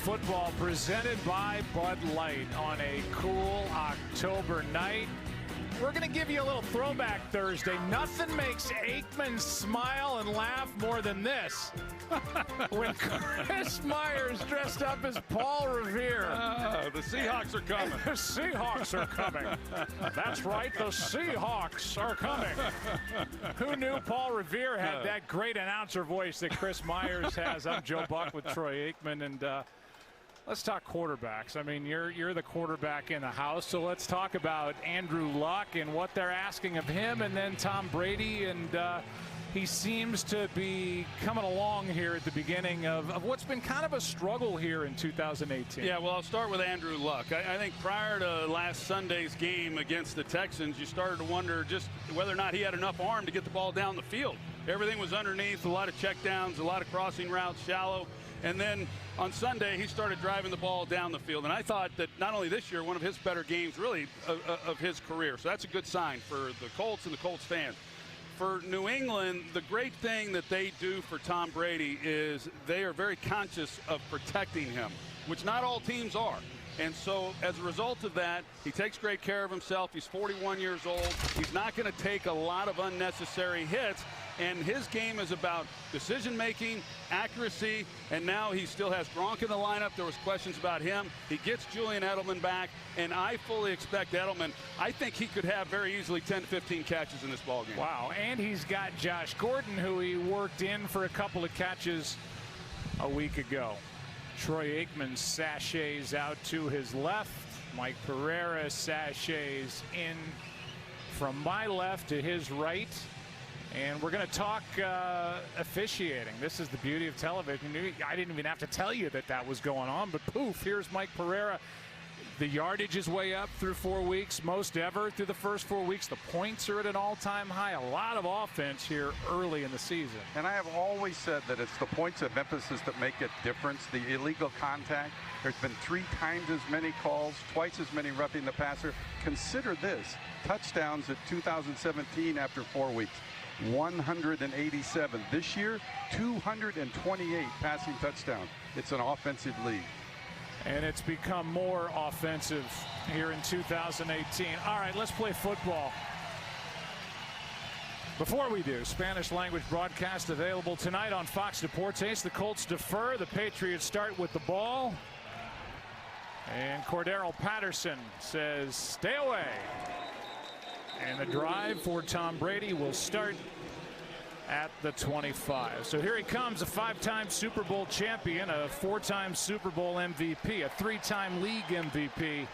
football presented by Bud Light on a cool October night. We're going to give you a little throwback Thursday. Nothing makes Aikman smile and laugh more than this. When Chris Myers dressed up as Paul Revere. The Seahawks are coming. The Seahawks are coming. That's right, the Seahawks are coming. Who knew Paul Revere had that great announcer voice that Chris Myers has? I'm Joe Buck with Troy Aikman, and let's talk quarterbacks. I mean, you're the quarterback in the house, so let's talk about Andrew Luck and what they're asking of him, and then Tom Brady, and he seems to be coming along here at the beginning of what's been kind of a struggle here in 2018. Yeah, well, I'll start with Andrew Luck. I think prior to last Sunday's game against the Texans, you started to wonder just whether or not he had enough arm to get the ball down the field. Everything was underneath, a lot of checkdowns, a lot of crossing routes, shallow. And then on Sunday, he started driving the ball down the field. And I thought that not only this year, one of his better games, really, of his career. So that's a good sign for the Colts and the Colts fans. For New England, the great thing that they do for Tom Brady is they are very conscious of protecting him, which not all teams are. And so as a result of that, he takes great care of himself. He's 41 years old. He's not going to take a lot of unnecessary hits. And his game is about decision-making, accuracy, and now he still has Gronk in the lineup. There was questions about him. He gets Julian Edelman back, and I fully expect Edelman. I think he could have very easily 10 to 15 catches in this ballgame. Wow, and he's got Josh Gordon, who he worked in for a couple of catches a week ago. Troy Aikman sachets out to his left. Mike Pereira sachets in from my left to his right. And we're going to talk officiating. This is the beauty of television. I didn't even have to tell you that was going on, but poof, here's Mike Pereira. The yardage is way up through 4 weeks, most ever through the first 4 weeks. The points are at an all-time high. A lot of offense here early in the season. And I have always said that it's the points of emphasis that make a difference. The illegal contact, there's been 3 times as many calls, twice as many roughing the passer. Consider this, touchdowns at 2017 after 4 weeks. 187. This year, 228 passing touchdowns. It's an offensive league. And it's become more offensive here in 2018. All right, let's play football. Before we do, Spanish language broadcast available tonight on Fox Deportes. The Colts defer. The Patriots start with the ball. And Cordero Patterson says, stay away. And the drive for Tom Brady will start at the 25. So here he comes, a 5-time Super Bowl champion, a 4-time Super Bowl MVP, a 3-time league MVP,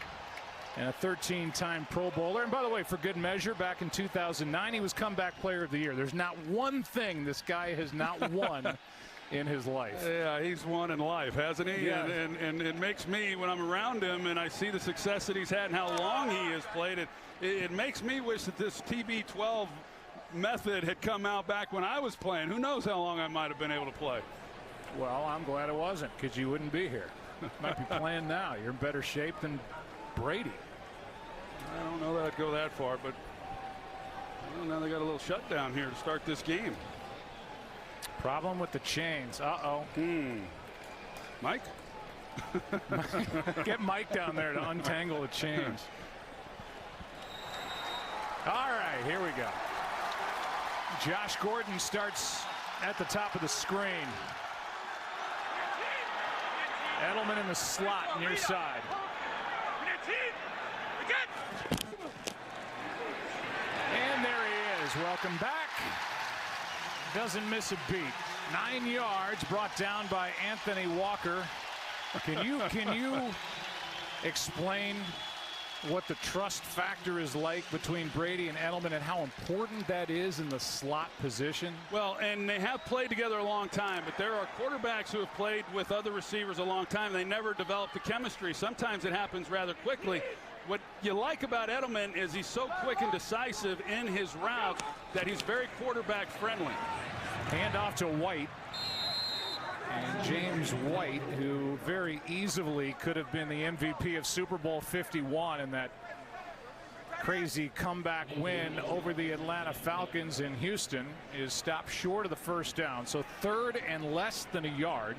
and a 13-time Pro Bowler. And by the way, for good measure, back in 2009, he was Comeback Player of the Year. There's not one thing this guy has not won in his life. Yeah, he's won in life, hasn't he? Yeah. And it makes me, when I'm around him and I see the success that he's had and how long he has played, it makes me wish that this TB12 method had come out back when I was playing. Who knows how long I might have been able to play. Well, I'm glad it wasn't, because you wouldn't be here. Might be playing now. You're in better shape than Brady. I don't know that I'd go that far, but well, now they got a little shutdown here to start this game. Problem with the chains. Uh-oh. Mike? Get Mike down there to untangle the chains. All right, here we go. Josh Gordon starts at the top of the screen. Edelman in the slot near side. And there he is. Welcome back. Doesn't miss a beat. 9 yards brought down by Anthony Walker. Can you explain what the trust factor is like between Brady and Edelman and how important that is in the slot position? Well, and they have played together a long time, but there are quarterbacks who have played with other receivers a long time. They never develop the chemistry. Sometimes it happens rather quickly. What you like about Edelman is he's so quick and decisive in his route that he's very quarterback friendly. Hand off to White. And James White, who very easily could have been the MVP of Super Bowl 51 in that crazy comeback win over the Atlanta Falcons in Houston, is stopped short of the first down. So 3rd and less than a yard.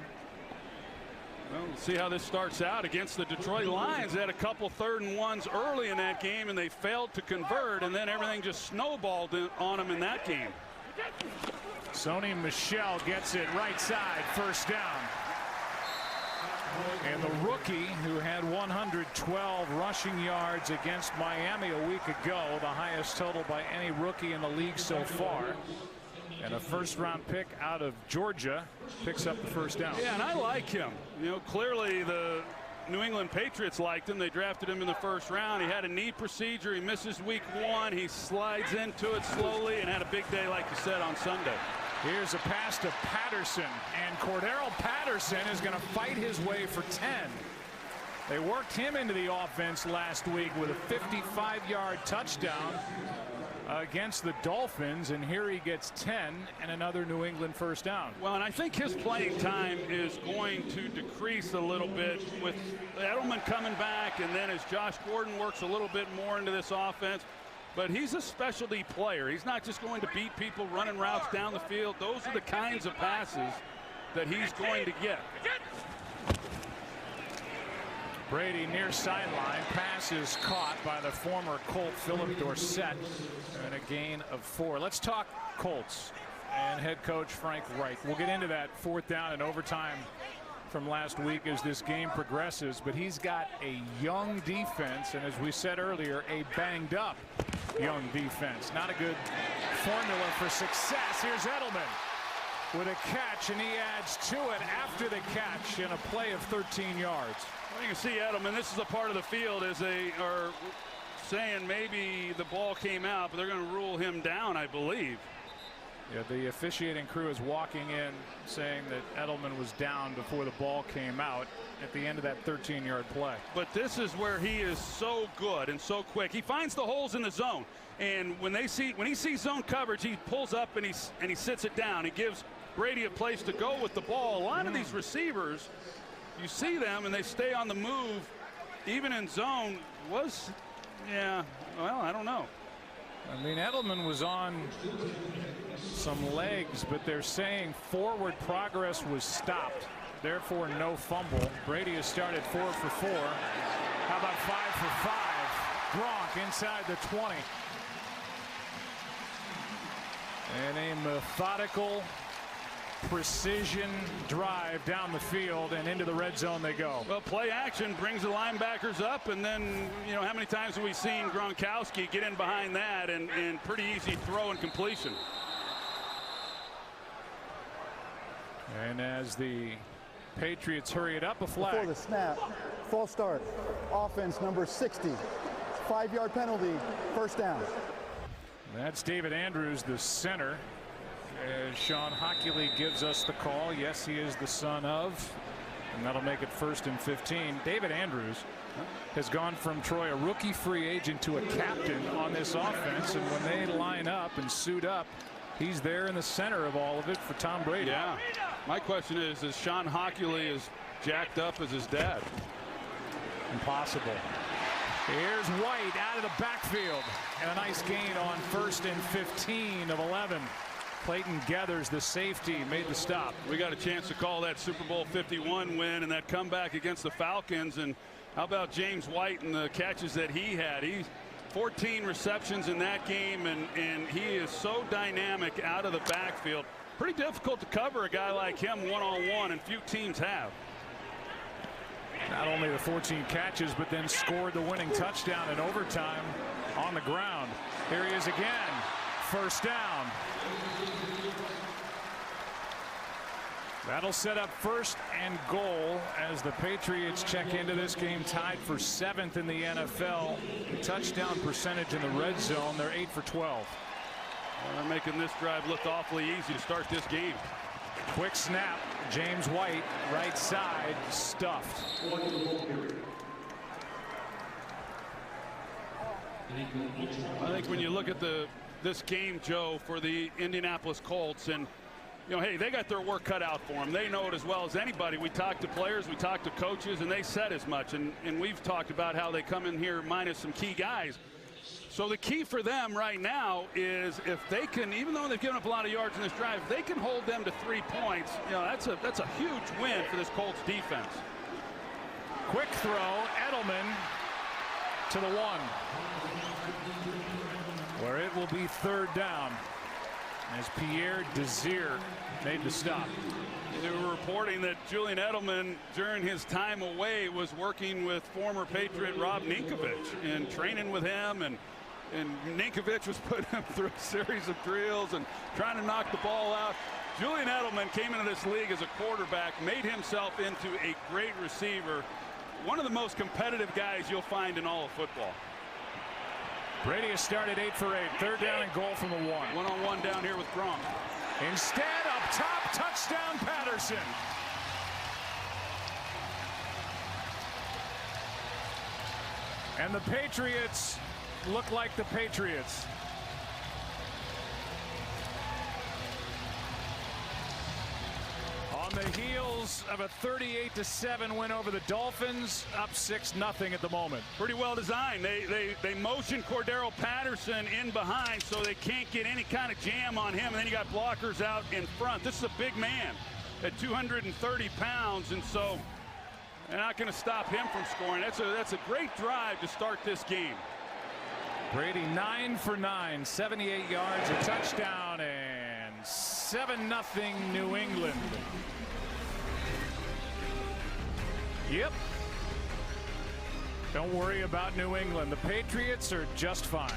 Well, we'll see how this starts out against the Detroit Lions. They had a couple 3rd and 1s early in that game, and they failed to convert, and then everything just snowballed on them in that game. Sony Michel gets it right side, first down. And the rookie who had 112 rushing yards against Miami a week ago, the highest total by any rookie in the league so far. And a first-round pick out of Georgia picks up the first down. Yeah, and I like him. You know, clearly the New England Patriots liked him. They drafted him in the 1st round. He had a knee procedure. He misses week 1. He slides into it slowly and had a big day, like you said, on Sunday. Here's a pass to Patterson, and Cordero Patterson is going to fight his way for 10. They worked him into the offense last week with a 55-yard touchdown against the Dolphins, and here he gets 10 and another New England first down. Well, and I think his playing time is going to decrease a little bit with Edelman coming back, and then as Josh Gordon works a little bit more into this offense. But he's a specialty player. He's not just going to beat people running routes down the field. Those are the kinds of passes that he's going to get. Brady near sideline. Pass is caught by the former Colt Philip Dorsett, and a gain of 4. Let's talk Colts and head coach Frank Reich. We'll get into that 4th down and overtime from last week as this game progresses, but he's got a young defense, and as we said earlier, a banged up young defense. Not a good formula for success. Here's Edelman with a catch, and he adds to it after the catch in a play of 13 yards. Well, you can see Edelman, this is a part of the field as they are saying maybe the ball came out, but they're going to rule him down, I believe. Yeah, the officiating crew is walking in saying that Edelman was down before the ball came out at the end of that 13-yard play. But this is where he is so good and so quick. He finds the holes in the zone, and when he sees zone coverage, he pulls up and he sits it down. He gives Brady a place to go with the ball. A lot of these receivers, you see them and they stay on the move even in zone. Yeah, well, I don't know. I mean, Edelman was on some legs, but they're saying forward progress was stopped, therefore no fumble. Brady has started 4 for 4. How about 5 for 5? Gronk inside the 20. And a methodical precision drive down the field, and into the red zone they go. Well, play action brings the linebackers up, and then, you know, how many times have we seen Gronkowski get in behind that and pretty easy throw and completion. And as the Patriots hurry it up, a flag. Before the snap, false start, offense number 60, 5-yard penalty, first down. That's David Andrews, the center, as Sean Hockley gives us the call. Yes, he is the son of, and that'll make it 1st and 15. David Andrews has gone from Troy, a rookie free agent, to a captain on this offense, and when they line up and suit up, he's there in the center of all of it for Tom Brady. Yeah. My question is Sean Hockley as jacked up as his dad? Impossible. Here's White out of the backfield, and a nice gain on 1st and 15 of 11. Clayton Geathers, the safety, made the stop. We got a chance to call that Super Bowl 51 win and that comeback against the Falcons. And how about James White and the catches that he had? He's 14 receptions in that game, and he is so dynamic out of the backfield. Pretty difficult to cover a guy like him one-on-one, and few teams have. Not only the 14 catches, but then scored the winning touchdown in overtime on the ground. Here he is again. First down. That'll set up 1st and goal as the Patriots check into this game tied for 7th in the NFL. Touchdown percentage in the red zone. They're 8 for 12. Well, they're making this drive look awfully easy to start this game. Quick snap. James White, right side, stuffed. I think when you look at this game, Joe, for the Indianapolis Colts, and you know, hey, they got their work cut out for them. They know it as well as anybody. We talk to players, we talk to coaches, and they said as much. And we've talked about how they come in here minus some key guys. So the key for them right now is if they can, even though they've given up a lot of yards in this drive, if they can hold them to 3 points, you know, that's a huge win for this Colts defense. Quick throw, Edelman to the 1, where it will be 3rd down as Pierre Desir made the stop. They were reporting that Julian Edelman, during his time away, was working with former Patriot Rob Ninkovich and training with him, and Ninkovich was putting him through a series of drills and trying to knock the ball out. Julian Edelman came into this league as a quarterback, made himself into a great receiver, one of the most competitive guys you'll find in all of football. Brady has started 8 for 8. 3rd down and goal from the 1. One-on-one down here with Gronk. Instead, up top, touchdown Patterson. And the Patriots look like the Patriots. On the heels of a 38-7 win over the Dolphins, up 6-0 at the moment. Pretty well designed. They motion Cordero Patterson in behind so they can't get any kind of jam on him, and then you got blockers out in front. This is a big man at 230 pounds, and so they're not going to stop him from scoring. That's a great drive to start this game. Brady 9 for 9, 78 yards, a touchdown, and 7-0 New England. Yep. Don't worry about New England. The Patriots are just fine.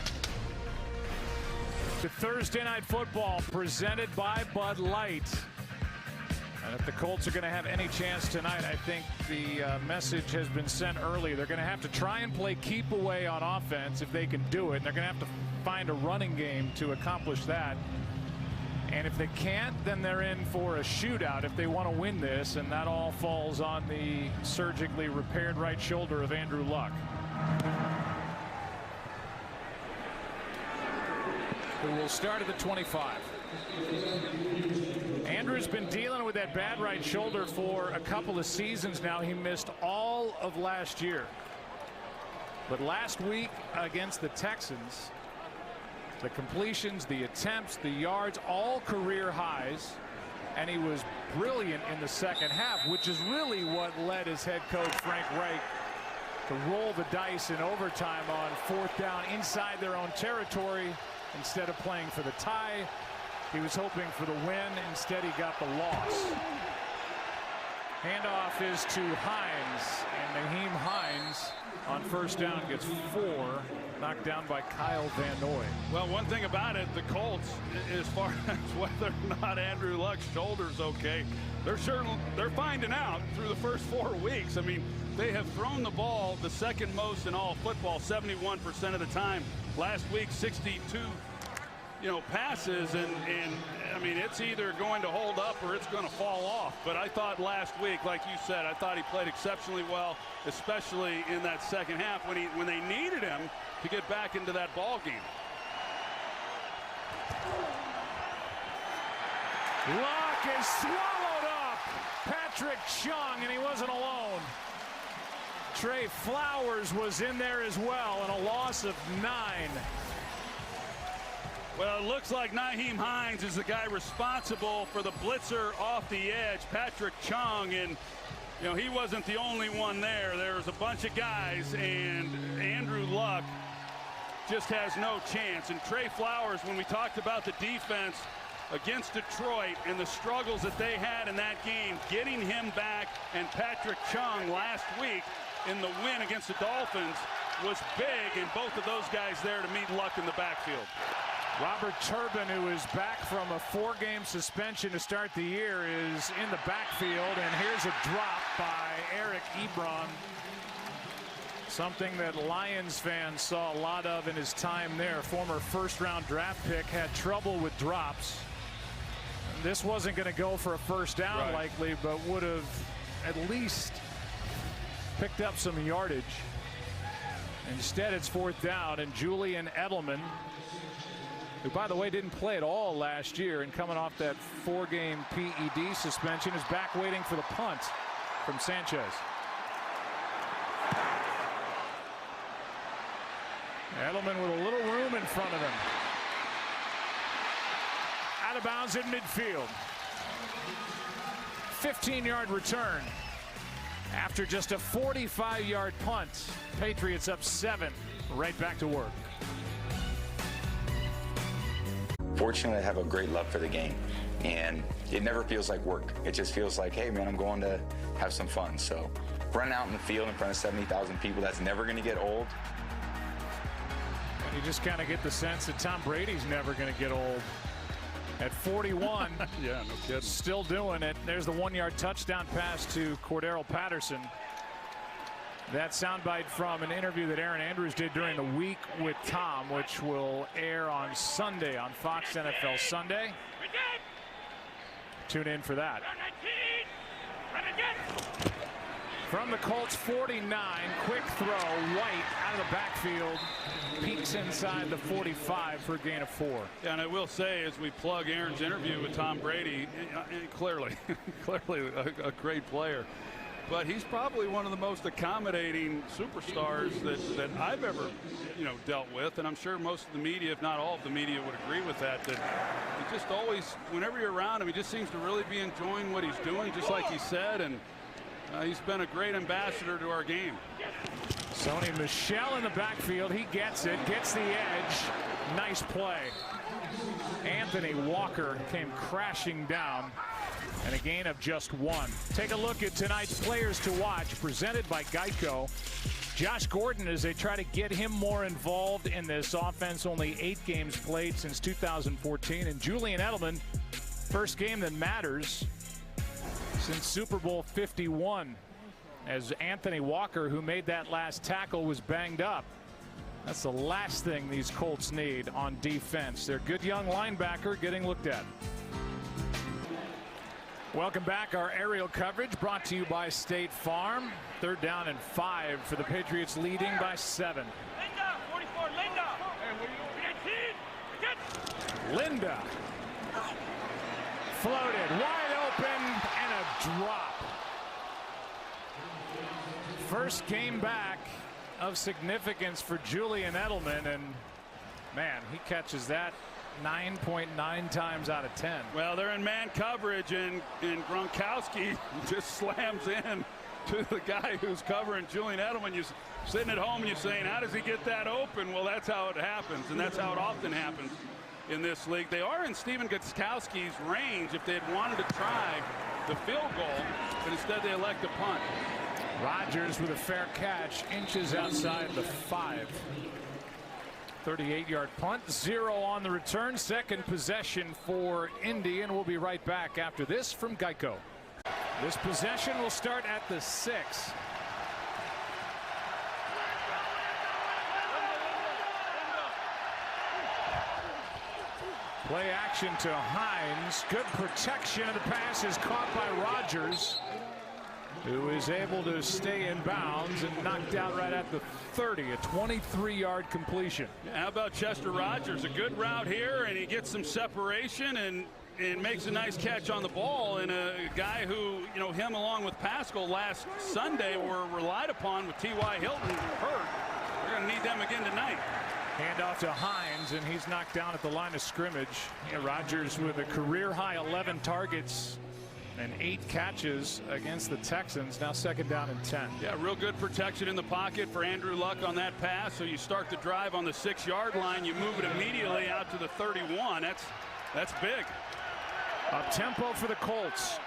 The Thursday Night Football presented by Bud Light. And if the Colts are going to have any chance tonight, I think the message has been sent early. They're going to have to try and play keep away on offense if they can do it. And they're going to have to find a running game to accomplish that. And if they can't, then they're in for a shootout if they want to win this. And that all falls on the surgically repaired right shoulder of Andrew Luck, who will start at the 25. Andrew's been dealing with that bad right shoulder for a couple of seasons now. He missed all of last year. But last week against the Texans, the completions, the attempts, the yards, all career highs. And he was brilliant in the second half, which is really what led his head coach, Frank Reich, to roll the dice in overtime on 4th down inside their own territory instead of playing for the tie. He was hoping for the win. Instead, he got the loss. Handoff is to Hines, and Naheem Hines on 1st down gets 4, knocked down by Kyle Van Noy. Well, one thing about it, the Colts, as far as whether or not Andrew Luck's shoulder's okay, they're finding out through the first 4 weeks. I mean, they have thrown the ball the second most in all of football, 71% of the time. Last week, 62 passes, and I mean, it's either going to hold up or it's going to fall off. But I thought last week, like you said, I thought he played exceptionally well, especially in that second half when they needed him to get back into that ball game. Luck is swallowed up. Patrick Chung, and he wasn't alone. Trey Flowers was in there as well, and a loss of 9. Well, it looks like Naheem Hines is the guy responsible for the blitzer off the edge, Patrick Chung, and he wasn't the only one there. There was a bunch of guys, and Andrew Luck just has no chance. And Trey Flowers, when we talked about the defense against Detroit and the struggles that they had in that game, getting him back, and Patrick Chung last week in the win against the Dolphins was big, and both of those guys there to meet Luck in the backfield. Robert Turbin, who is back from a 4-game suspension to start the year, is in the backfield, and here's a drop by Eric Ebron. Something that Lions fans saw a lot of in his time there. Former 1st-round draft pick, had trouble with drops. This wasn't going to go for a 1st down likely, but would have at least picked up some yardage. Instead, it's 4th down, and Julian Edelman, who, by the way, didn't play at all last year and coming off that 4-game PED suspension, is back waiting for the punt from Sanchez. Edelman with a little room in front of him. Out of bounds in midfield. 15-yard return. After just a 45-yard punt, Patriots up 7, right back to work. Fortunately, I have a great love for the game, and it never feels like work. It just feels like, hey, man, I'm going to have some fun. So running out in the field in front of 70,000 people, that's never going to get old. And you just kind of get the sense that Tom Brady's never going to get old. At 41, yeah, no kidding. Still doing it. There's the 1-yard touchdown pass to Cordarrelle Patterson. That soundbite from an interview that Aaron Andrews did during the week with Tom, which will air on Sunday on Fox NFL Sunday. Tune in for that. From the Colts 49, quick throw, White out of the backfield, peeks inside the 45 for a gain of 4. Yeah, and I will say, as we plug Aaron's interview with Tom Brady, clearly a great player. But he's probably one of the most accommodating superstars that I've ever, dealt with. And I'm sure most of the media, if not all of the media, would agree with that. That he just always, whenever you're around him, he just seems to really be enjoying what he's doing, just like he said. And he's been a great ambassador to our game. Sony Michel in the backfield. He gets it, gets the edge. Nice play. Anthony Walker came crashing down. And a gain of just 1. Take a look at tonight's players to watch, presented by Geico. Josh Gordon, as they try to get him more involved in this offense, only 8 games played since 2014. And Julian Edelman, first game that matters since Super Bowl 51, as Anthony Walker, who made that last tackle, was banged up. That's the last thing these Colts need on defense. Their good young linebacker getting looked at. Welcome back. Our aerial coverage brought to you by State Farm. 3rd down and 5 for the Patriots, leading by 7. Linda, 44, Linda. Linda floated wide open and a drop. First game back of significance for Julian Edelman, and man, he catches that 9.9 times out of 10. Well, they're in man coverage, and Gronkowski just slams in to the guy who's covering Julian Edelman. You're sitting at home and you're saying, how does he get that open? Well, that's how it happens, and that's how it often happens in this league. They are in Stephen Gostkowski's range if they had wanted to try the field goal, but instead they elect a punt. Rodgers with a fair catch, inches outside the 5. 38-yard punt, 0 on the return. Second possession for Indy, and we'll be right back after this from Geico. This possession will start at the 6. Play action to Hines. Good protection, and the pass is caught by Rodgers, who is able to stay in bounds and knocked out right at the 30, a 23-yard completion. How about Chester Rogers? A good route here, and he gets some separation and makes a nice catch on the ball. And a guy who, him along with Pascal last Sunday were relied upon with T.Y. Hilton hurt. We're going to need them again tonight. Handoff to Hines, and he's knocked down at the line of scrimmage. Rodgers with a career-high 11 targets and 8 catches against the Texans. Now 2nd down and 10. Yeah, real good protection in the pocket for Andrew Luck on that pass. So you start the drive on the 6-yard line. You move it immediately out to the 31. That's big. Up tempo for the Colts.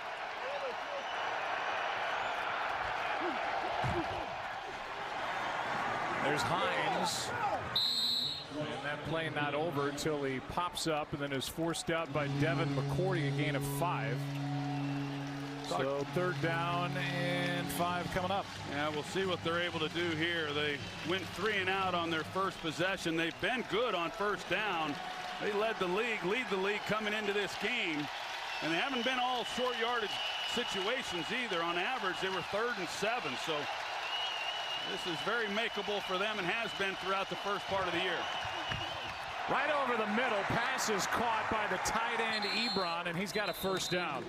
There's Hines. And that play not over until he pops up and then is forced out by Devin McCourty, a gain of 5. So 3rd down and 5 coming up. Yeah, we'll see what they're able to do here. They went 3 and out on their first possession. They've been good on 1st down. They lead the league coming into this game. And they haven't been all short yardage situations either. On average, they were 3rd and 7. So this is very makeable for them and has been throughout the first part of the year. Right over the middle. Pass is caught by the tight end Ebron, and he's got a 1st down.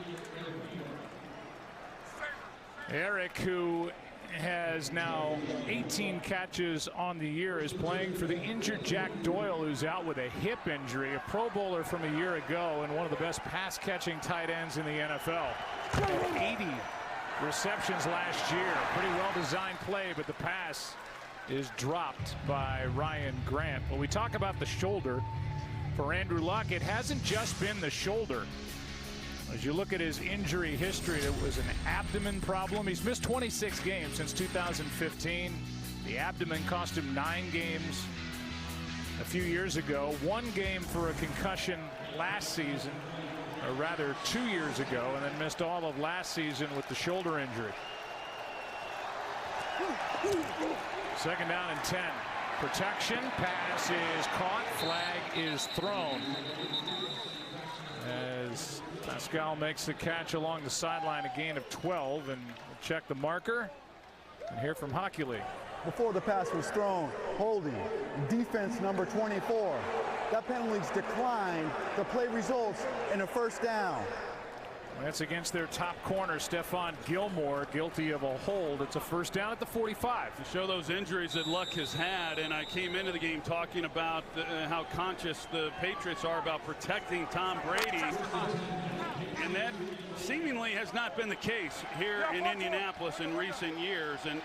Eric, who has now 18 catches on the year, is playing for the injured Jack Doyle, who's out with a hip injury, a Pro Bowler from a year ago and one of the best pass-catching tight ends in the NFL. 80 receptions last year. Pretty well-designed play, but the pass is dropped by Ryan Grant. When we talk about the shoulder for Andrew Luck, it hasn't just been the shoulder. As you look at his injury history, it was an abdomen problem. He's missed 26 games since 2015. The abdomen cost him 9 games a few years ago. 1 game for a concussion last season, or rather 2 years ago, and then missed all of last season with the shoulder injury. 2nd down and 10. Protection. Pass is caught. Flag is thrown. As Pascal makes the catch along the sideline, a gain of 12, and we'll check the marker and hear from Hockey League. Before the pass was thrown, holding, defense number 24. That penalty's declined. The play results in a 1st down. That's against their top corner, Stephon Gilmore, guilty of a hold. It's a 1st down at the 45. To show those injuries that Luck has had, and I came into the game talking about how conscious the Patriots are about protecting Tom Brady, and that seemingly has not been the case here in Indianapolis in recent years. And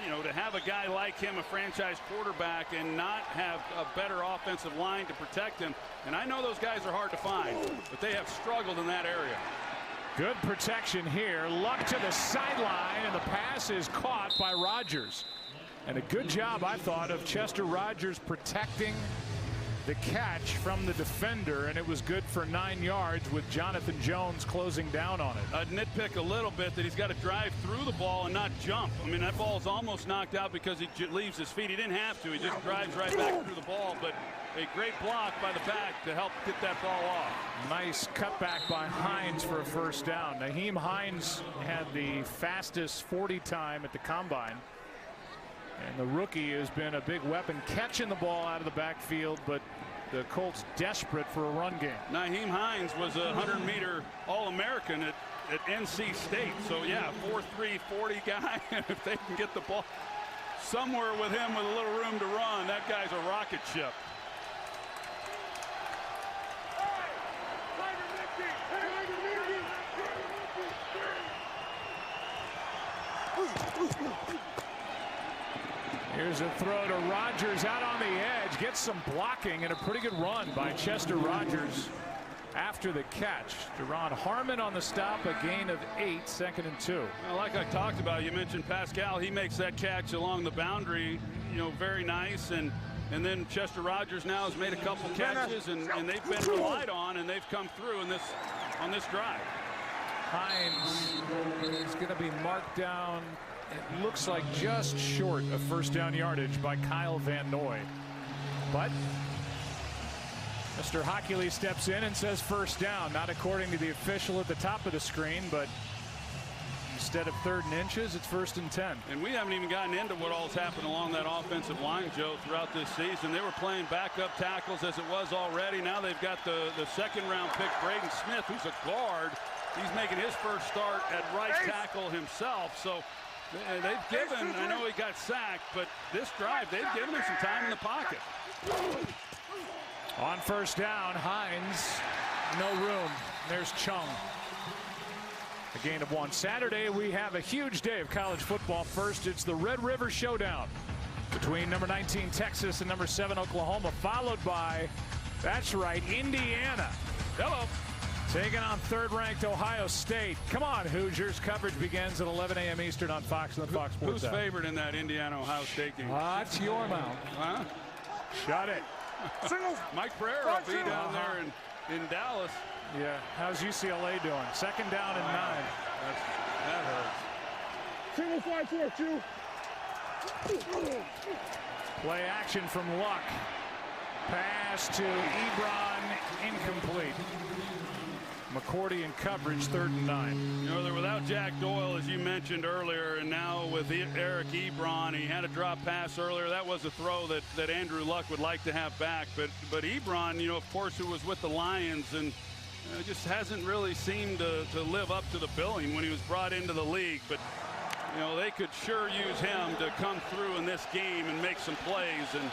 you know, to have a guy like him, a franchise quarterback, and not have a better offensive line to protect him, and I know those guys are hard to find, but they have struggled in that area. Good protection here. Luck to the sideline, and the pass is caught by Rodgers. And a good job, I thought, of Chester Rogers protecting the catch from the defender, and it was good for 9 yards with Jonathan Jones closing down on it. I'd nitpick a little bit that he's got to drive through the ball and not jump. I mean, that ball's almost knocked out because he leaves his feet. He didn't have to. He just drives right back through the ball, but a great block by the back to help get that ball off. Nice cutback by Hines for a 1st down. Nyheim Hines had the fastest 40 time at the combine. And the rookie has been a big weapon catching the ball out of the backfield, but the Colts desperate for a run game. Nyheim Hines was a 100-meter All-American at NC State. So, yeah, 4'3", 40 guy. And if they can get the ball somewhere with him with a little room to run, that guy's a rocket ship. Here's a throw to Rodgers out on the edge. Gets some blocking and a pretty good run by Chester Rogers after the catch. Deron Harmon on the stop, a gain of 8, 2nd and 2. Well, like I talked about, you mentioned Pascal. He makes that catch along the boundary, you know, very nice. And then Chester Rogers now has made a couple catches, and they've been relied on, and they've come through in on this drive. Hines is going to be marked down. It looks like just short of 1st down yardage by Kyle Van Noy. But Mr. Hockey steps in and says 1st down, not according to the official at the top of the screen, but instead of 3rd and inches, it's 1st and 10. And we haven't even gotten into what all's happened along that offensive line, Joe, throughout this season. They were playing backup tackles as it was already. Now they've got the 2nd-round pick, Braden Smith, who's a guard. He's making his first start at right tackle himself. So they've given, I know he got sacked, but this drive, they've given him some time in the pocket. On 1st down, Hines, no room. There's Chung. A gain of 1. Saturday, we have a huge day of college football. First, it's the Red River Showdown between number 19 Texas and number 7 Oklahoma, followed by, that's right, Indiana. Hello. Taking on 3rd-ranked Ohio State. Come on, Hoosiers. Coverage begins at 11 a.m. Eastern on Fox and the Fox Sports Who's favored in that Indiana-Ohio State game? Watch your mouth. Huh? Shut it. Mike Pereira will be down there in Dallas. Yeah. How's UCLA doing? 2nd down and 9. That hurts. Single 5-4-2. Play action from Luck. Pass to Ebron, incomplete. McCourty in coverage, 3rd and 9. You know, they're without Jack Doyle, as you mentioned earlier, and now with Eric Ebron. He had a drop pass earlier. That was a throw that Andrew Luck would like to have back. But Ebron, you know, of course, who was with the Lions and just hasn't really seemed to live up to the billing when he was brought into the league. But, you know, they could sure use him to come through in this game and make some plays and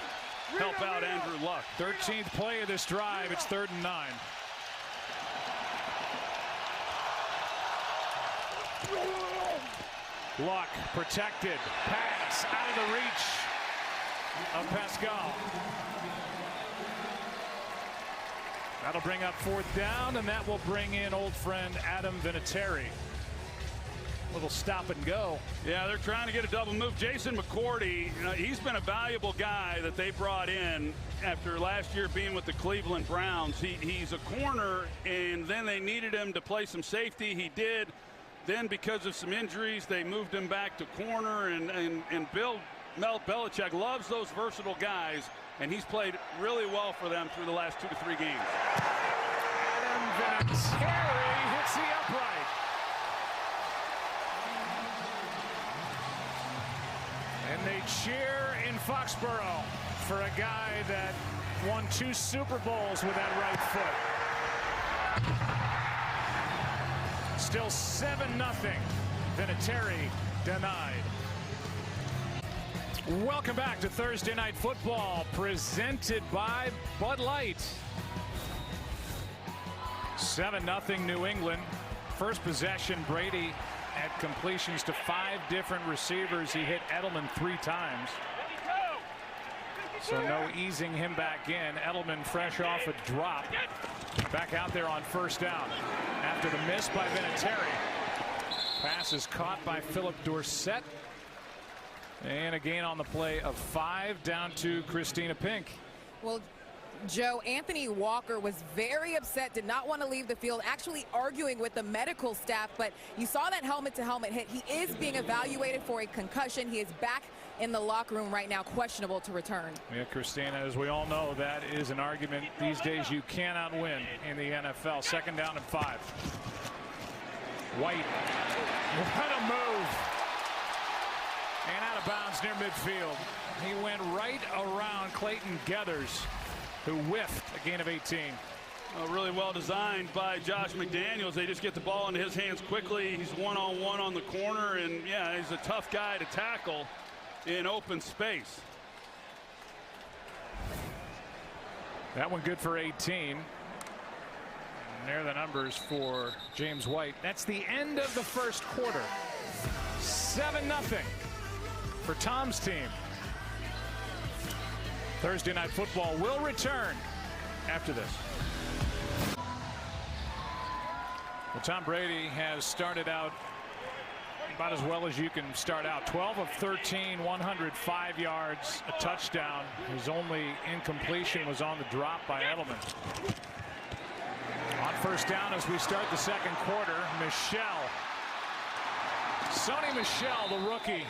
help out Andrew Luck. 13th play of this drive. It's 3rd and 9. Luck protected. Pass out of the reach of Pascal. That'll bring up 4th down, and that will bring in old friend Adam Vinatieri. Little stop and go. Yeah, they're trying to get a double move. Jason McCourty, he's been a valuable guy that they brought in after last year being with the Cleveland Browns. He's a corner, and then they needed him to play some safety. He did. Then because of some injuries, they moved him back to corner, and Mel Belichick loves those versatile guys, and he's played really well for them through the last 2 to 3 games. Adam Vinatieri hits the upright. And they cheer in Foxborough for a guy that won 2 Super Bowls with that right foot. Still 7-0. Vinatieri denied. Welcome back to Thursday Night Football, presented by Bud Light. 7-0 New England. First possession, Brady at completions to 5 different receivers. He hit Edelman 3 times. So no easing him back in. Edelman fresh off a drop. Back out there on 1st down. After the miss by Vinatieri. Pass is caught by Philip Dorsett. And a gain on the play of 5 down to Christina Pink. Well, Joe, Anthony Walker was very upset, did not want to leave the field, actually arguing with the medical staff, but you saw that helmet-to-helmet hit. He is being evaluated for a concussion. He is back in the locker room right now, questionable to return. Yeah, Christina, as we all know, that is an argument these days you cannot win in the NFL. 2nd down and 5. White, what a move. And out of bounds near midfield. He went right around Clayton Geathers, who whiffed a gain of 18. Really well designed by Josh McDaniels. They just get the ball into his hands quickly. He's one-on-one on the corner, and yeah, he's a tough guy to tackle in open space. That one good for 18. And there are the numbers for James White. That's the end of the 1st quarter. 7-0 for Tom's team. Thursday Night Football will return after this. Well, Tom Brady has started out about as well as you can start out. 12 of 13, 105 yards, a touchdown. His only incompletion was on the drop by Edelman. On 1st down as we start the 2nd quarter, Michel. Sony Michel, the rookie,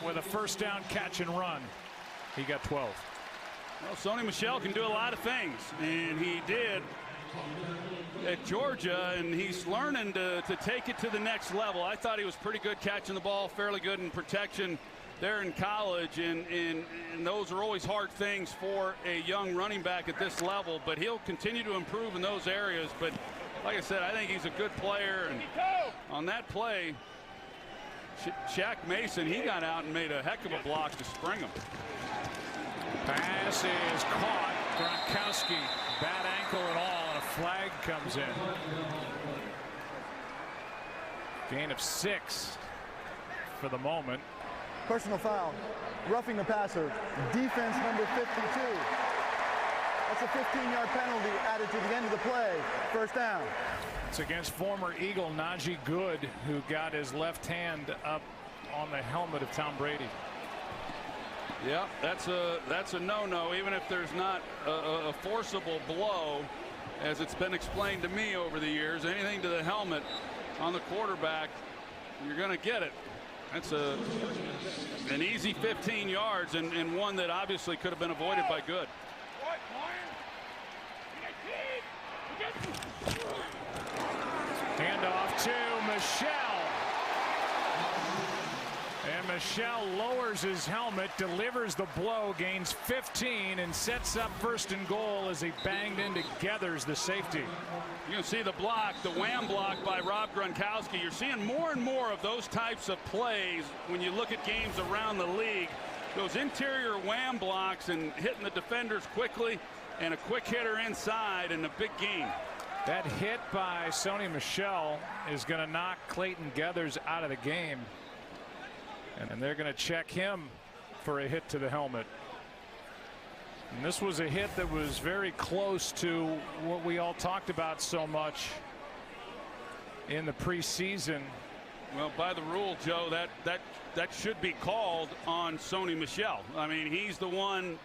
with a 1st down catch and run. He got 12. Well, Sony Michel can do a lot of things, and he did at Georgia, and he's learning to take it to the next level. I thought he was pretty good catching the ball, fairly good in protection there in college, and those are always hard things for a young running back at this level, but he'll continue to improve in those areas. But like I said, I think he's a good player, and on that play, Shaq Mason, he got out and made a heck of a block to spring him. Pass is caught. Gronkowski, bad ankle and all, and a flag comes in. Gain of 6 for the moment. Personal foul. Roughing the passer. Defense number 52. That's a 15-yard penalty added to the end of the play. 1st down. It's against former Eagle Najee Good, who got his left hand up on the helmet of Tom Brady. Yeah, that's a no-no, even if there's not a forcible blow, as it's been explained to me over the years. Anything to the helmet on the quarterback, you're going to get it. That's an easy 15 yards, and one that obviously could have been avoided by Good. Handoff to Michel. And Michel lowers his helmet, delivers the blow, gains 15, and sets up 1st and goal as he banged into Geathers, the safety. You can see the block, the wham block by Rob Gronkowski. You're seeing more and more of those types of plays when you look at games around the league. Those interior wham blocks and hitting the defenders quickly, and a quick hitter inside, and a big gain. That hit by Sony Michel is going to knock Clayton Geathers out of the game. And they're going to check him for a hit to the helmet. And this was a hit that was very close to what we all talked about so much in the preseason. Well, by the rule, Joe, that should be called on Sony Michel. I mean, he's the one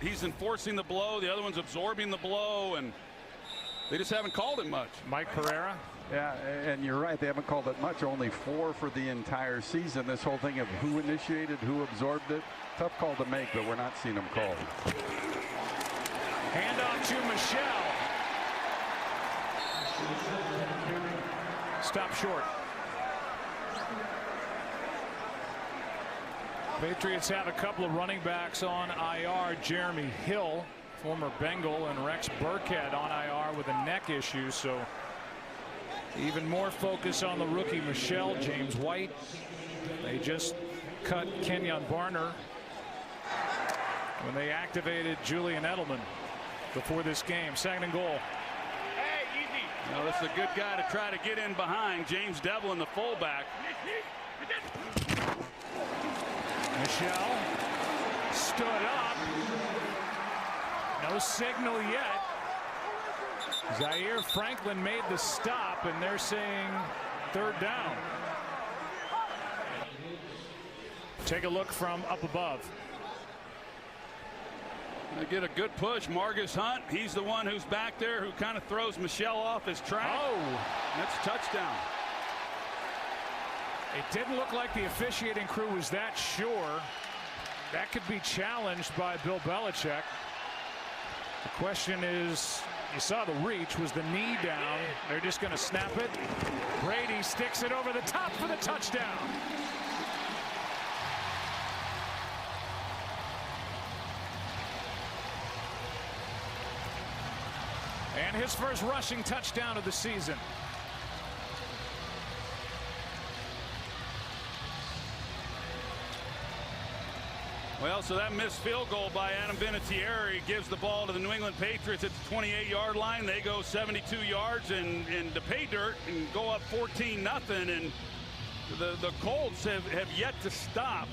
he's enforcing the blow. The other one's absorbing the blow, and they just haven't called it much. Mike Pereira. Yeah, and you're right. They haven't called it much. Only 4 for the entire season. This whole thing of who initiated, who absorbed it, tough call to make, but we're not seeing them called. Hand off to Michel. Stop short. Patriots have a couple of running backs on IR. Jeremy Hill, former Bengal, and Rex Burkhead on IR with a neck issue. So even more focus on the rookie Michel. James White. They just cut Kenyon Barner when they activated Julian Edelman before this game. 2nd and goal. Hey, easy. Now this is a good guy to try to get in behind. James Devlin, the fullback. Michel stood up. No signal yet. Zaire Franklin made the stop, and they're saying 3rd down. Take a look from up above. They get a good push. Margus Hunt, he's the one who's back there who kind of throws Michel off his track. Oh, that's a touchdown. It didn't look like the officiating crew was that sure. That could be challenged by Bill Belichick. The question is, you saw the reach. Was the knee down? They're just going to snap it. Brady sticks it over the top for the touchdown. And his first rushing touchdown of the season. Well, so that missed field goal by Adam Vinatieri gives the ball to the New England Patriots at the 28-yard line. They go 72 yards and to pay dirt and go up 14-0. And the Colts have yet to stop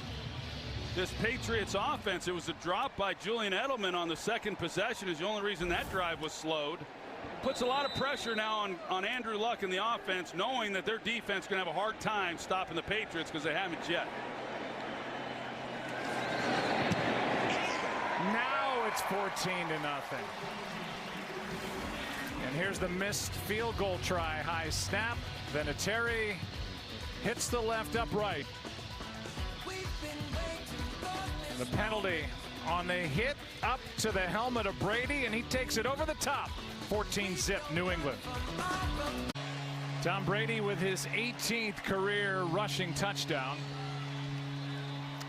this Patriots offense. It was a drop by Julian Edelman on the 2nd possession is the only reason that drive was slowed. Puts a lot of pressure now on Andrew Luck and the offense, knowing that their defense is going to have a hard time stopping the Patriots because they haven't yet. Now it's 14-0. And here's the missed field goal try. High snap. Vinatieri hits the left upright. And the penalty on the hit up to the helmet of Brady, and he takes it over the top. 14-zip New England. Tom Brady with his 18th career rushing touchdown.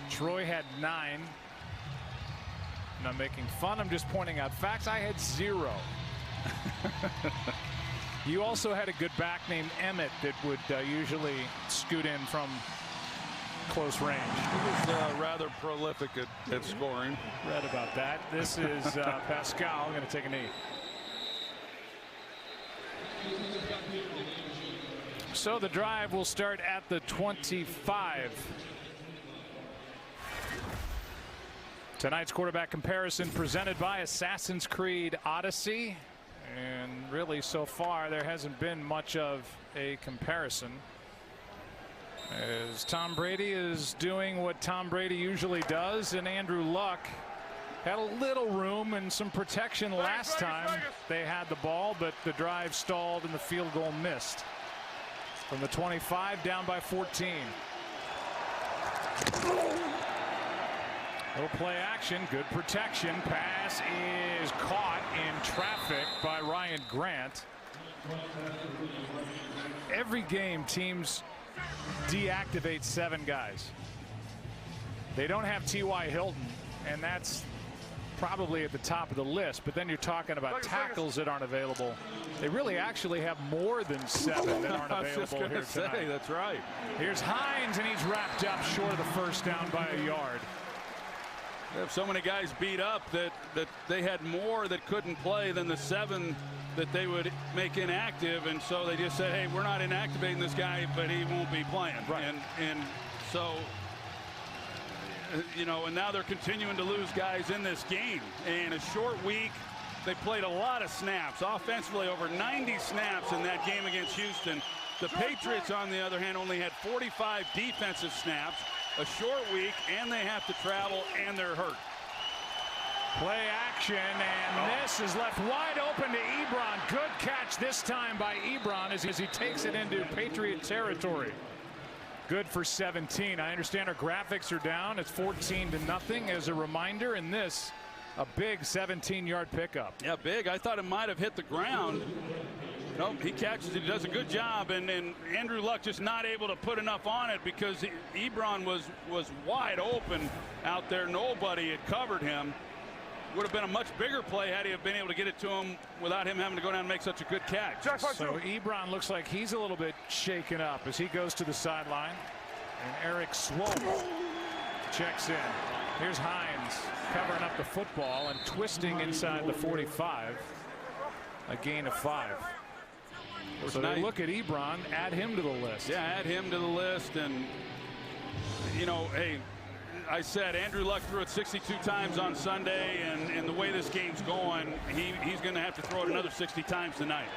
Troy had 9. I'm not making fun. I'm just pointing out facts. I had 0. You also had a good back named Emmett that would usually scoot in from close range. He was rather prolific at scoring. Read about that. This is Pascal going to take a knee. So the drive will start at the 25. Tonight's quarterback comparison presented by Assassin's Creed Odyssey. And really, so far, there hasn't been much of a comparison, as Tom Brady is doing what Tom Brady usually does, and Andrew Luck had a little room and some protection last time they had the ball, but the drive stalled and the field goal missed. From the 25, down by 14. Little play action, good protection. Pass is caught in traffic by Ryan Grant. Every game, teams deactivate 7 guys. They don't have T.Y. Hilton, and that's probably at the top of the list, but then you're talking about tackles that aren't available. They really actually have more than 7 that aren't available here tonight. That's right. Here's Hines, and he's wrapped up short of the first down by a yard. They have so many guys beat up that they had more that couldn't play than the 7 that they would make inactive, and so they just said, hey, we're not inactivating this guy, but he won't be playing. Right. And so you know, and now they're continuing to lose guys in this game. And a short week, they played a lot of snaps. Offensively, over 90 snaps in that game against Houston. The Patriots, on the other hand, only had 45 defensive snaps. A short week, and they have to travel, and they're hurt. Play action, and this is left wide open to Ebron. Good catch this time by Ebron as he takes it into Patriot territory. Good for 17. I understand our graphics are down. It's 14-0 as a reminder, and this a big 17-yard pickup. Yeah, big. I thought it might have hit the ground. Nope, he catches it. He does a good job, and Andrew Luck just not able to put enough on it because Ebron was wide open out there. Nobody had covered him. Would have been a much bigger play had he have been able to get it to him without him having to go down and make such a good catch. So Ebron looks like he's a little bit shaken up as he goes to the sideline. And Eric Swope checks in. Here's Hines covering up the football and twisting inside the 45. A gain of 5. So they look at Ebron, add him to the list. Yeah, add him to the list. And, you know, hey, I said Andrew Luck threw it 62 times on Sunday, and the way this game's going, he's going to have to throw it another 60 times tonight.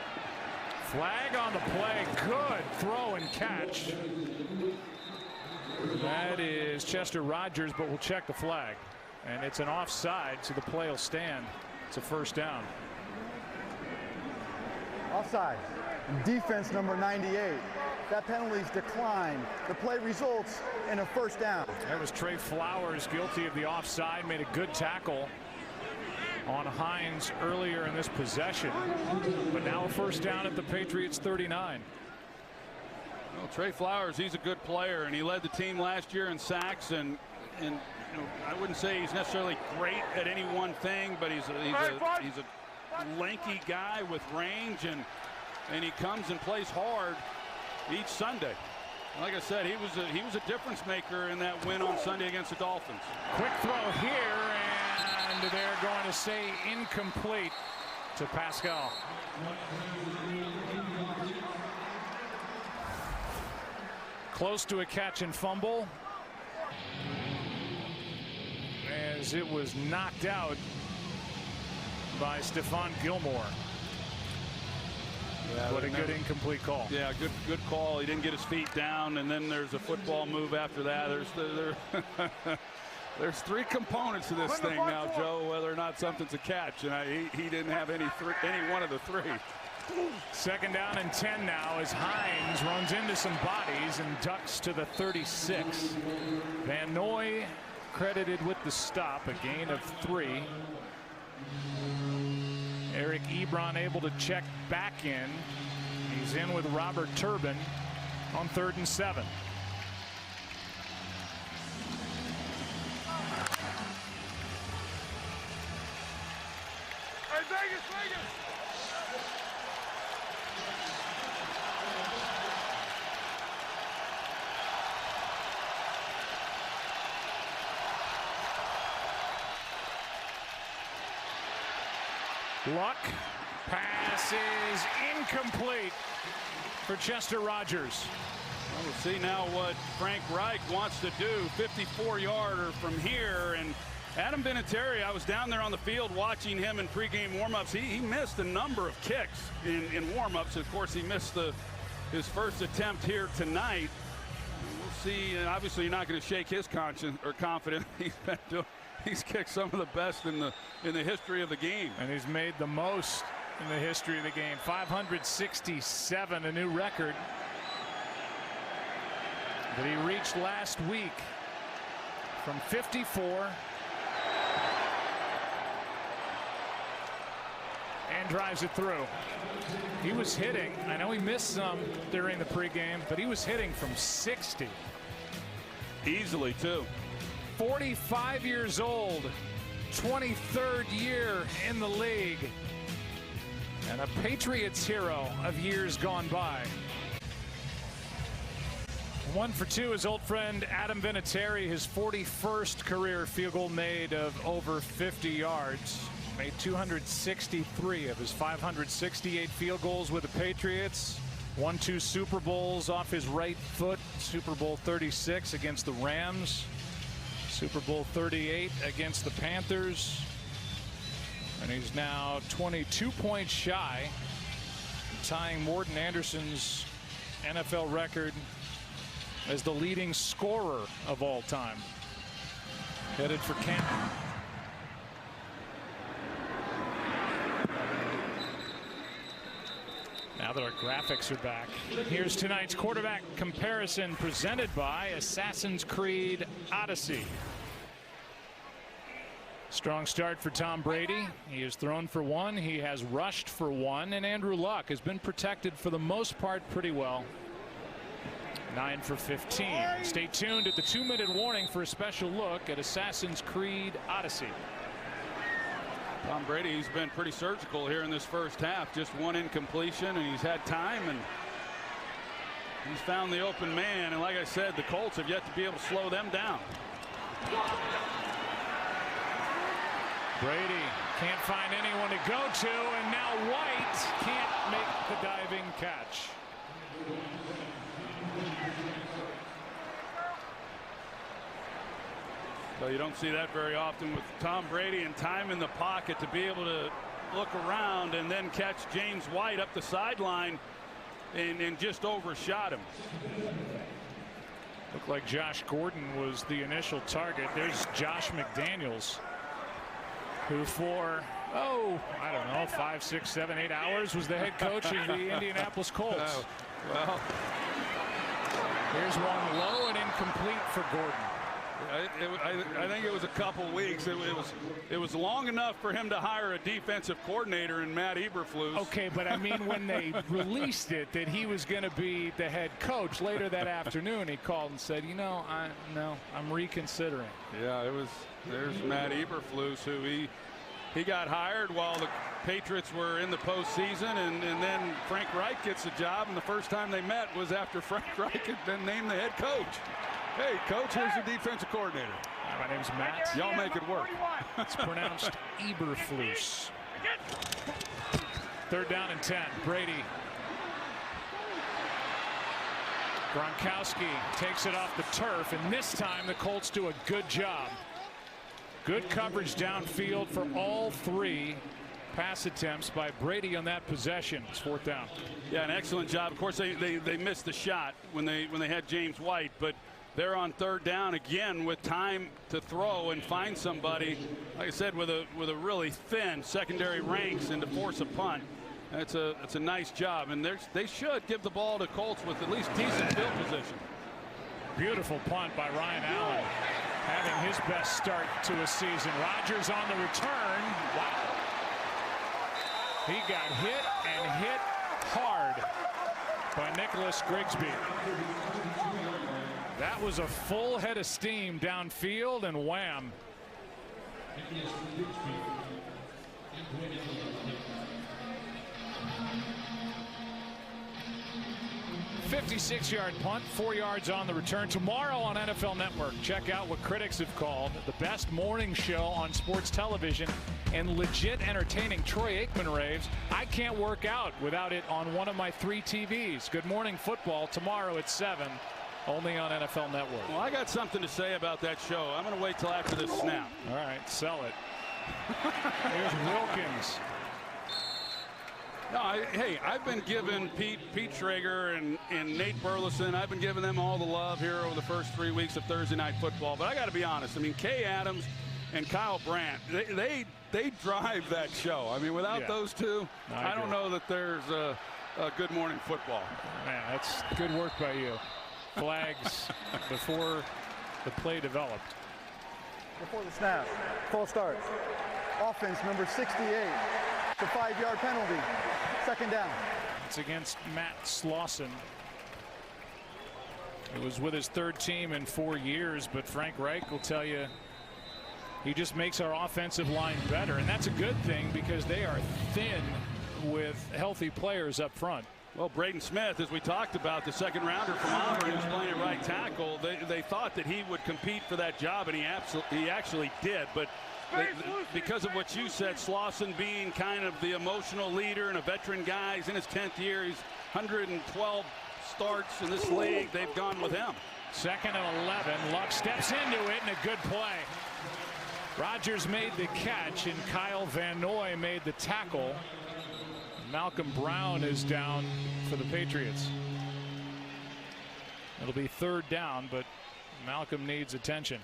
Flag on the play. Good throw and catch. That is Chester Rogers, but we'll check the flag. And it's an offside, so the play will stand. It's a first down. Offside. Defense number 98. That penalty's declined. The play results in a first down. That was Trey Flowers, guilty of the offside, made a good tackle on Hines earlier in this possession. But now a first down at the Patriots 39. Well, Trey Flowers, he's a good player, and he led the team last year in sacks. And you know, I wouldn't say he's necessarily great at any one thing, but he's a lanky guy with range, and he comes and plays hard each Sunday. Like I said, he was a difference maker in that win on Sunday against the Dolphins. Quick throw here, and they're going to say incomplete to Pascal. Close to a catch and fumble as it was knocked out by Stephon Gilmore. Yeah, what a good incomplete call. Yeah, good call. He didn't get his feet down, and then there's a football move after that. There's three components to this thing now, Joe, whether or not something's a catch, and he didn't have any one of the three. Second down and 10 now as Hines runs into some bodies and ducks to the 36. Van Noy credited with the stop, a gain of 3. Eric Ebron able to check back in. He's in with Robert Turbin on 3rd and 7. Hey, Vegas. Luck. Pass is incomplete for Chester Rogers. Well, we'll see now what Frank Reich wants to do. 54-yarder from here. And Adam Vinatieri, I was down there on the field watching him in pregame warmups. He missed a number of kicks in warmups. Of course, he missed his first attempt here tonight. We'll see. Obviously, you're not going to shake his conscience or confidence. He's kicked some of the best in the history of the game. And he's made the most in the history of the game. 567, a new record that he reached last week from 54. And drives it through. He was hitting. I know he missed some during the pregame, but he was hitting from 60. Easily, too. 45 years old, 23rd year in the league, and a Patriots hero of years gone by. 1 for 2, his old friend Adam Vinatieri, his 41st career field goal made of over 50 yards. Made 263 of his 568 field goals with the Patriots. Won 2 Super Bowls off his right foot. Super Bowl 36 against the Rams. Super Bowl 38 against the Panthers. And he's now 22 points shy, tying Morton Anderson's NFL record as the leading scorer of all time. Headed for Canton. Now that our graphics are back, here's tonight's quarterback comparison presented by Assassin's Creed Odyssey. Strong start for Tom Brady. He has thrown for 1. He has rushed for 1. And Andrew Luck has been protected for the most part pretty well. 9 for 15. Stay tuned at the 2-minute warning for a special look at Assassin's Creed Odyssey. Tom Brady's been pretty surgical here in this first half. Just 1 incompletion, and he's had time, and he's found the open man. And like I said, the Colts have yet to be able to slow them down. Brady can't find anyone to go to, and now White can't make the diving catch. So you don't see that very often with Tom Brady, and time in the pocket to be able to look around and then catch James White up the sideline and just overshot him. Looked like Josh Gordon was the initial target. There's Josh McDaniels, who for, I don't know, 5, 6, 7, 8 hours was the head coach of the Indianapolis Colts. Well, here's one low and incomplete for Gordon. I think it was a couple weeks. It was long enough for him to hire a defensive coordinator in Matt Eberflus. Okay, but I mean, when they released it that he was going to be the head coach later that afternoon, he called and said, you know, I'm reconsidering. Yeah, there's Matt Eberflus, who he got hired while the Patriots were in the postseason, and then Frank Reich gets the job, and the first time they met was after Frank Reich had been named the head coach. Hey, coach, here's your defensive coordinator. My name's Matt. Y'all make it work. It's pronounced Eberflus. 3rd down and 10. Brady. Gronkowski takes it off the turf, and this time the Colts do a good job. Good coverage downfield for all 3 pass attempts by Brady on that possession. It's 4th down. Yeah, an excellent job. Of course, they missed the shot when they had James White, but they're on 3rd down again with time to throw and find somebody, like I said, with a really thin secondary ranks and to force a punt. It's a nice job, and they should give the ball to Colts with at least decent field position. Beautiful punt by Ryan Allen, having his best start to a season. Rodgers on the return. Wow. He got hit and hit hard by Nicholas Grigsby. That was a full head of steam downfield, and wham. 56-yard punt, 4 yards on the return. Tomorrow on NFL Network, check out what critics have called the best morning show on sports television and legit entertaining. Troy Aikman raves, I can't work out without it on one of my 3 TVs. Good Morning Football tomorrow at 7, only on NFL Network. Well, I got something to say about that show. I'm going to wait till after this snap. All right, sell it. Here's Wilkins. No, hey, I've been giving Pete Schrager and Nate Burleson, I've been giving them all the love here over the first 3 weeks of Thursday Night Football. But I got to be honest. I mean, Kay Adams and Kyle Brandt, they drive that show. I mean, without those two, I don't know that there's a Good Morning Football. Man, that's good work by you. Flags before the play developed. Before the snap, full start. Offense number 68. It's a 5-yard penalty. 2nd down. It's against Matt Slauson. It was with his 3rd team in 4 years, but Frank Reich will tell you he just makes our offensive line better, and that's a good thing because they are thin with healthy players up front. Well, Braden Smith, as we talked about, the 2nd rounder from Auburn, who's playing at right tackle, they thought that he would compete for that job, and he actually did. But because of what you said, Slauson being kind of the emotional leader and a veteran guy, he's in his 10th year. He's 112 starts in this league. They've gone with him. 2nd and 11. Luck steps into it, and a good play. Rodgers made the catch, and Kyle Van Noy made the tackle. Malcolm Brown is down for the Patriots. It'll be 3rd down, but Malcolm needs attention.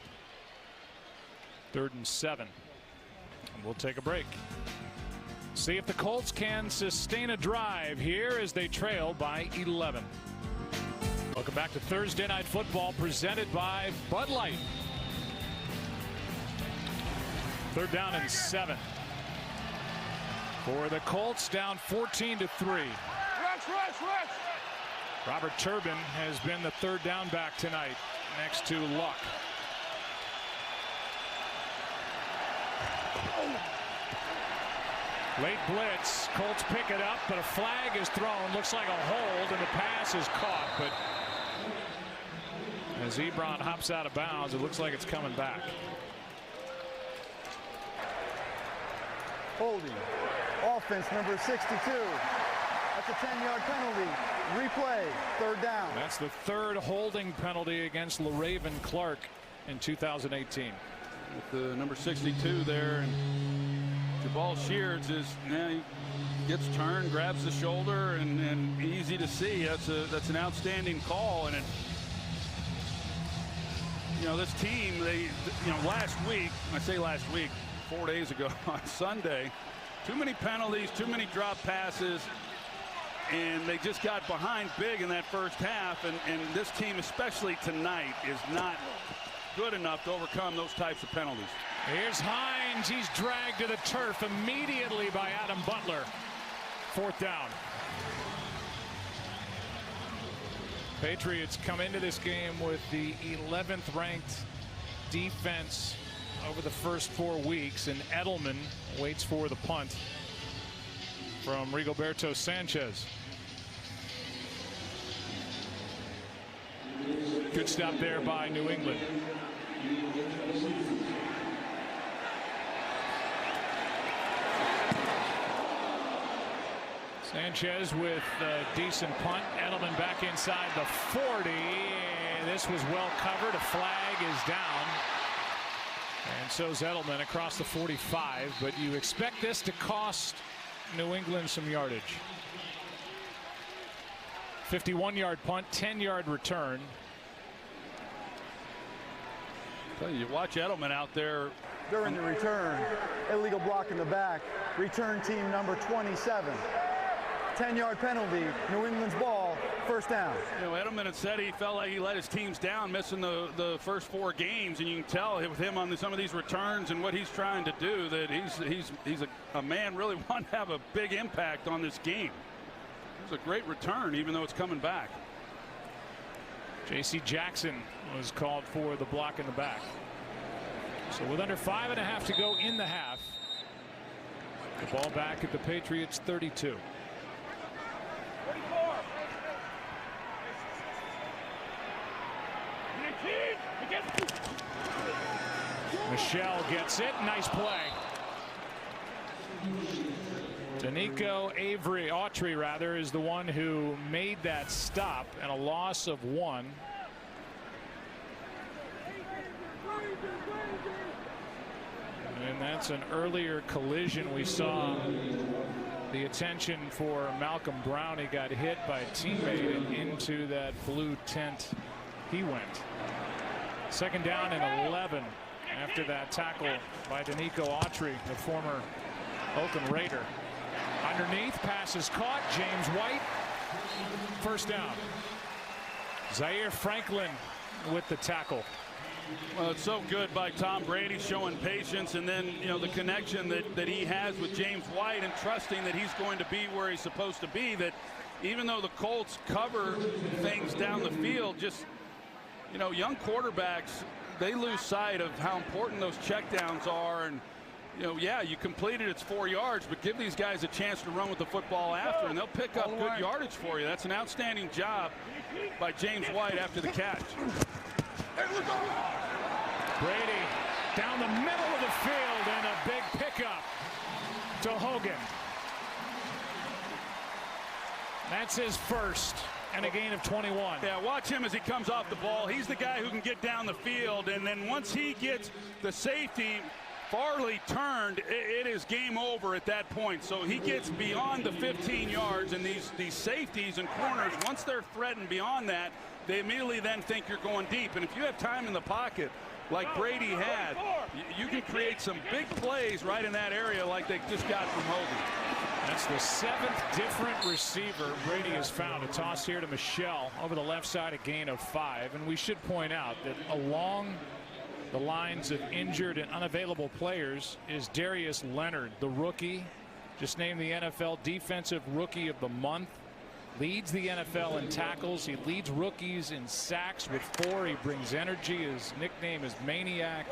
3rd and 7. And we'll take a break. See if the Colts can sustain a drive here as they trail by 11. Welcome back to Thursday Night Football, presented by Bud Light. 3rd down and 7. For the Colts, down 14-3. Rush. Robert Turbin has been the 3rd down back tonight, next to Luck. Late blitz. Colts pick it up, but a flag is thrown. Looks like a hold, and the pass is caught. But as Ebron hops out of bounds, it looks like it's coming back. Holding. Offense number 62. That's a 10-yard penalty. Replay. 3rd down. That's the 3rd holding penalty against LaRaven Clark in 2018. With the number 62 there, and Jabal Sheards is, he gets turned, grabs the shoulder, and easy to see. That's an outstanding call. And this team, last week, I say last week, 4 days ago on Sunday, too many penalties, too many drop passes, and they just got behind big in that first half. And this team, especially tonight, is not good enough to overcome those types of penalties. Here's Hines. He's dragged to the turf immediately by Adam Butler. 4th down. Patriots come into this game with the 11th ranked defense over the first 4 weeks, and Edelman waits for the punt from Rigoberto Sanchez. Good stop there by New England. Sanchez with a decent punt. Edelman back inside the 40. This was well covered. A flag is down. And so's Edelman across the 45. But you expect this to cost New England some yardage. 51-yard punt, 10-yard return. You watch Edelman out there. During the return, illegal block in the back. Return team number 27. 10-yard penalty. New England's ball. 1st down. Edelman had said he felt like he let his teams down, missing the first 4 games, and you can tell with him on some of these returns and what he's trying to do that he's a man really wanting to have a big impact on this game. It was a great return, even though it's coming back. J.C. Jackson was called for the block in the back. So with under 5.5 to go in the half, the ball back at the Patriots 32. Michelle gets it. Nice play. Danico Autry is the one who made that stop, and a loss of 1. And that's an earlier collision. We saw the attention for Malcolm Brown. He got hit by a teammate, and into that blue tent he went. 2nd down and 11 after that tackle by Danico Autry, the former Oakland Raider. Underneath, pass is caught. James White, 1st down. Zaire Franklin with the tackle. Well, it's so good by Tom Brady, showing patience, and then the connection that he has with James White, and trusting that he's going to be where he's supposed to be. That even though the Colts cover things down the field, just young quarterbacks, they lose sight of how important those checkdowns are. And yeah, you completed, it's 4 yards, but give these guys a chance to run with the football after, and they'll pick up good yardage for you. That's an outstanding job by James White after the catch. Brady down the middle of the field, and a big pickup to Hogan. That's his first. and a gain of 21. Yeah, watch him as he comes off the ball. He's the guy who can get down the field, and then once he gets the safety Farley turned, it is game over at that point. So he gets beyond the 15 yards, and these safeties and corners, once they're threatened beyond that, they immediately then think you're going deep. And if you have time in the pocket like Brady had, you can create some big plays right in that area like they just got from Hogan. That's the 7th different receiver Brady has found. A toss here to Michelle over the left side, a gain of 5. And we should point out that along the lines of injured and unavailable players is Darius Leonard, the rookie, just named the NFL Defensive Rookie of the Month. Leads the NFL in tackles. He leads rookies in sacks with 4. He brings energy. His nickname is Maniac.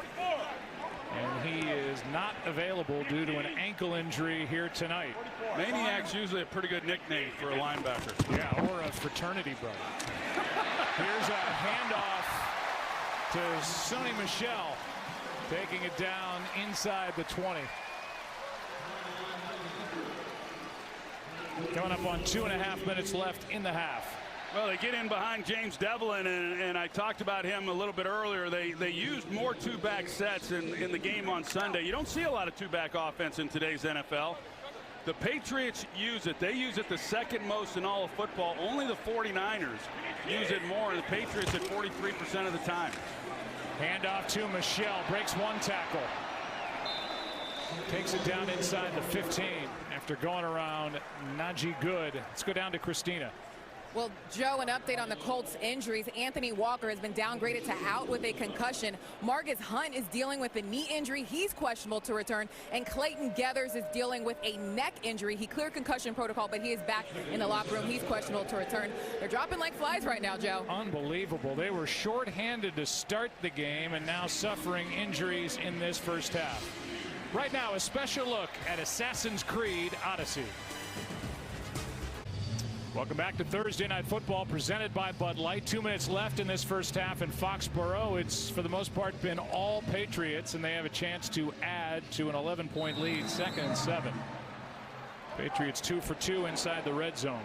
And he is not available due to an ankle injury here tonight. Maniac's usually a pretty good nickname for a linebacker. Yeah, or a fraternity brother. Here's a handoff to Sonny Michel, taking it down inside the 20. Coming up on 2.5 minutes left in the half. Well, they get in behind James Devlin, and I talked about him a little bit earlier. They used more two-back sets in the game on Sunday. You don't see a lot of two-back offense in today's NFL. The Patriots use it. They use it the second most in all of football. Only the 49ers use it more, and the Patriots at 43% of the time. Handoff to Michel, breaks one tackle. Takes it down inside the 15 after going around Najee Good. Let's go down to Christina. Well, Joe, an update on the Colts injuries. Anthony Walker has been downgraded to out with a concussion. Marcus Hunt is dealing with a knee injury. He's questionable to return. And Clayton Geathers is dealing with a neck injury. He cleared concussion protocol, but he is back in the locker room. He's questionable to return. They're dropping like flies right now, Joe. Unbelievable. They were shorthanded to start the game and now suffering injuries in this first half. Right now, a special look at Assassin's Creed Odyssey. Welcome back to Thursday Night Football, presented by Bud Light. 2 minutes left in this first half in Foxborough. It's, for the most part, been all Patriots, and they have a chance to add to an 11-point lead, 2nd and 7. Patriots 2 for 2 inside the red zone.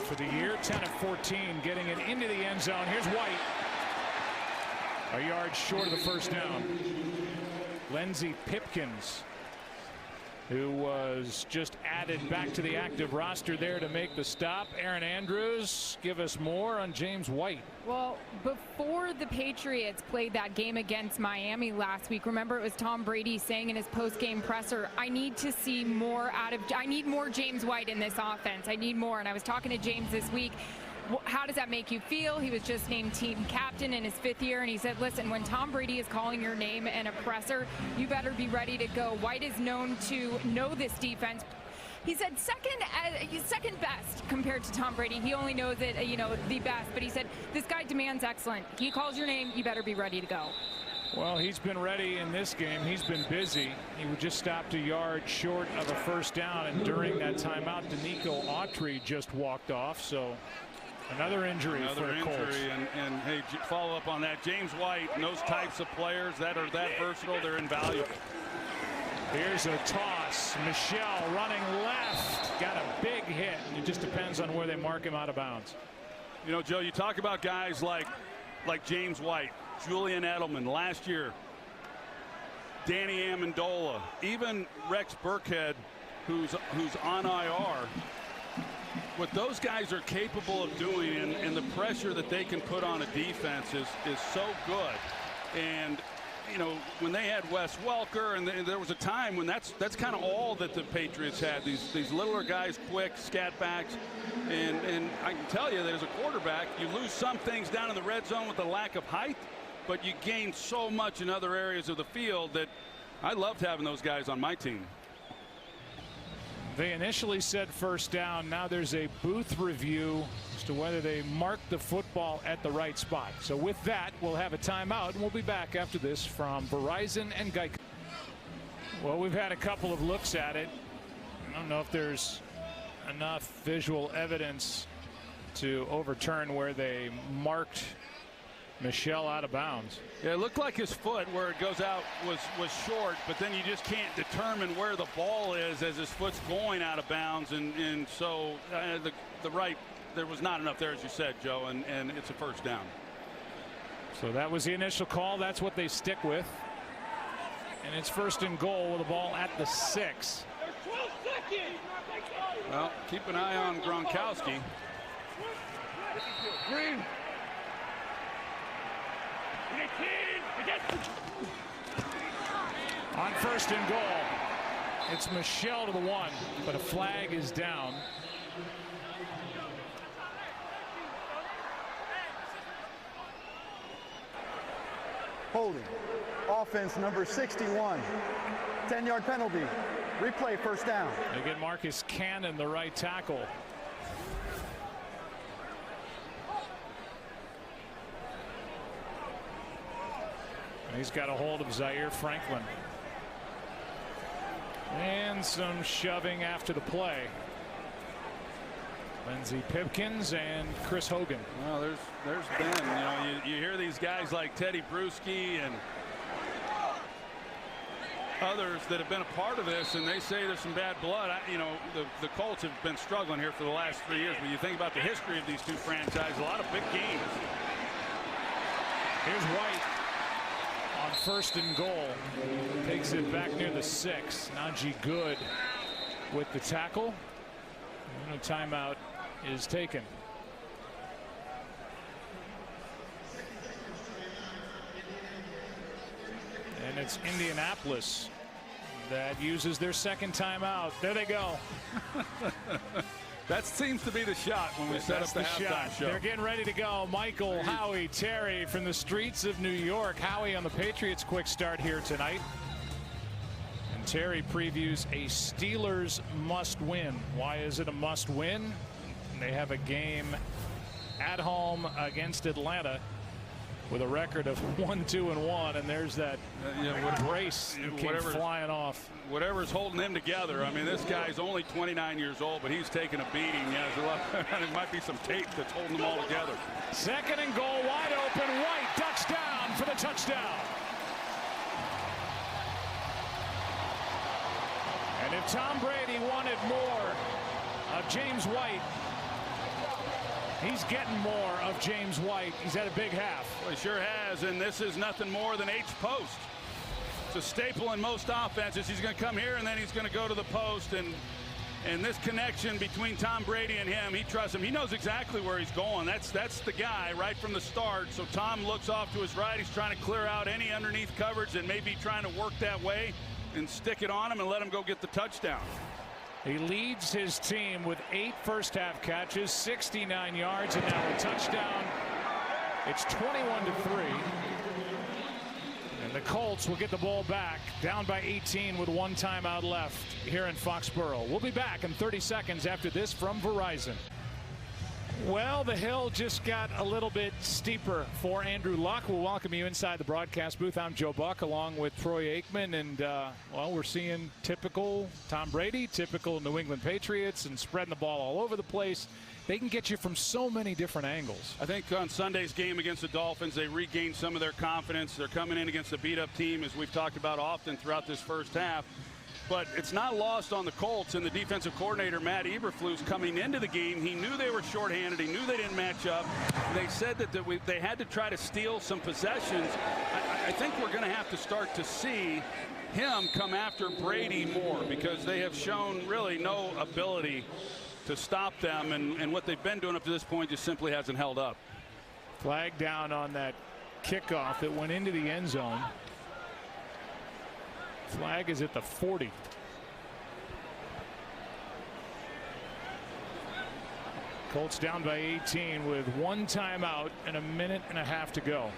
For the year, 10 of 14, getting it into the end zone. Here's White. A yard short of the first down. Lindsey Pipkins, who was just added back to the active roster there to make the stop. Aaron Andrews, give us more on James White. Well, before the Patriots played that game against Miami last week, remember it was Tom Brady saying in his post-game presser, I need to see more I need more James White in this offense. I need more. And I was talking to James this week. How does that make you feel? He was just named team captain in his 5th year, and he said, listen, when Tom Brady is calling your name in a presser, you better be ready to go. White is known to know this defense. He said second best compared to Tom Brady. He only knows it, the best, but he said this guy demands excellence. He calls your name, you better be ready to go. Well, he's been ready in this game. He's been busy. He would just stopped a yard short of a first down, and during that timeout, Danico Autry just walked off, so another injury for the Colts. And hey, follow up on that. James White and those types of players that are that versatile, they're invaluable. Here's a toss. Michel running left. Got a big hit. It just depends on where they mark him out of bounds. You know, Joe, you talk about guys like James White, Julian Edelman last year, Danny Amendola, even Rex Burkhead, who's on IR. What those guys are capable of doing and the pressure that they can put on a defense is so good. And you know, when they had Wes Welker, and there was a time when that's kind of all that the Patriots had, these littler guys, quick scat backs, and I can tell you that as a quarterback, you lose some things down in the red zone with the lack of height, but you gain so much in other areas of the field that I loved having those guys on my team. They initially said first down. Now there's a booth review as to whether they marked the football at the right spot. So with that, we'll have a timeout, and we'll be back after this from Verizon and Geico. Well, we've had a couple of looks at it. I don't know if there's enough visual evidence to overturn where they marked Michel out of bounds. Yeah, it looked like his foot where it goes out was short, but then you just can't determine where the ball is as his foot's going out of bounds, and so the right, there was not enough there, as you said, Joe, and it's a first down. So that was the initial call. That's what they stick with. And it's first and goal with the ball at the 6. Well, keep an eye on Gronkowski. Green. On first and goal, it's Michel to the 1, but a flag is down. Holding. Offense number 61. 10-yard penalty. Replay, first down. They get Marcus Cannon, the right tackle. He's got a hold of Zaire Franklin. And some shoving after the play. Lindsey Pipkins and Chris Hogan. Well, there's been, you hear these guys like Teddy Bruschi and others that have been a part of this, and they say there's some bad blood. The Colts have been struggling here for the last 3 years. When you think about the history of these two franchises, a lot of big games. Here's White on first and goal. Takes it back near the 6. Najee Good with the tackle. And a timeout is taken. And it's Indianapolis that uses their second timeout. There they go. That seems to be the shot when we set up the halftime show. They're getting ready to go. Michael, Howie, Terry from the streets of New York. Howie on the Patriots' quick start here tonight. And Terry previews a Steelers must-win. Why is it a must-win? They have a game at home against Atlanta with a record of 1-2-1, and there's that brace came flying off. Whatever's holding them together. I mean, this guy's only 29 years old, but he's taking a beating. Yeah, there might be some tape that's holding them all together. Second and goal, wide open. White ducks down for the touchdown. And if Tom Brady wanted more of James White, he's getting more of James White. He's had a big half. Well, he sure has, and this is nothing more than H-post. It's a staple in most offenses. He's going to come here, and then he's going to go to the post, and this connection between Tom Brady and him, he trusts him. He knows exactly where he's going. That's the guy right from the start. So Tom looks off to his right. He's trying to clear out any underneath coverage and maybe trying to work that way and stick it on him and let him go get the touchdown. He leads his team with 8 first-half catches, 69 yards, and now a touchdown. It's 21-3. And the Colts will get the ball back, down by 18 with 1 timeout left here in Foxborough. We'll be back in 30 seconds after this from Verizon. Well, the hill just got a little bit steeper for Andrew Luck. We'll welcome you inside the broadcast booth. I'm Joe Buck along with Troy Aikman. And, well, we're seeing typical Tom Brady, typical New England Patriots, and spreading the ball all over the place. They can get you from so many different angles. I think on Sunday's game against the Dolphins, they regained some of their confidence. They're coming in against a beat-up team, as we've talked about often throughout this first half. But it's not lost on the Colts and the defensive coordinator, Matt Eberflus, coming into the game. He knew they were shorthanded. He knew they didn't match up. They said that they had to try to steal some possessions. I think we're going to have to start to see him come after Brady more, because they have shown really no ability to stop them. And what they've been doing up to this point just simply hasn't held up. Flag down on that kickoff that went into the end zone. Flag is at the 40. Colts down by 18 with 1 timeout and a minute and a half to go.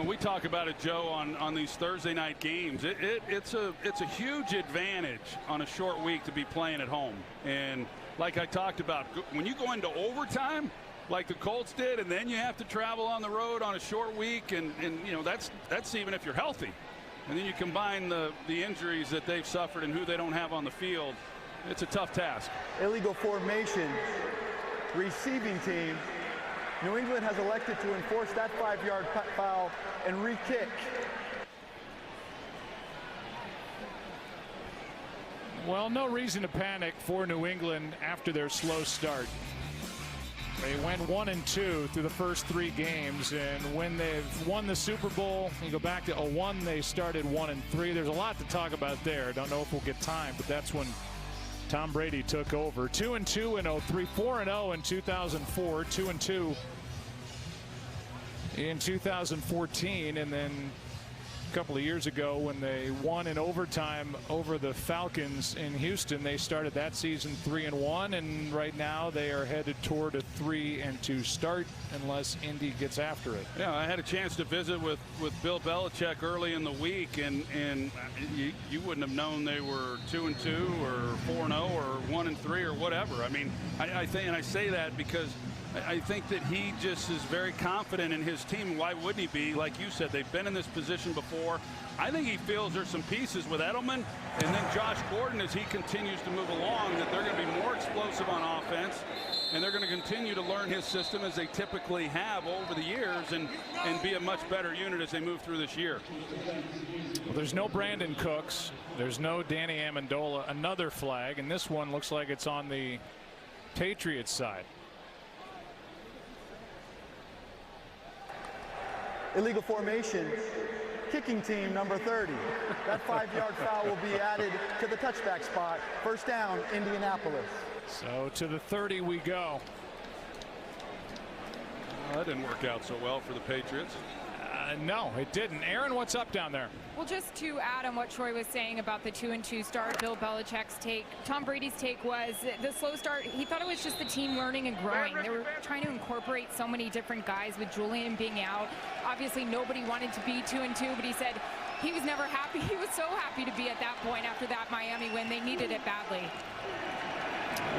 We talk about it, Joe, on these Thursday night games. It's a huge advantage on a short week to be playing at home. And like I talked about, when you go into overtime like the Colts did, and then you have to travel on the road on a short week, and that's even if you're healthy. And then you combine the injuries that they've suffered and who they don't have on the field. It's a tough task. Illegal formation. Receiving team New England has elected to enforce that 5-yard foul and re-kick. Well, no reason to panic for New England after their slow start. They went 1-2 through the first 3 games, and when they've won the Super Bowl, you go back to 0-1, they started 1-3. There's a lot to talk about there. Don't know if we'll get time, but that's when Tom Brady took over. 2-2 in 03, 4-0 in 2004, 2-2 in 2014, and then a couple of years ago when they won in overtime over the Falcons in Houston. They started that season 3-1, and right now they are headed toward a 3-2 start unless Indy gets after it. Yeah, I had a chance to visit with Bill Belichick early in the week, and you wouldn't have known they were 2-2 or 4-0 or 1-3 or whatever. I mean, I think, and I say that because I think that he just is very confident in his team. Why wouldn't he be? Like you said, they've been in this position before. I think he feels there's some pieces with Edelman and then Josh Gordon as he continues to move along that they're going to be more explosive on offense, and they're going to continue to learn his system as they typically have over the years and be a much better unit as they move through this year. Well, there's no Brandon Cooks. There's no Danny Amendola. Another flag, and this one looks like it's on the Patriots side. Illegal formation, kicking team number 30. That 5-yard foul will be added to the touchback spot. First down, Indianapolis. So to the 30 we go. Well, that didn't work out so well for the Patriots. No, it didn't. Aaron, what's up down there? Well, just to add on what Troy was saying about the 2-2 start, Bill Belichick's take, Tom Brady's take was the slow start. He thought it was just the team learning and growing. They were trying to incorporate so many different guys with Julian being out. Obviously, nobody wanted to be 2-2, but he said he was never happy. He was so happy to be at that point after that Miami win. They needed it badly.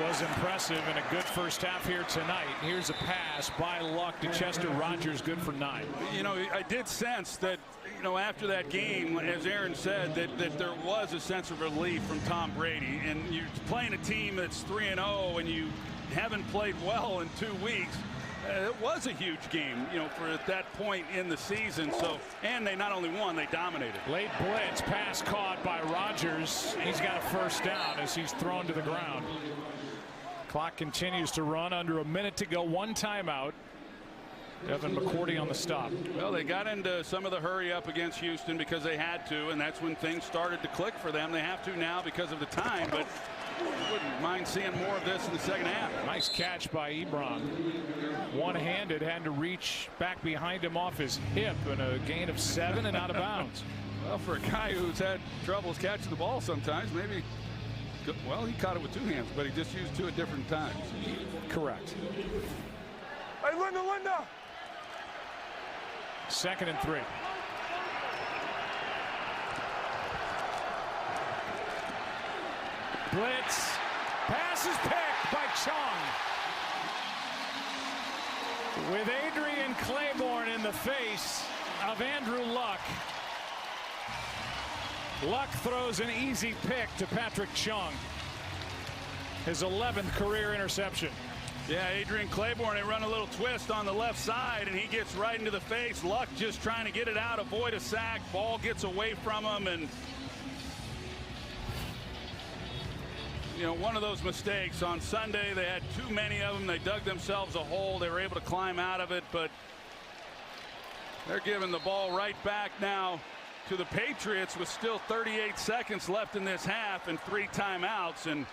Was impressive and a good first half here tonight. Here's a pass by Luck to Chester Rogers, good for 9. You know, I did sense that, you know, after that game, as Aaron said, that there was a sense of relief from Tom Brady. And you're playing a team that's 3-0 and you haven't played well in 2 weeks. It was a huge game, you know, for at that point in the season. So, and they not only won, they dominated. Late blitz, pass caught by Rogers. He's got a first down as he's thrown to the ground. Clock continues to run, under a minute to go, 1 timeout. Evan McCourty on the stop. Well, they got into some of the hurry up against Houston because they had to, and that's when things started to click for them. They have to now because of the time, but wouldn't mind seeing more of this in the second half. Nice catch by Ebron. One-handed, had to reach back behind him off his hip, and a gain of 7 and out of bounds. Well, for a guy who's had troubles catching the ball sometimes, maybe. Well, he caught it with 2 hands, but he just used 2 at different times. Correct. Hey, Linda! 2nd and 3. Blitz. Pass is picked by Chung. With Adrian Claiborne in the face of Andrew Luck. Luck throws an easy pick to Patrick Chung. His 11th career interception. Yeah, Adrian Claiborne, they run a little twist on the left side, and he gets right into the face. Luck just trying to get it out, avoid a sack. Ball gets away from him, and you know, one of those mistakes. On Sunday, they had too many of them. They dug themselves a hole. They were able to climb out of it, but they're giving the ball right back now to the Patriots with still 38 seconds left in this half and 3 timeouts, and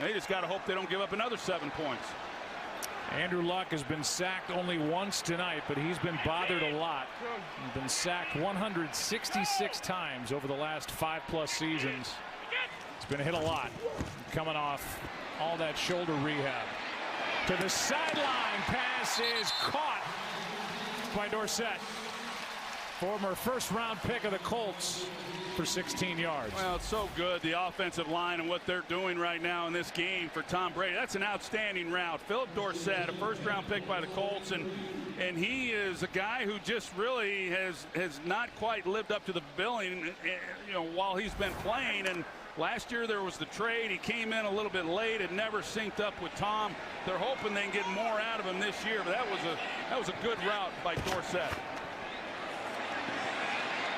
they just got to hope they don't give up another 7 points. Andrew Luck has been sacked only once tonight, but he's been bothered a lot. He's been sacked 166 times over the last 5+ seasons. He's been hit a lot, coming off all that shoulder rehab. To the sideline, pass is caught by Dorsett. Former first-round pick of the Colts for 16 yards. Well, it's so good, the offensive line and what they're doing right now in this game for Tom Brady. That's an outstanding route. Philip Dorsett, a first-round pick by the Colts, and he is a guy who just really has not quite lived up to the billing, you know, while he's been playing. And Last year there was the trade. He came in a little bit late. It never synced up with Tom. They're hoping they can get more out of him this year, but that was a good route by Dorsett.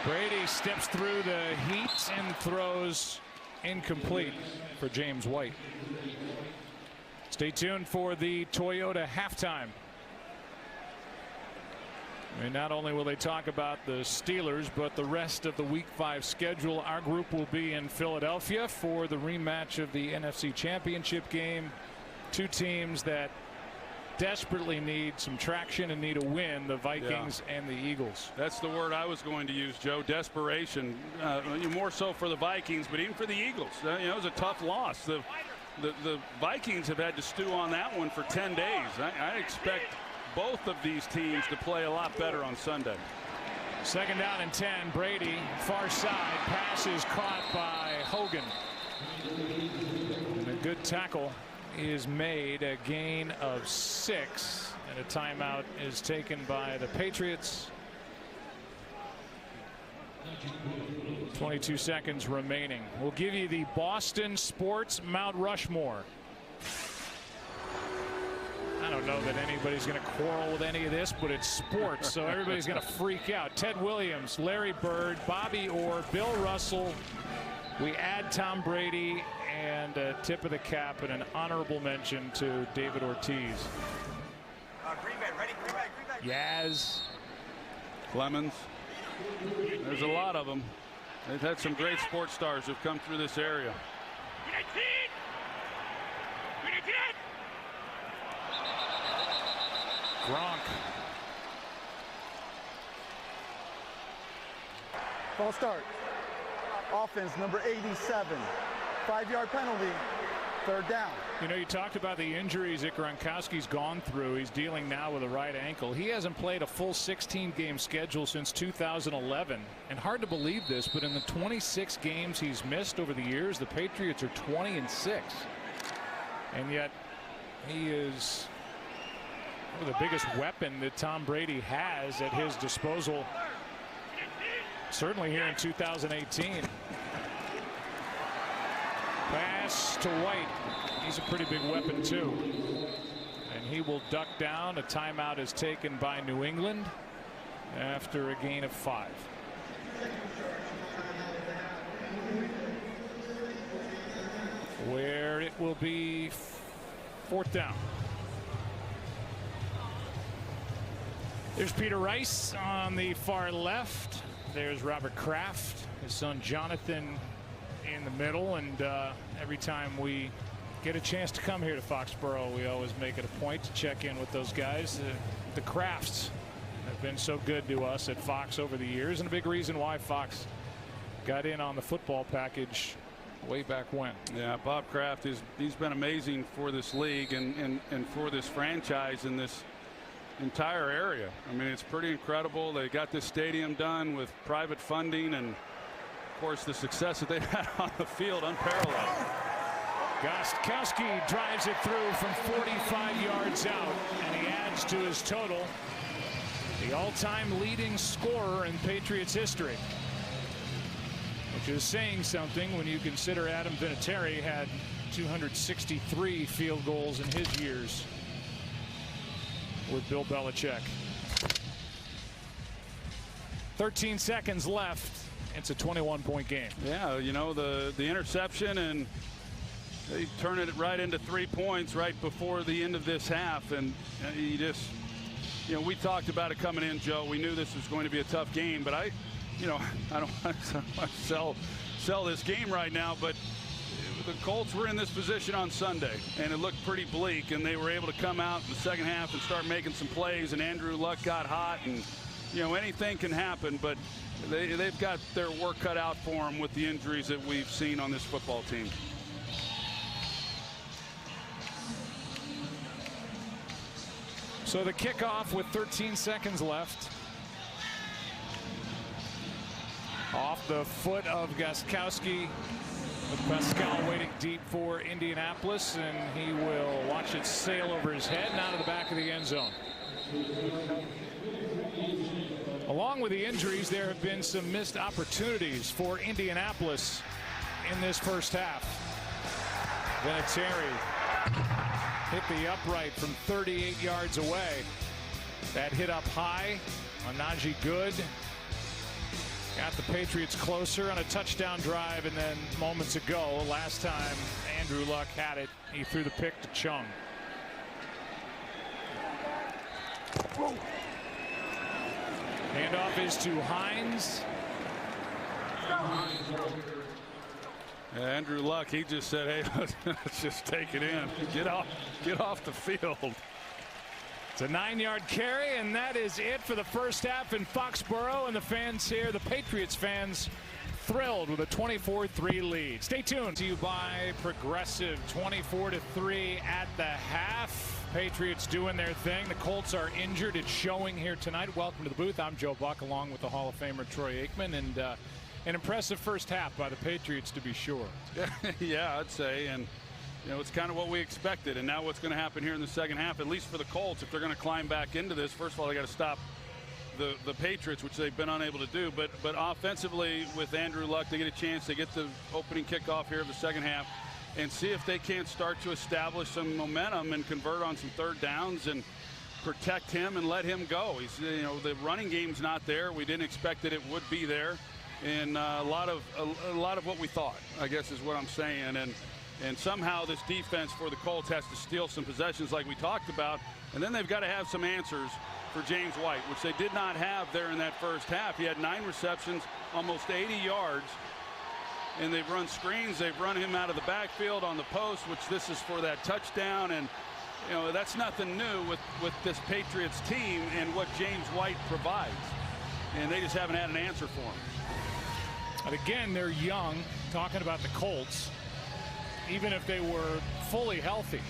Brady steps through the heat and throws incomplete for James White. Stay tuned for the Toyota halftime. And not only will they talk about the Steelers, but the rest of the Week 5 schedule. Our group will be in Philadelphia for the rematch of the NFC Championship game. Two teams that desperately need some traction and need a win, the Vikings and the Eagles. That's the word I was going to use, Joe. Desperation. More so for the Vikings, but even for the Eagles. It was a tough loss. The Vikings have had to stew on that one for 10 days. I expect both of these teams to play a lot better on Sunday. 2nd down and 10. Brady, far side. Pass is caught by Hogan. And a good tackle is made. A gain of 6. And a timeout is taken by the Patriots. 22 seconds remaining. We'll give you the Boston Sports Mount Rushmore. I don't know that anybody's going to quarrel with any of this, but it's sports, so everybody's going to freak out. Ted Williams, Larry Bird, Bobby Orr, Bill Russell. We add Tom Brady, and a tip of the cap and an honorable mention to David Ortiz. Green Bay, ready? Green Bay. Yaz, Clemens. There's a lot of them. They've had some great sports stars who've come through this area. Gronk. False start. Offense number 87. 5-yard penalty. 3rd down. You know, you talked about the injuries that Gronkowski's gone through. He's dealing now with a right ankle. He hasn't played a full 16-game schedule since 2011. And hard to believe this, but in the 26 games he's missed over the years, the Patriots are 20-6. And yet he is the biggest weapon that Tom Brady has at his disposal, certainly here in 2018. Pass to White. He's a pretty big weapon too, and he will duck down. A timeout is taken by New England after a gain of 5. Where it will be 4th down. There's Peter Rice on the far left. There's Robert Kraft, his son Jonathan in the middle. And every time we get a chance to come here to Foxborough, we always make it a point to check in with those guys. The Krafts have been so good to us at Fox over the years, and a big reason why Fox got in on the football package way back when. Yeah, Bob Kraft, he's been amazing for this league and for this franchise in this entire area. I mean, it's pretty incredible. They got this stadium done with private funding, and of course the success that they've had on the field, unparalleled. Gostkowski drives it through from 45 yards out, and he adds to his total, the all-time leading scorer in Patriots history, which is saying something when you consider Adam Vinatieri had 263 field goals in his years with Bill Belichick. 13 seconds left. It's a 21-point game. Yeah, you know, the interception, and they turn it right into 3 points right before the end of this half. And you just, you know, we talked about it coming in, Joe. We knew this was going to be a tough game, but I don't want to sell this game right now, but the Colts were in this position on Sunday, and it looked pretty bleak, and they were able to come out in the second half and start making some plays, and Andrew Luck got hot, and, you know, anything can happen, but they've got their work cut out for them with the injuries that we've seen on this football team. So the kickoff with 13 seconds left. Off the foot of Gostkowski, with Pascal waiting deep for Indianapolis, and he will watch it sail over his head and out of the back of the end zone. Along with the injuries, there have been some missed opportunities for Indianapolis in this first half. Vinatieri hit the upright from 38 yards away. That hit up high on Najee Good. Got the Patriots closer on a touchdown drive, and then moments ago, last time Andrew Luck had it, he threw the pick to Chung. Handoff is to Hines. Andrew Luck, he just said, hey, let's just take it in. Get off the field. It's a 9-yard carry, and that is it for the first half in Foxborough. And the fans here, the Patriots fans, thrilled with a 24-3 lead. Stay tuned. To you by Progressive, 24-3 at the half. Patriots doing their thing. The Colts are injured. It's showing here tonight. Welcome to the booth. I'm Joe Buck, along with the Hall of Famer Troy Aikman, and an impressive first half by the Patriots, to be sure. Yeah, I'd say, and it's kind of what we expected. And now what's going to happen here in the second half, at least for the Colts, if they're going to climb back into this, first of all, they got to stop the Patriots, which they've been unable to do. But offensively, with Andrew Luck, they get a chance. They get the opening kickoff here of the second half, and see if they can't start to establish some momentum and convert on some third downs and protect him and let him go. He's, the running game's not there. We didn't expect that it would be there, and a lot of what we thought, I guess, is what I'm saying. And somehow this defense for the Colts has to steal some possessions like we talked about, and then they've got to have some answers for James White, which they did not have there in that first half. He had 9 receptions, almost 80 yards. And they've run screens. They've run him out of the backfield on the post, which this is for that touchdown. And, that's nothing new with this Patriots team and what James White provides. And they just haven't had an answer for him. And again, they're young. Talking about the Colts, even if they were fully healthy,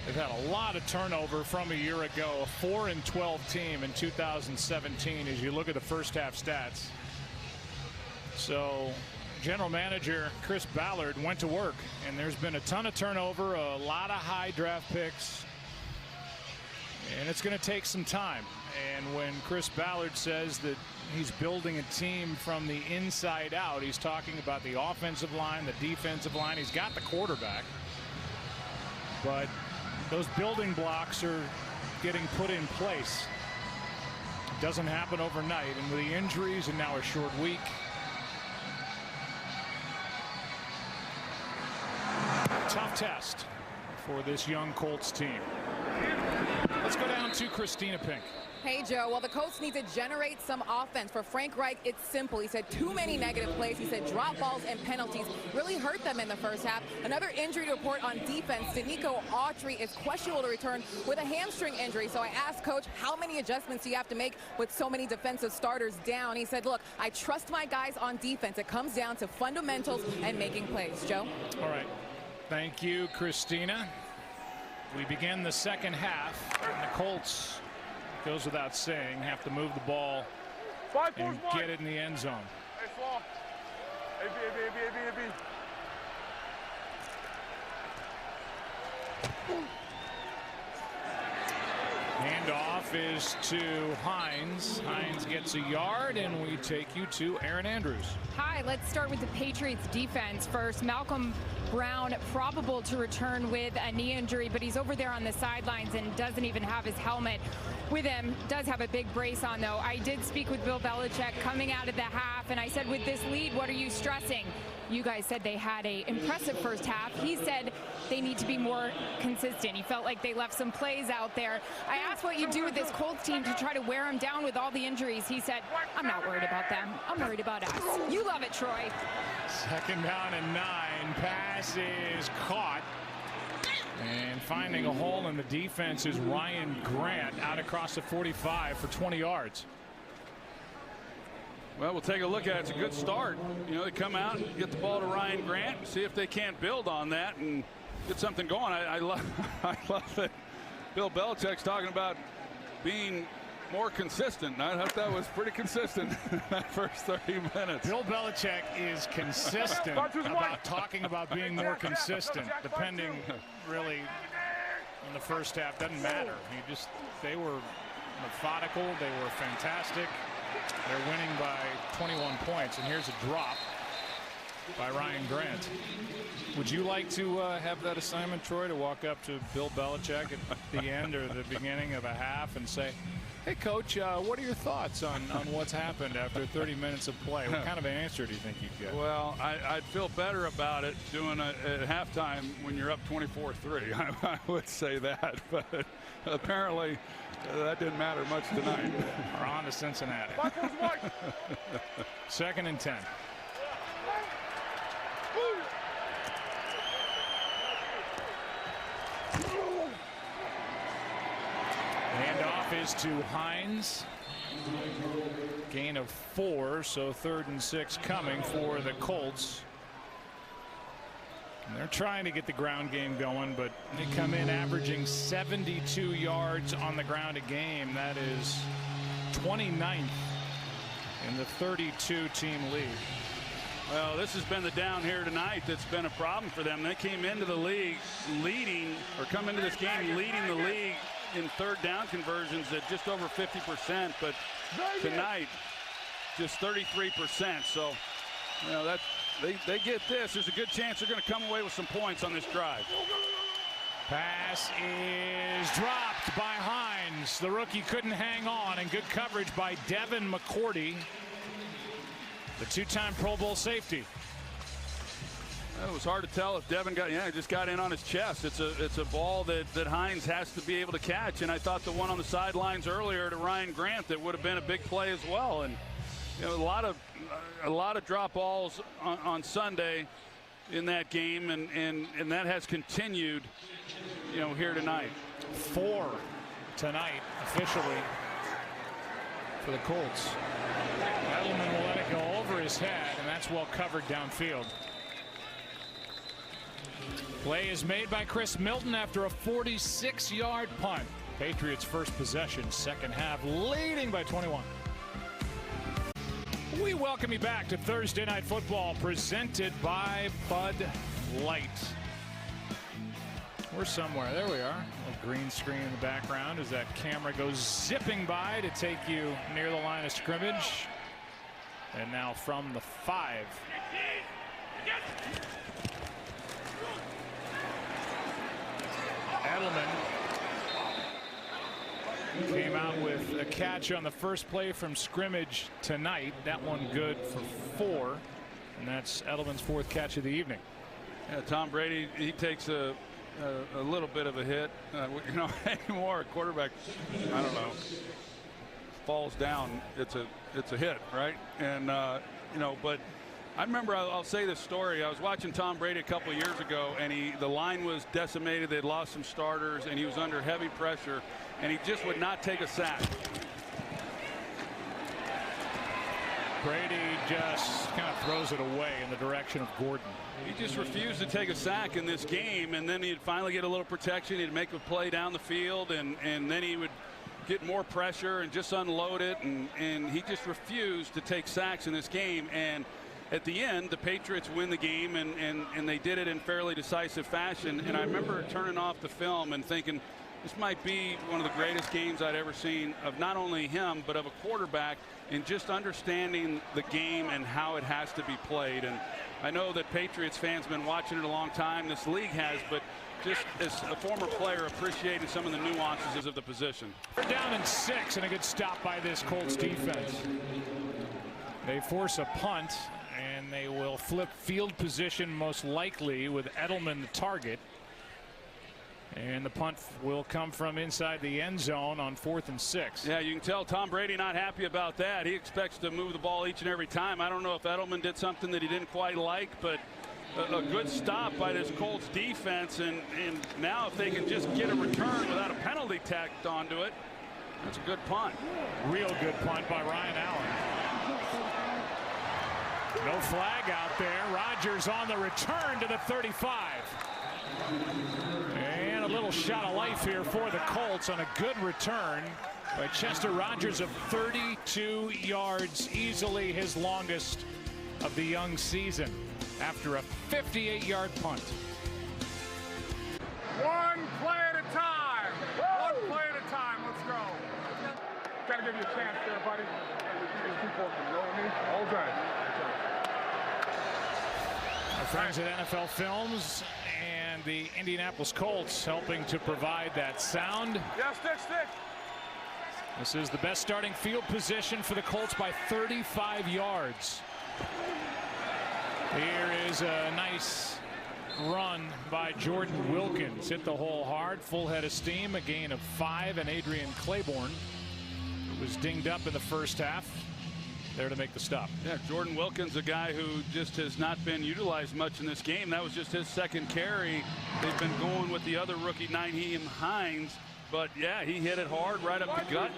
they've had a lot of turnover from a year ago. A 4-12 team in 2017 as you look at the first half stats. So General Manager Chris Ballard went to work, and there's been a ton of turnover, a lot of high draft picks, and it's going to take some time. And when Chris Ballard says that he's building a team from the inside out, he's talking about the offensive line, the defensive line. He's got the quarterback, but those building blocks are getting put in place. It doesn't happen overnight, and with the injuries and now a short week, tough test for this young Colts team. Let's go down to Christina Pink. Hey, Joe. Well, the Colts need to generate some offense. For Frank Reich, it's simple. He said too many negative plays. He said drop balls and penalties really hurt them in the first half. Another injury to report on defense. Danico Autry is questionable to return with a hamstring injury. So I asked Coach, how many adjustments do you have to make with so many defensive starters down? He said, look, I trust my guys on defense. It comes down to fundamentals and making plays. Joe? All right. Thank you, Christina. We begin the second half, and the Colts, goes without saying, have to move the ball and get it in the end zone. Handoff is to Hines. Hines gets a yard, and we take you to Aaron Andrews. Hi, let's start with the Patriots defense first. Malcolm Brown probable to return with a knee injury, but he's over there on the sidelines and doesn't even have his helmet with him. Does have a big brace on, though. I did speak with Bill Belichick coming out of the half, and I said, with this lead, what are you stressing? You guys said they had an impressive first half. He said they need to be more consistent. He felt like they left some plays out there. I asked what you do with this Colts team to try to wear them down with all the injuries. He said, I'm not worried about them. I'm worried about us. You love it, Troy. Second down and 9. Pass is caught. And finding a hole in the defense is Ryan Grant out across the 45 for 20 yards. Well, we'll take a look at it. It's a good start. They come out and get the ball to Ryan Grant and see if they can't build on that and get something going. I love that Bill Belichick's talking about being more consistent. I thought that was pretty consistent that first 30 minutes. Bill Belichick is consistent about talking about being more consistent, depending really on the first half. Doesn't matter. They were methodical. They were fantastic. They're winning by 21 points, and here's a drop. by Ryan Grant. Would you like to have that assignment, Troy, to walk up to Bill Belichick at the end or the beginning of a half and say, hey, Coach, what are your thoughts on what's happened after 30 minutes of play? What kind of an answer do you think you'd get? Well, I'd feel better about it doing it at halftime when you're up 24-3. I would say that, but apparently that didn't matter much tonight. We're on to Cincinnati. 2nd and 10. Handoff is to Hines. Gain of 4, so 3rd and 6 coming for the Colts. And they're trying to get the ground game going, but they come in averaging 72 yards on the ground a game. That is 29th in the 32-team league. Well, this has been the down here tonight that's been a problem for them. They came into the league leading, or come into this game leading the league in 3rd down conversions at just over 50%, but tonight just 33%. So, you know, that they get this. There's a good chance they're going to come away with some points on this drive. Pass is dropped by Hines. The rookie couldn't hang on, and good coverage by Devin McCourty, the 2-time Pro Bowl safety. It was hard to tell if Devin just got in on his chest. It's a ball that Hines has to be able to catch, and I thought the one on the sidelines earlier to Ryan Grant that would have been a big play as well. And you know, a lot of drop balls on Sunday in that game, and that has continued, you know, here tonight. 4 tonight officially for the Colts. Edelman will let it go over his head, and that's well covered downfield. Play is made by Chris Milton after a 46-yard punt. Patriots first possession, 2nd half, leading by 21. We welcome you back to Thursday Night Football, presented by Bud Light. We're somewhere. There we are. A green screen in the background as that camera goes zipping by to take you near the line of scrimmage. And now from the 5. Edelman came out with a catch on the first play from scrimmage tonight. That one good for 4, and that's Edelman's 4th catch of the evening. Yeah, Tom Brady, he takes a little bit of a hit. You know, anymore a quarterback, I don't know, falls down, it's a hit, right? And you know, but I remember, I'll say this story. I was watching Tom Brady a couple of years ago, and the line was decimated. They'd lost some starters, and he was under heavy pressure, and he just would not take a sack. Brady just kind of throws it away in the direction of Gordon. He just refused to take a sack in this game, and then he'd finally get a little protection. He'd make a play down the field, and then he would get more pressure and just unload it, and he just refused to take sacks in this game. And at the end, the Patriots win the game, and they did it in fairly decisive fashion. And I remember turning off the film and thinking, this might be one of the greatest games I'd ever seen of not only him, but of a quarterback in just understanding the game and how it has to be played. And I know that Patriots fans have been watching it a long time. This league has, but just as a former player, appreciating some of the nuances of the position. They're down in 6, and a good stop by this Colts defense. They force a punt, and they will flip field position most likely with Edelman the target. And the punt will come from inside the end zone on 4th and 6. Yeah, you can tell Tom Brady not happy about that. He expects to move the ball each and every time. I don't know if Edelman did something that he didn't quite like, but a good stop by this Colts defense. And now if they can just get a return without a penalty tacked onto it, that's a good punt. Real good punt by Ryan Allen. No flag out there. Rodgers on the return to the 35. And a little shot of life here for the Colts on a good return by Chester Rogers of 32 yards, easily his longest of the young season after a 58-yard punt. One play at a time. One play at a time. Let's go. Gotta give you a chance there, buddy. Keep working. You know what I mean? All day. friends at NFL Films and the Indianapolis Colts helping to provide that sound. Yeah, stick. This is the best starting field position for the Colts by 35 yards. Here is a nice run by Jordan Wilkins. Hit the hole hard, full head of steam, a gain of 5, and Adrian Claiborne, who was dinged up in the first half, there to make the stop. Yeah, Jordan Wilkins, a guy who just has not been utilized much in this game. That was just his second carry. They've been going with the other rookie, Nyheim Hines. But yeah, he hit it hard right up the gut.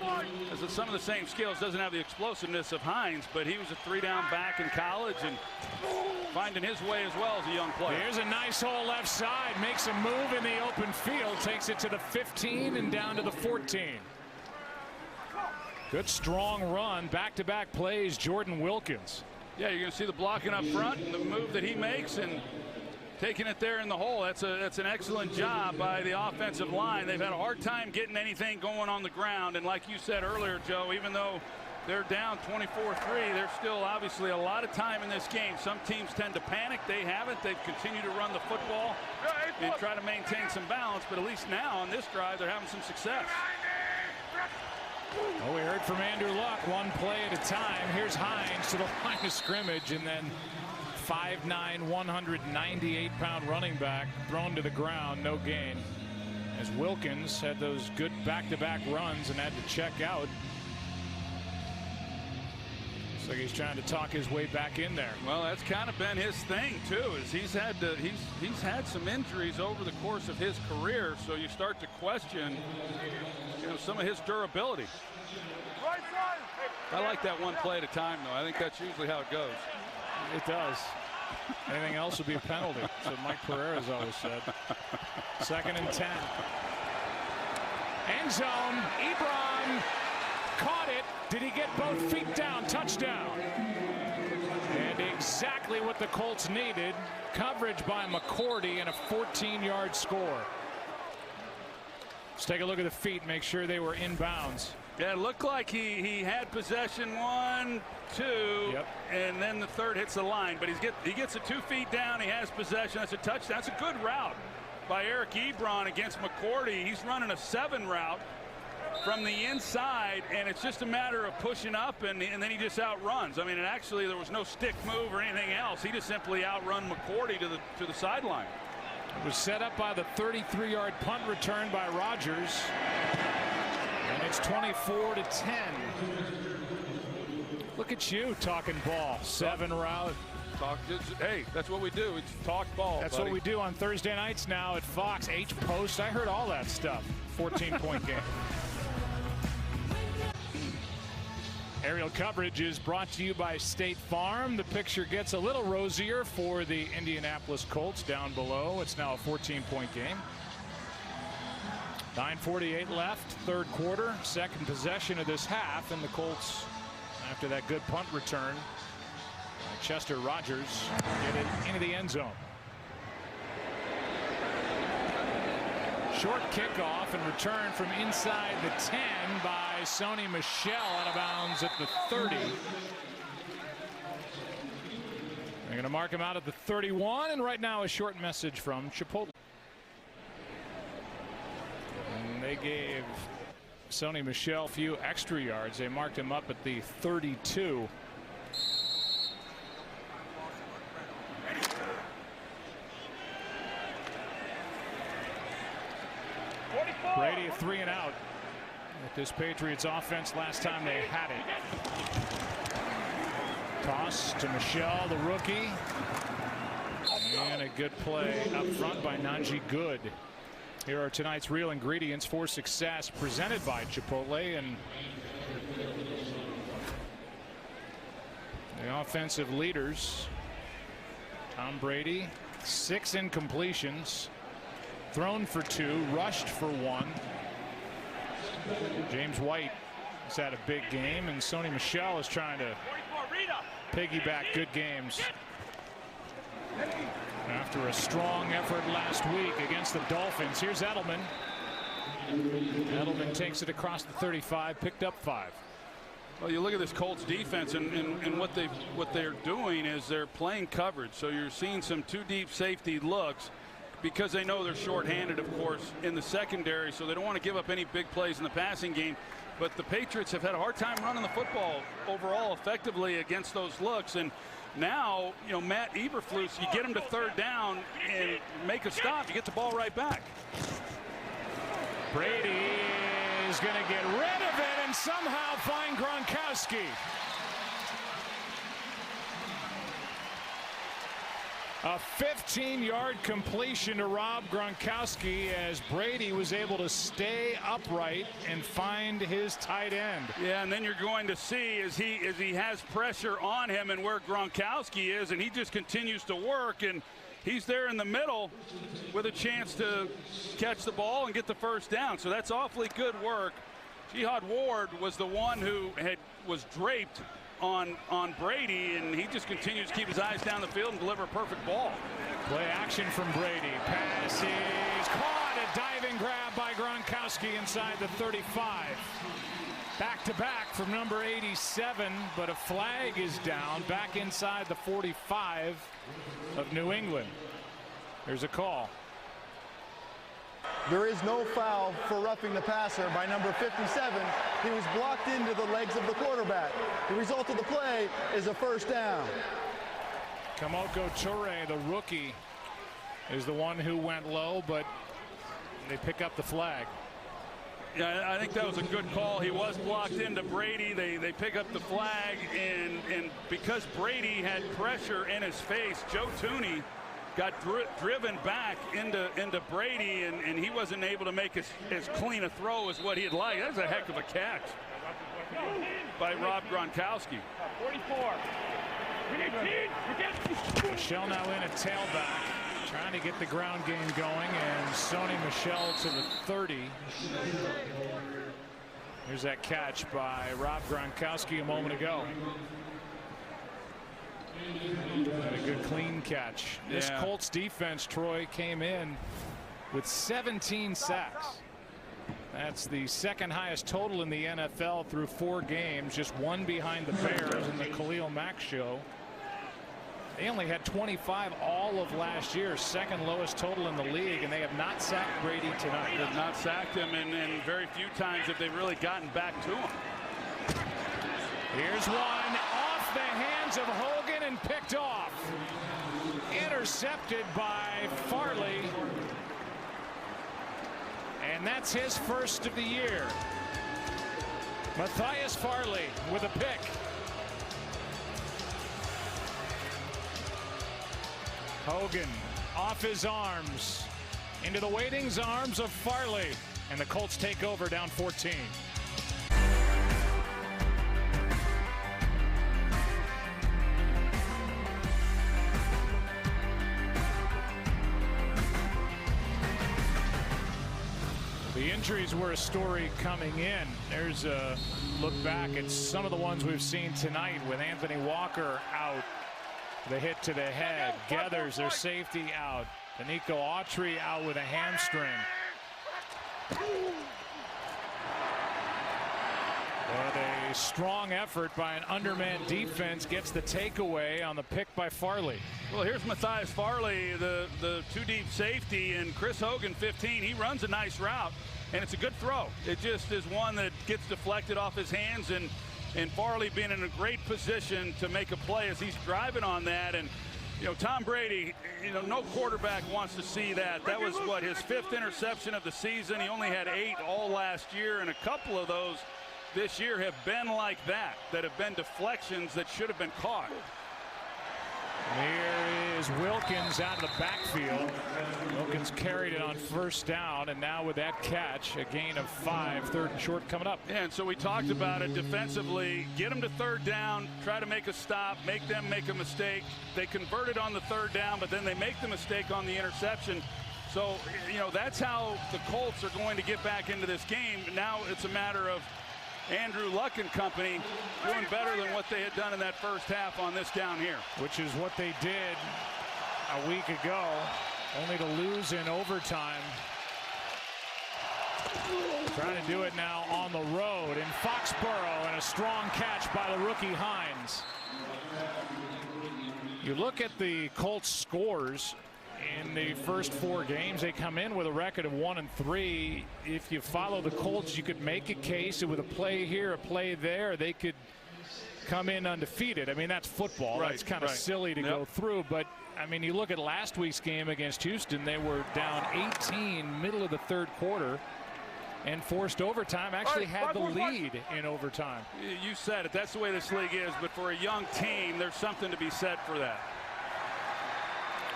Has some of the same skills, doesn't have the explosiveness of Hines, but he was a 3-down back in college and finding his way as well as a young player. Here's a nice hole left side, makes a move in the open field, takes it to the 15 and down to the 14. Good strong run, back-to-back plays, Jordan Wilkins. Yeah, you're going to see the blocking up front and the move that he makes and taking it there in the hole. That's an excellent job by the offensive line. They've had a hard time getting anything going on the ground, and like you said earlier, Joe, even though they're down 24-3, there's still obviously a lot of time in this game. Some teams tend to panic. They haven't. They've continued to run the football and try to maintain some balance, but at least now on this drive they're having some success. Well, we heard from Andrew Luck, one play at a time. Here's Hines to the line of scrimmage, and then 5'9", 198-pound running back thrown to the ground, no gain. As Wilkins had those good back-to-back runs and had to check out. Looks like he's trying to talk his way back in there. Well, that's kind of been his thing too. Is he's had some injuries over the course of his career, so you start to question, some of his durability. I like that one play at a time, though. I think that's usually how it goes. It does. Anything else would be a penalty. So Mike Pereira's always said. 2nd and 10. End zone. Ebron caught it. Did he get both feet down? Touchdown. And exactly what the Colts needed. Coverage by McCourty and a 14-yard score. Let's take a look at the feet. Make sure they were in bounds. Yeah, it looked like he had possession 1, 2, yep. And then the third hits the line. But he gets it 2 feet down. He has possession. That's a touchdown. That's a good route by Eric Ebron against McCourty. He's running a 7 route from the inside, and it's just a matter of pushing up, and then he just outruns. I mean, and actually there was no stick move or anything else. He just simply outrun McCourty to the sideline. It was set up by the 33-yard punt return by Rodgers. And it's 24-10. Look at you talking ball. 7 route. Hey, that's what we do. It's talk ball. That's buddy. what we do on Thursday nights now at Fox. H-Post. I heard all that stuff. 14-point game. Aerial coverage is brought to you by State Farm. The picture gets a little rosier for the Indianapolis Colts down below. It's now a 14-point game. 9:48 left, third quarter, second possession of this half, and the Colts, after that good punt return, Chester Rogers get it into the end zone. Short kickoff and return from inside the 10 by Sony Michel, out of bounds at the 30. They're going to mark him out at the 31, and right now a short message from Chipotle. And they gave Sony Michel a few extra yards. They marked him up at the 32. Brady 3 and out with this Patriots offense last time they had it. Toss to Michel, the rookie. And a good play up front by Najee Good. Here are tonight's real ingredients for success, presented by Chipotle. And the offensive leaders, Tom Brady, 6 incompletions, thrown for 2, rushed for 1. James White has had a big game, and Sony Michel is trying to piggyback good games after a strong effort last week against the Dolphins. Here's Edelman. Edelman takes it across the 35, picked up 5. Well, you look at this Colts defense, and what they're doing is they're playing coverage. So you're seeing some two deep safety looks because they know they're shorthanded, of course, in the secondary. So they don't want to give up any big plays in the passing game. But the Patriots have had a hard time running the football overall effectively against those looks. And now, you know, Matt Eberflus, you get him to third down and make a stop, you get the ball right back. Brady is going to get rid of it and somehow find Gronkowski. A 15-yard completion to Rob Gronkowski as Brady was able to stay upright and find his tight end. Yeah, and then you're going to see as he has pressure on him and where Gronkowski is, and he just continues to work, and he's there in the middle with a chance to catch the ball and get the first down. So that's awfully good work. Jihad Ward was the one who was draped on Brady, and he just continues to keep his eyes down the field and deliver a perfect ball. Play action from Brady. Pass is caught. A diving grab by Gronkowski inside the 35. Back to back from number 87, but a flag is down back inside the 45 of New England. There's a call. There is no foul for roughing the passer by number 57. He was blocked into the legs of the quarterback. The result of the play is a first down. Kamoko Toure, the rookie, is the one who went low, but they pick up the flag. Yeah, I think that was a good call. He was blocked into Brady. They pick up the flag, and because Brady had pressure in his face, Joe Thuney got driven back into Brady, and he wasn't able to make as clean a throw as what he'd like. That's a heck of a catch by Rob Gronkowski. 44. Michelle now in at tailback, trying to get the ground game going, and Sony Michel to the 30. Here's that catch by Rob Gronkowski a moment ago. And a good clean catch. This Colts defense, Troy, came in with 17 sacks. That's the second highest total in the NFL through 4 games, just one behind the Bears in the Khalil Mack show. They only had 25 all of last year, second lowest total in the league, and they have not sacked Brady tonight. They have not sacked him, and very few times have they really gotten back to him. Here's one off the hands of Hogan and picked off. Intercepted by Farley. And that's his first of the year. Matthias Farley with a pick. Hogan off his arms into the waiting arms of Farley, and the Colts take over down 14. The injuries were a story coming in. There's a look back at some of the ones we've seen tonight with Anthony Walker out. The hit to the head. Gathers, their safety, out. Danico Autry out with a hamstring. But a strong effort by an undermanned defense gets the takeaway on the pick by Farley. Well, here's Matthias Farley, the two deep safety, and Chris Hogan, 15. He runs a nice route, and it's a good throw. It just is one that gets deflected off his hands, and Farley being in a great position to make a play as he's driving on that. And you know, Tom Brady, you know, no quarterback wants to see that. That was what, his 5th interception of the season. He only had 8 all last year, and a couple of those this year have been like that have been deflections that should have been caught. Here is Wilkins out of the backfield. Wilkins carried it on first down, and now with that catch, a gain of 5, 3rd and short coming up. Yeah, and so we talked about it defensively. Get them to third down, try to make a stop, make them make a mistake. They converted on the third down, but then they make the mistake on the interception. So, you know, that's how the Colts are going to get back into this game. Now it's a matter of Andrew Luck and company doing better than what they had done in that first half on this down here. Which is what they did a week ago, only to lose in overtime. Trying to do it now on the road in Foxborough, and a strong catch by the rookie Hines. You look at the Colts scores in the first 4 games. They come in with a record of 1-3. If you follow the Colts, you could make a case with a play here, a play there. They could come in undefeated. I mean, that's football. Right, that's kind of silly to go through. But, I mean, you look at last week's game against Houston, they were down 18 middle of the third quarter and forced overtime, actually had the lead in overtime. You said it. That's the way this league is. But for a young team, there's something to be said for that.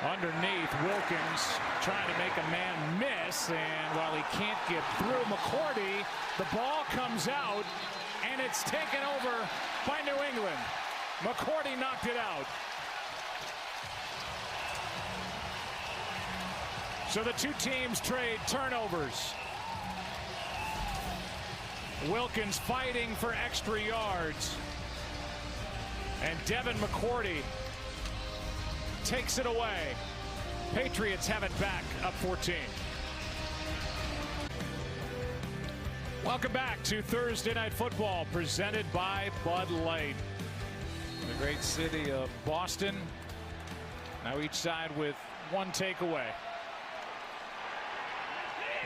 Underneath, Wilkins trying to make a man miss, and while he can't get through McCourty, the ball comes out, and it's taken over by New England. McCourty knocked it out. So the two teams trade turnovers. Wilkins fighting for extra yards, and Devin McCourty takes it away. Patriots have it back, up 14. Welcome back to Thursday Night Football, presented by Bud Light. The great city of Boston, now each side with one takeaway.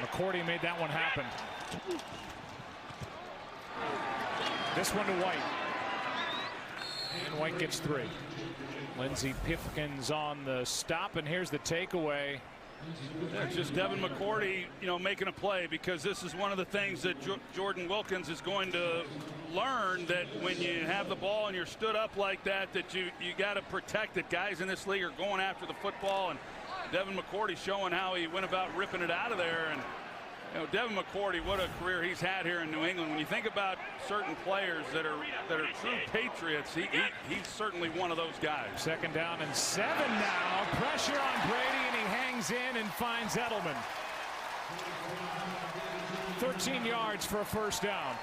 McCourty made that one happen. This one to White. And White gets 3. Lindsey Pipkins on the stop, and here's the takeaway. It's just Devin McCourty, making a play, because this is one of the things that Jordan Wilkins is going to learn, that when you have the ball and you're stood up like that, that you got to protect it. Guys in this league are going after the football, and Devin McCourty showing how he went about ripping it out of there. And Devin McCourty, what a career he's had here in New England. When you think about certain players that are true Patriots, he's certainly one of those guys. 2nd down and 7 now. Pressure on Brady, and he hangs in and finds Edelman. 13 yards for a first down.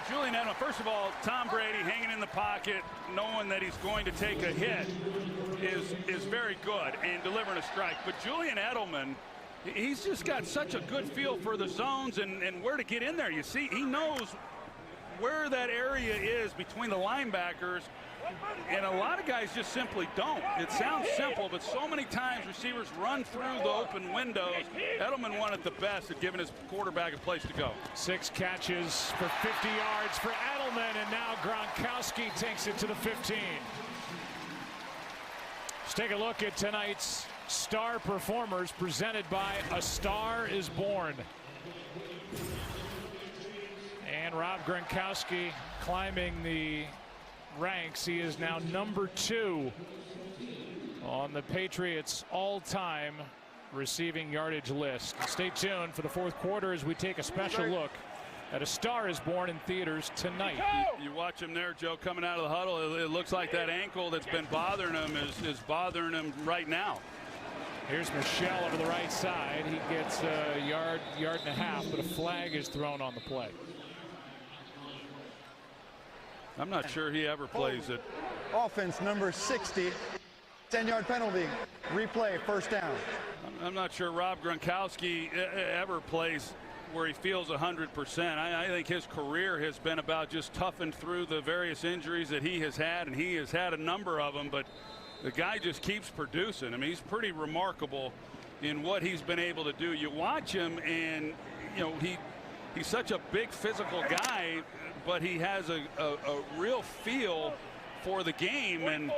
Julian Edelman, first of all, Tom Brady hanging in the pocket, knowing that he's going to take a hit, is very good, and delivering a strike. But Julian Edelman, he's just got such a good feel for the zones and where to get in there. You see, he knows where that area is between the linebackers, and a lot of guys just simply don't. It sounds simple, but so many times receivers run through the open windows. Edelman won it the best at giving his quarterback a place to go. 6 catches for 50 yards for Edelman, and now Gronkowski takes it to the 15. Let's take a look at tonight's star performers, presented by A Star Is Born. And Rob Gronkowski climbing the ranks. He is now number 2 on the Patriots all-time receiving yardage list. Stay tuned for the 4th quarter as we take a special look at A Star Is Born in theaters tonight. You watch him there, Joe, coming out of the huddle. It looks like that ankle that's been bothering him is bothering him right now. Here's Michelle over the right side. He gets a yard and a half, but a flag is thrown on the play. I'm not sure he ever plays it. Offense number 60. 10-yard penalty. Replay, first down. I'm not sure Rob Gronkowski ever plays where he feels 100%. I think his career has been about just toughing through the various injuries that he has had, and he has had a number of them, but the guy just keeps producing. I mean, he's pretty remarkable in what he's been able to do. You watch him, and he's such a big physical guy, but he has a real feel for the game, and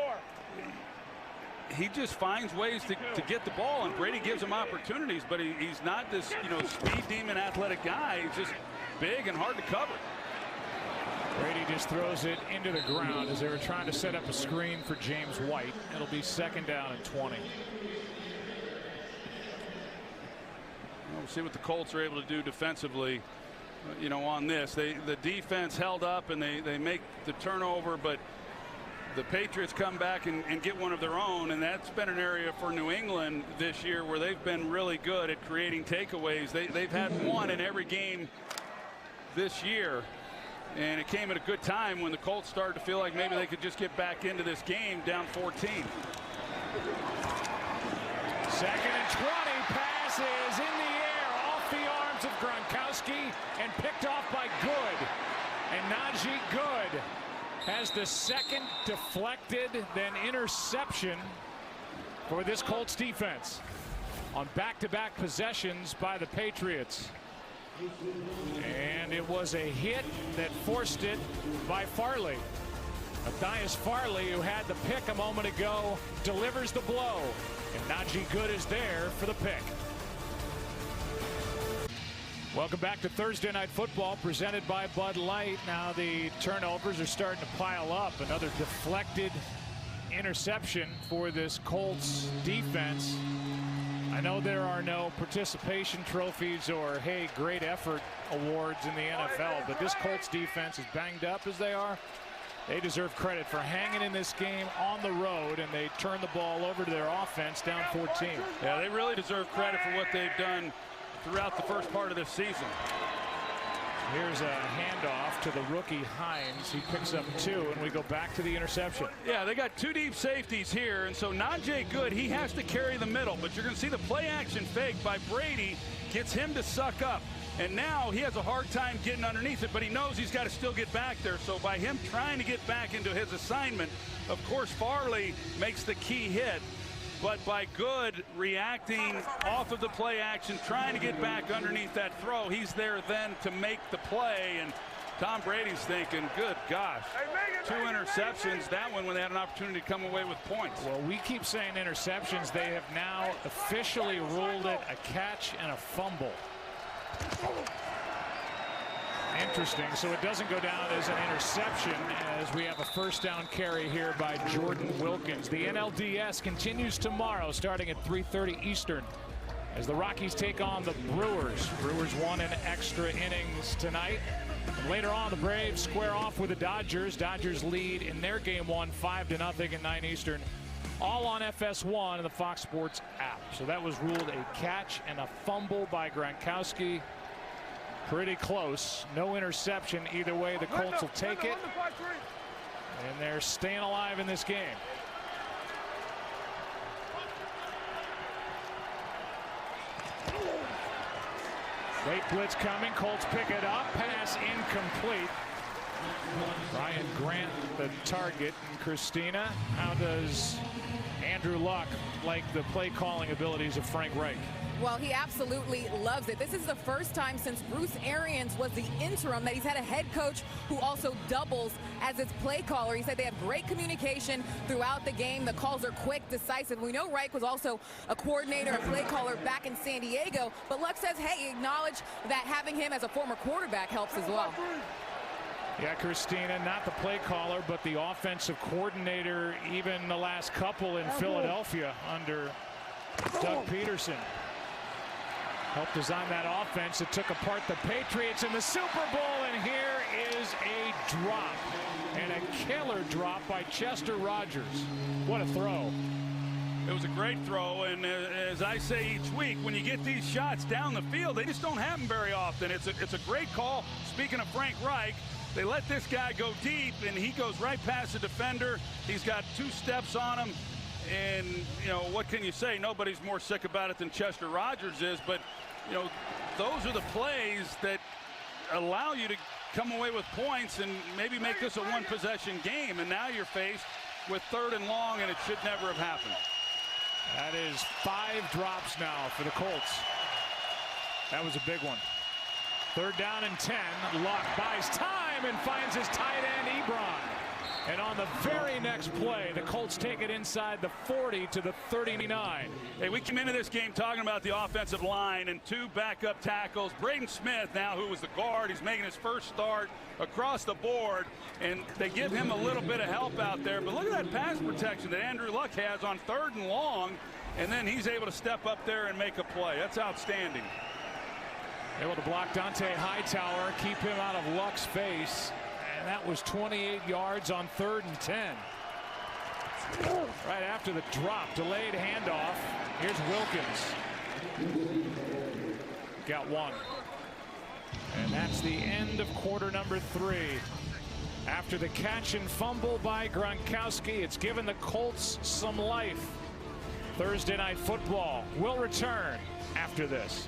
he just finds ways to get the ball, and Brady gives him opportunities, but he's not this speed demon athletic guy. He's just big and hard to cover. Brady just throws it into the ground as they were trying to set up a screen for James White. It'll be 2nd down and 20. We'll see what the Colts are able to do defensively, on this. The defense held up, and they make the turnover, but the Patriots come back and get one of their own, and that's been an area for New England this year where they've been really good at creating takeaways. They've had one in every game this year, and it came at a good time when the Colts started to feel like maybe they could just get back into this game down 14. 2nd and 20. Pass is in the air, off the arms of Gronkowski and picked off by Good. And Najee Good has the second deflected, then interception for this Colts defense on back-to-back possessions by the Patriots. And it was a hit that forced it by Farley. Matthias Farley, who had the pick a moment ago, delivers the blow. And Najee Good is there for the pick. Welcome back to Thursday Night Football, presented by Bud Light. Now the turnovers are starting to pile up. Another deflected interception for this Colts defense. I know there are no participation trophies or, hey, great effort awards in the NFL, but this Colts defense, as banged up as they are, they deserve credit for hanging in this game on the road, and they turn the ball over to their offense down 14. Yeah, they really deserve credit for what they've done throughout the first part of this season. Here's a handoff to the rookie Hines. He picks up 2, and we go back to the interception. Yeah, they got 2 deep safeties here, and so Najee Good, he has to carry the middle, but you're going to see the play action fake by Brady gets him to suck up. And now he has a hard time getting underneath it, but he knows he's got to still get back there. So by him trying to get back into his assignment, of course, Farley makes the key hit. But by Good reacting off of the play action, trying to get back underneath that throw, he's there then to make the play. And Tom Brady's thinking, good gosh, 2 interceptions. That one when they had an opportunity to come away with points. Well, we keep saying interceptions. They have now officially ruled it a catch and a fumble. Interesting. So it doesn't go down as an interception, as we have a first down carry here by Jordan Wilkins. The NLDS continues tomorrow starting at 3:30 Eastern as the Rockies take on the Brewers. Brewers won in extra innings tonight. And later on, the Braves square off with the Dodgers. Dodgers lead in their game 1 5-0 at 9 Eastern. All on FS1 and the Fox Sports app. So that was ruled a catch and a fumble by Gronkowski. Pretty close. No interception. Either way, the Colts will take it. And they're staying alive in this game. Late blitz coming. Colts pick it up. Pass incomplete. Ryan Grant the target. And Christina, how does Andrew Luck like the play calling abilities of Frank Reich? Well, he absolutely loves it. This is the first time since Bruce Arians was the interim that he's had a head coach who also doubles as his play caller. He said they have great communication throughout the game. The calls are quick, decisive. We know Reich was also a coordinator, a play caller back in San Diego. But Luck says, hey, acknowledge that having him as a former quarterback helps as well. Yeah, Christina, not the play caller, but the offensive coordinator, even the last couple in Philadelphia under Doug Peterson. Helped design that offense that took apart the Patriots in the Super Bowl. And here is a drop. And a killer drop by Chester Rogers. What a throw. It was a great throw, and as I say each week, when you get these shots down the field, they just don't happen very often. It's a great call. Speaking of Frank Reich, they let this guy go deep, and he goes right past the defender. He's got 2 steps on him. And, you know, what can you say? Nobody's more sick about it than Chester Rogers is. But, you know, those are the plays that allow you to come away with points and maybe make this a 1-possession game. And now you're faced with 3rd and long, and it should never have happened. That is 5 drops now for the Colts. That was a big one. 3rd down and 10. Luck buys time and finds his tight end, Ebron. And on the very next play, the Colts take it inside the 40 to the 39. Hey, we came into this game talking about the offensive line and 2 backup tackles. Braden Smith now, who was the guard, he's making his first start across the board, and they give him a little bit of help out there. But look at that pass protection that Andrew Luck has on 3rd and long, and then he's able to step up there and make a play. That's outstanding. Able to block Dante Hightower, keep him out of Luck's face. And that was 28 yards on 3rd and 10. Right after the drop, delayed handoff. Here's Wilkins. Got 1. And that's the end of quarter number 3. After the catch and fumble by Gronkowski, it's given the Colts some life. Thursday Night Football will return after this.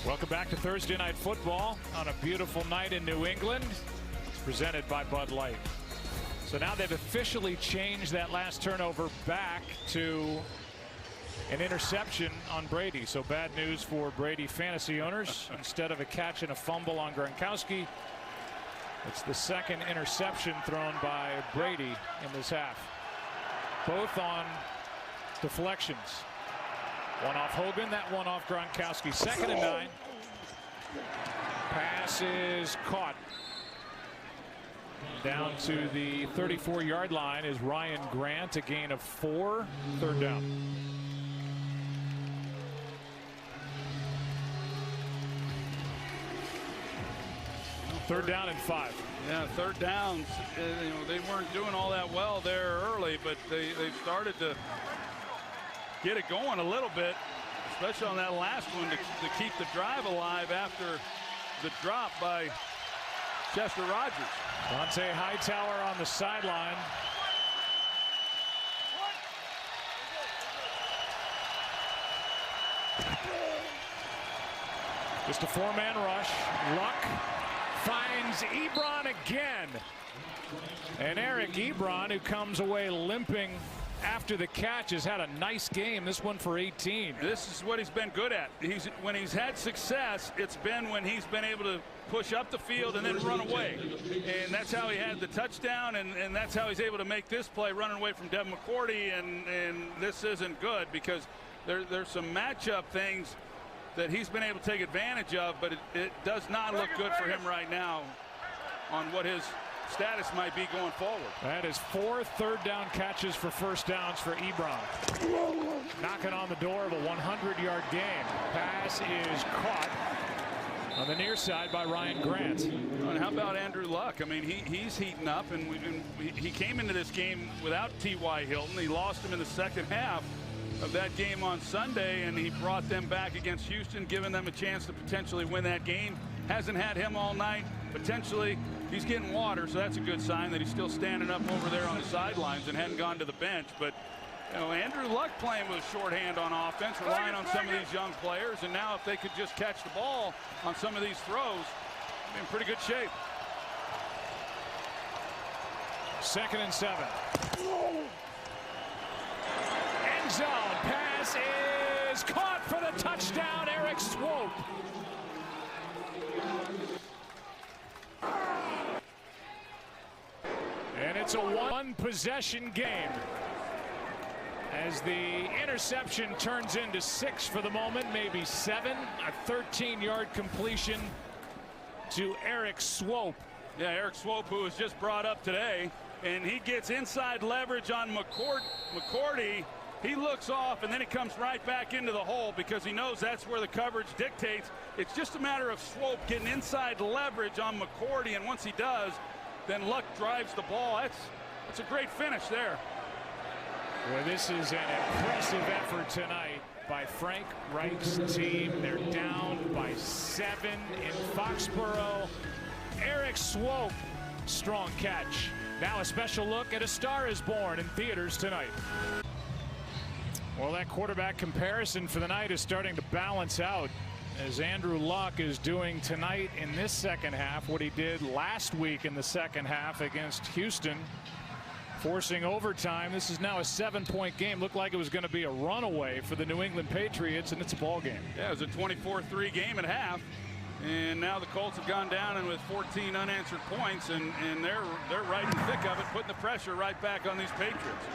Welcome back to Thursday Night Football on a beautiful night in New England. It's presented by Bud Light. So now they've officially changed that last turnover back to an interception on Brady. So bad news for Brady fantasy owners. Instead of a catch and a fumble on Gronkowski, it's the second interception thrown by Brady in this half. Both on deflections. One off Hogan, that one off Gronkowski. 2nd and 9. Pass is caught. Down to the 34-yard line is Ryan Grant, a gain of 4. 3rd down. Third down and 5. Yeah, 3rd downs. They weren't doing all that well there early, but they've started to get it going a little bit, especially on that last one to keep the drive alive after the drop by Chester Rogers. Dante Hightower on the sideline. Just a 4-man rush. Luck finds Ebron again. And Eric Ebron, who comes away limping after the catch, has had a nice game. This one for 18. This is what he's been good at. When he's had success, it's been when he's been able to push up the field and then run away. And that's how he had the touchdown, and that's how he's able to make this play, running away from Devin McCourty. And this isn't good because there's some matchup things that he's been able to take advantage of, but it does not look good for him right now on what his status might be going forward. That is 4 3rd down catches for 1st downs for Ebron. Knocking on the door of a 100-yard game. Pass is caught on the near side by Ryan Grant. And how about Andrew Luck? I mean, he's heating up, and he came into this game without T.Y. Hilton. He lost him in the 2nd half of that game on Sunday, and he brought them back against Houston, giving them a chance to potentially win that game. Hasn't had him all night. Potentially he's getting water, so that's a good sign that he's still standing up over there on the sidelines and hadn't gone to the bench. But Andrew Luck playing with a shorthand on offense, relying on some of these young players, and now if they could just catch the ball on some of these throws, they're in pretty good shape. 2nd and 7. End zone pass is caught for the touchdown, Eric Swope. And it's a 1-possession game as the interception turns into 6 for the moment, maybe 7. A 13-yard completion to Eric Swope. Yeah, Eric Swope, who was just brought up today, and he gets inside leverage on McCourty. He looks off, and then he comes right back into the hole because he knows that's where the coverage dictates. It's just a matter of Swope getting inside leverage on McCourty, and once he does, then Luck drives the ball. That's a great finish there. Well, this is an impressive effort tonight by Frank Reich's team. They're down by 7 in Foxborough. Eric Swope, strong catch. Now a special look at A Star Is Born in theaters tonight. Well, that quarterback comparison for the night is starting to balance out as Andrew Luck is doing tonight in this 2nd half what he did last week in the 2nd half against Houston, forcing overtime. This is now a 7-point game. Looked like it was going to be a runaway for the New England Patriots, and it's a ball game. Yeah, it was a 24-3 game at half, and now the Colts have gone down and with 14 unanswered points, and they're right in the thick of it, putting the pressure right back on these Patriots.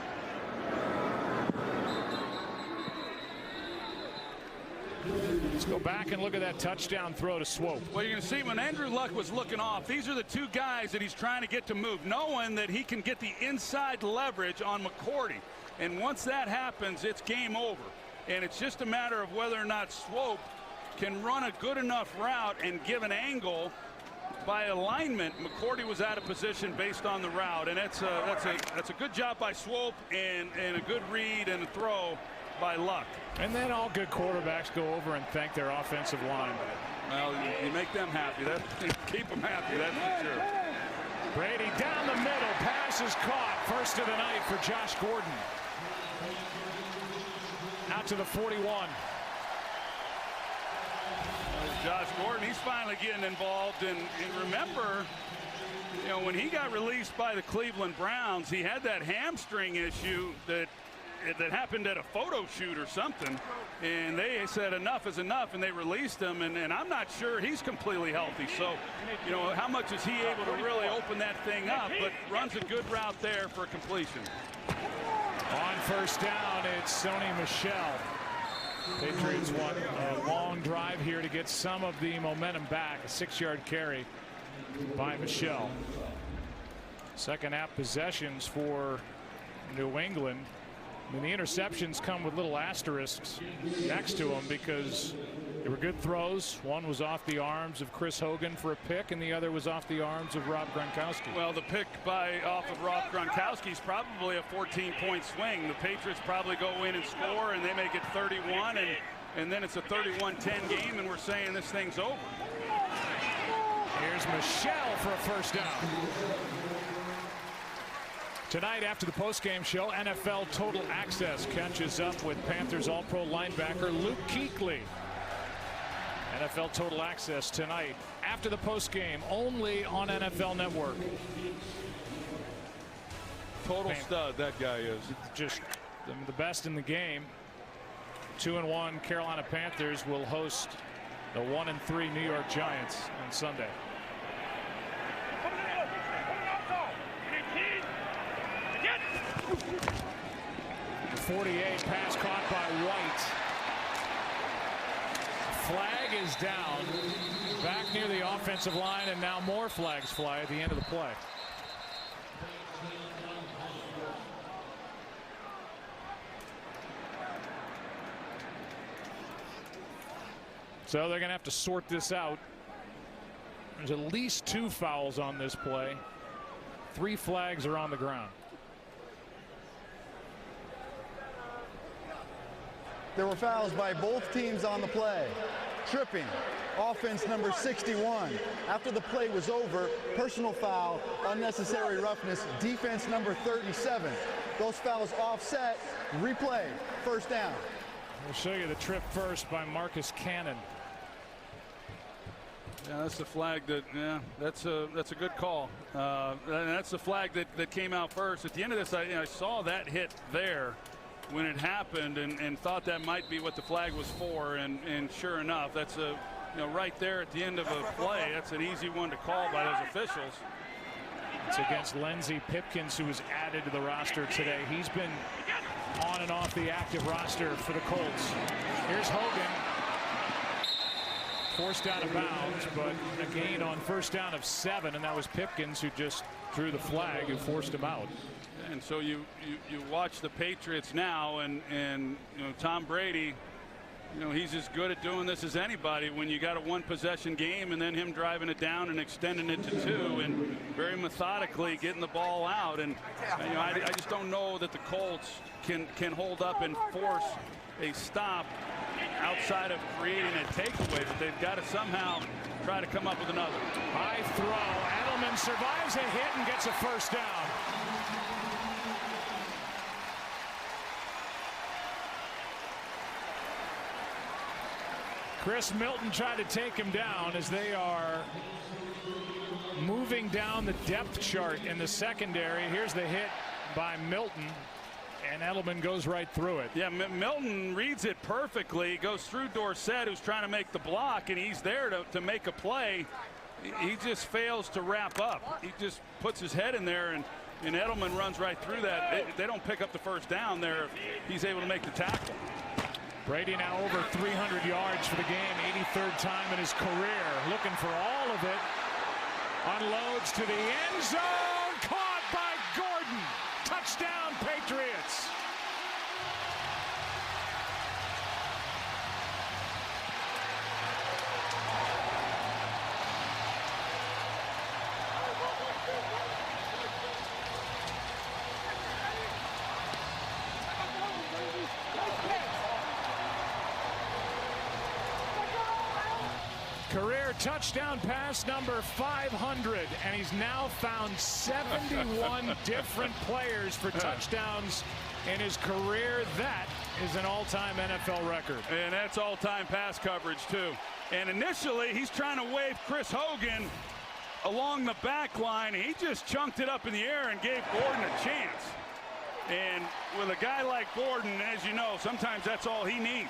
Let's go back and look at that touchdown throw to Swope. Well, you're going to see when Andrew Luck was looking off, these are the 2 guys that he's trying to get to move, knowing that he can get the inside leverage on McCourty. And once that happens, it's game over. And it's just a matter of whether or not Swope can run a good enough route and give an angle. By alignment, McCourty was out of position based on the route, and that's a good job by Swope and a good read and a throw by Luck. And then all good quarterbacks go over and thank their offensive line. Well, you make them happy. Keep them happy, that's for sure. Brady down the middle. Pass is caught. First of the night for Josh Gordon. Out to the 41. Josh Gordon, he's finally getting involved. And remember, you know, when he got released by the Cleveland Browns, he had that hamstring issue that happened at a photo shoot or something, and they said enough is enough, and they released him, and I'm not sure he's completely healthy. So, you know, how much is he able to really open that thing up? But runs a good route there for completion. On first down, it's Sony Michel. Patriots want a long drive here to get some of the momentum back. A 6-yard carry by Michel. Second half possessions for New England. I mean, the interceptions come with little asterisks next to them because they were good throws. One was off the arms of Chris Hogan for a pick, and the other was off the arms of Rob Gronkowski. Well, the pick off of Rob Gronkowski is probably a 14-point swing. The Patriots probably go in and score, and they make it 31, and then it's a 31-10 game, and we're saying this thing's over. Here's Michel for a first down. Tonight after the postgame show, NFL Total Access catches up with Panthers All-Pro linebacker Luke Kuechly. NFL Total Access tonight after the postgame, only on NFL Network. Total stud that guy is. Just the best in the game. 2-1 Carolina Panthers will host the 1-3 New York Giants on Sunday. 48 pass caught by White. Flag is down back near the offensive line, and now more flags fly at the end of the play. So they're going to have to sort this out. There's at least 2 fouls on this play. 3 flags are on the ground. There were fouls by both teams on the play. Tripping, offense number 61. After the play was over, personal foul, unnecessary roughness, defense number 37. Those fouls offset, replay, first down. We'll show you the trip first by Marcus Cannon. Yeah, that's the flag that, yeah, that's a good call. And that's the flag that came out first. At the end of this, I saw that hit there when it happened, and thought that might be what the flag was for, and sure enough, that's right there at the end of a play. That's an easy one to call by those officials. It's against Lindsey Pipkins, who was added to the roster today. He's been on and off the active roster for the Colts. Here's Hogan. Forced out of bounds, but a gain on first down of 7, and that was Pipkins who just drew the flag, who forced him out. And so you watch the Patriots now, and Tom Brady, he's as good at doing this as anybody when you got a 1-possession game, and then him driving it down and extending it to 2, and very methodically getting the ball out. And I just don't know that the Colts can hold up and force a stop outside of creating a takeaway, but they've got to somehow try to come up with another. High throw. Edelman survives a hit and gets a first down. Chris Milton tried to take him down as they are moving down the depth chart in the secondary. Here's the hit by Milton, and Edelman goes right through it. Yeah, Milton reads it perfectly, goes through Dorsett, who's trying to make the block, and he's there to make a play. He just fails to wrap up. He just puts his head in there, and Edelman runs right through that. They don't pick up the first down there. He's able to make the tackle. Brady now over 300 yards for the game, 83rd time in his career. Looking for all of it. Unloads to the end zone. Caught by Gordon. Touchdown, Patriots. Career touchdown pass number 500, and he's now found 71 different players for touchdowns in his career. That is an all-time NFL record. And that's all-time pass coverage, too. And initially, he's trying to wave Chris Hogan along the back line. He just chunked it up in the air and gave Gordon a chance. And with a guy like Gordon, as you know, sometimes that's all he needs.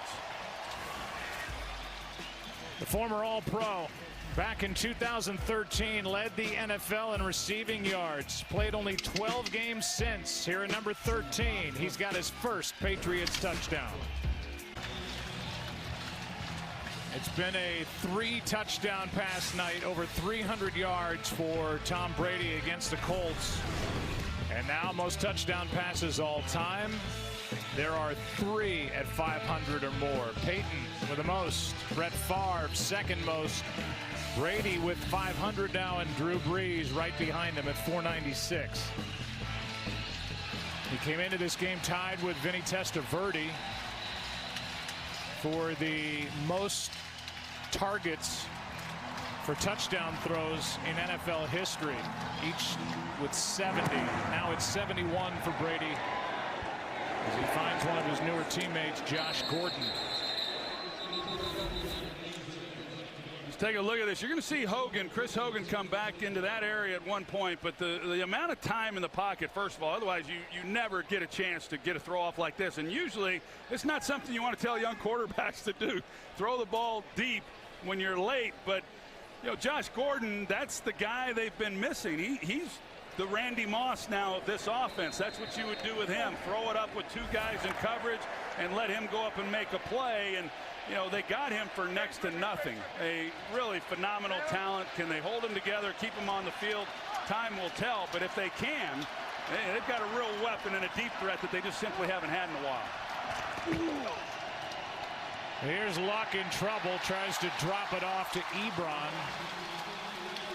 The former All-Pro, back in 2013, led the NFL in receiving yards. Played only 12 games since. Here at number 13, he's got his first Patriots touchdown. It's been a 3-touchdown pass night, over 300 yards for Tom Brady against the Colts. And now most touchdown passes all time. There are 3 at 500 or more. Peyton with the most. Brett Favre second most. Brady with 500 now, and Drew Brees right behind him at 496. He came into this game tied with Vinny Testaverde for the most targets for touchdown throws in NFL history, each with 70. Now it's 71 for Brady as he finds one of his newer teammates, Josh Gordon. Let's take a look at this. You're going to see Chris Hogan come back into that area at one point, but the amount of time in the pocket, first of all, otherwise you never get a chance to get a throw off like this. And usually it's not something you want to tell young quarterbacks to do. Throw the ball deep when you're late, but you know, Josh Gordon, that's the guy they've been missing. He's the Randy Moss now of this offense. That's what you would do with him. Throw it up with 2 guys in coverage and let him go up and make a play. And you know, they got him for next to nothing. A really phenomenal talent. Can they hold him together, keep him on the field? Time will tell, but if they can, they've got a real weapon and a deep threat that they just simply haven't had in a while. Here's Luck in trouble, tries to drop it off to Ebron.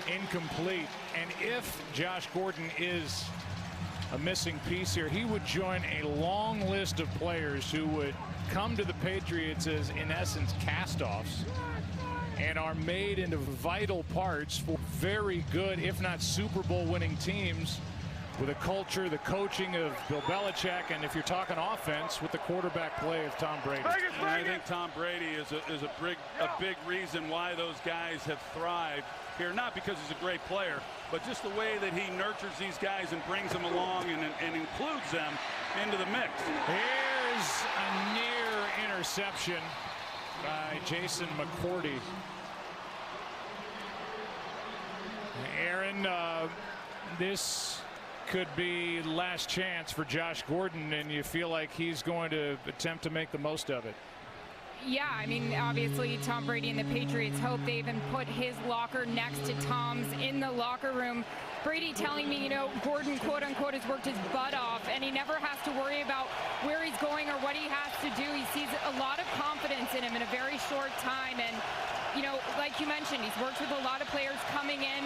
Incomplete. And if Josh Gordon is a missing piece here, he would join a long list of players who would come to the Patriots as, in essence, cast-offs and are made into vital parts for very good, if not Super Bowl winning teams, with a culture, the coaching of Bill Belichick, and if you're talking offense, with the quarterback play of Tom Brady. And I think Tom Brady is a big reason why those guys have thrived here, not because he's a great player, but just the way that he nurtures these guys and brings them along and includes them into the mix. Here's a near interception by Jason McCourty. Aaron, this could be last chance for Josh Gordon, and you feel like he's going to attempt to make the most of it. Yeah, I mean, obviously Tom Brady and the Patriots hope they even put his locker next to Tom's in the locker room. Brady telling me, you know, Gordon, quote unquote, has worked his butt off, and he never has to worry about where he's going or what he has to do. He sees a lot of confidence in him in a very short time. And, you know, like you mentioned, he's worked with a lot of players coming in.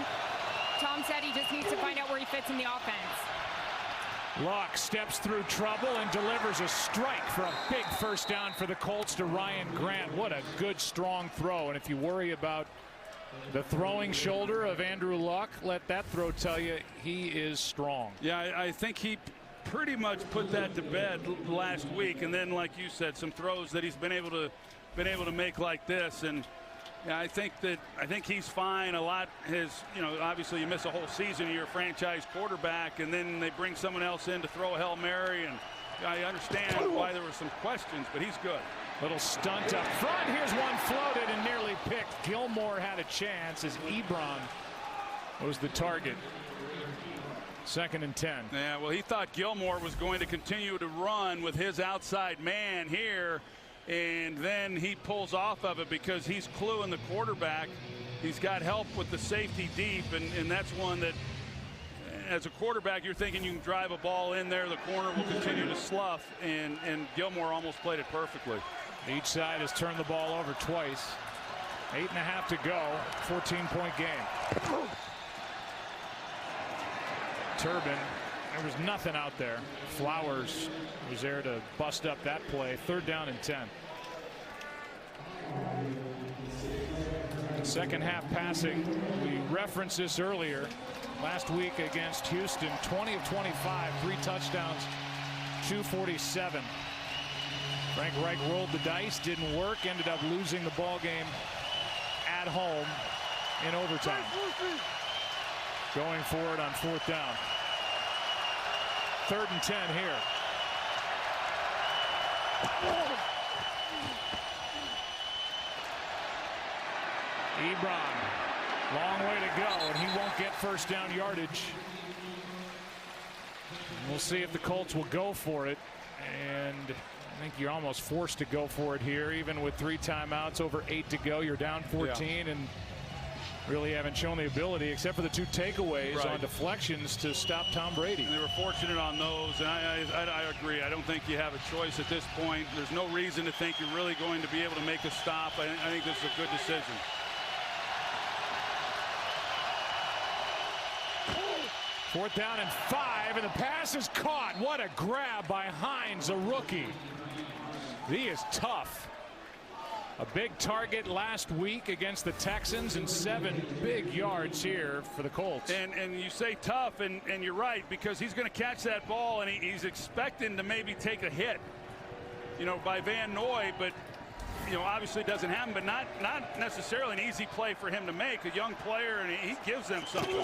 Tom said he just needs to find out where he fits in the offense. Luck steps through trouble and delivers a strike for a big first down for the Colts to Ryan Grant. What a good, strong throw. And if you worry about the throwing shoulder of Andrew Luck, let that throw tell you he is strong. Yeah, I think he pretty much put that to bed last week. And then, like you said, some throws that he's been able to make like this. And yeah, I think he's fine. A lot has, you know, obviously you miss a whole season of your franchise quarterback, and then they bring someone else in to throw a Hail Mary, and I understand why there were some questions, but he's good. Little stunt up front. Here's one floated and nearly picked. Gilmore had a chance as Ebron was the target. 2nd and 10. Yeah, well, he thought Gilmore was going to continue to run with his outside man here, and then he pulls off of it because he's cluing the quarterback. He's got help with the safety deep, and that's one that, as a quarterback, you're thinking you can drive a ball in there, the corner will continue to slough, and Gilmore almost played it perfectly. Each side has turned the ball over twice. 8.5 to go. 14-point game. Turbin, there was nothing out there. Flowers was there to bust up that play. 3rd down and 10. Second half passing. We referenced this earlier. Last week against Houston, 20 of 25, 3 touchdowns, 247. Frank Reich rolled the dice, didn't work, ended up losing the ball game at home in overtime. Going for it on 4th down. 3rd and 10 here. Ebron, long way to go, and he won't get 1st down yardage. We'll see if the Colts will go for it, and I think you're almost forced to go for it here, even with 3 timeouts, over 8 to go. You're down 14, and really haven't shown the ability, except for the 2 takeaways on deflections, to stop Tom Brady. And they were fortunate on those, and I agree. I don't think you have a choice at this point. There's no reason to think you're really going to be able to make a stop. I think this is a good decision. Fourth down and 5, and the pass is caught. What a grab by Hines, a rookie. He is tough. A big target last week against the Texans, and 7 big yards here for the Colts. And you say tough, and you're right, because he's going to catch that ball, and he's expecting to maybe take a hit, by Van Noy, but obviously it doesn't happen. But not necessarily an easy play for him to make. A young player, and he gives them something.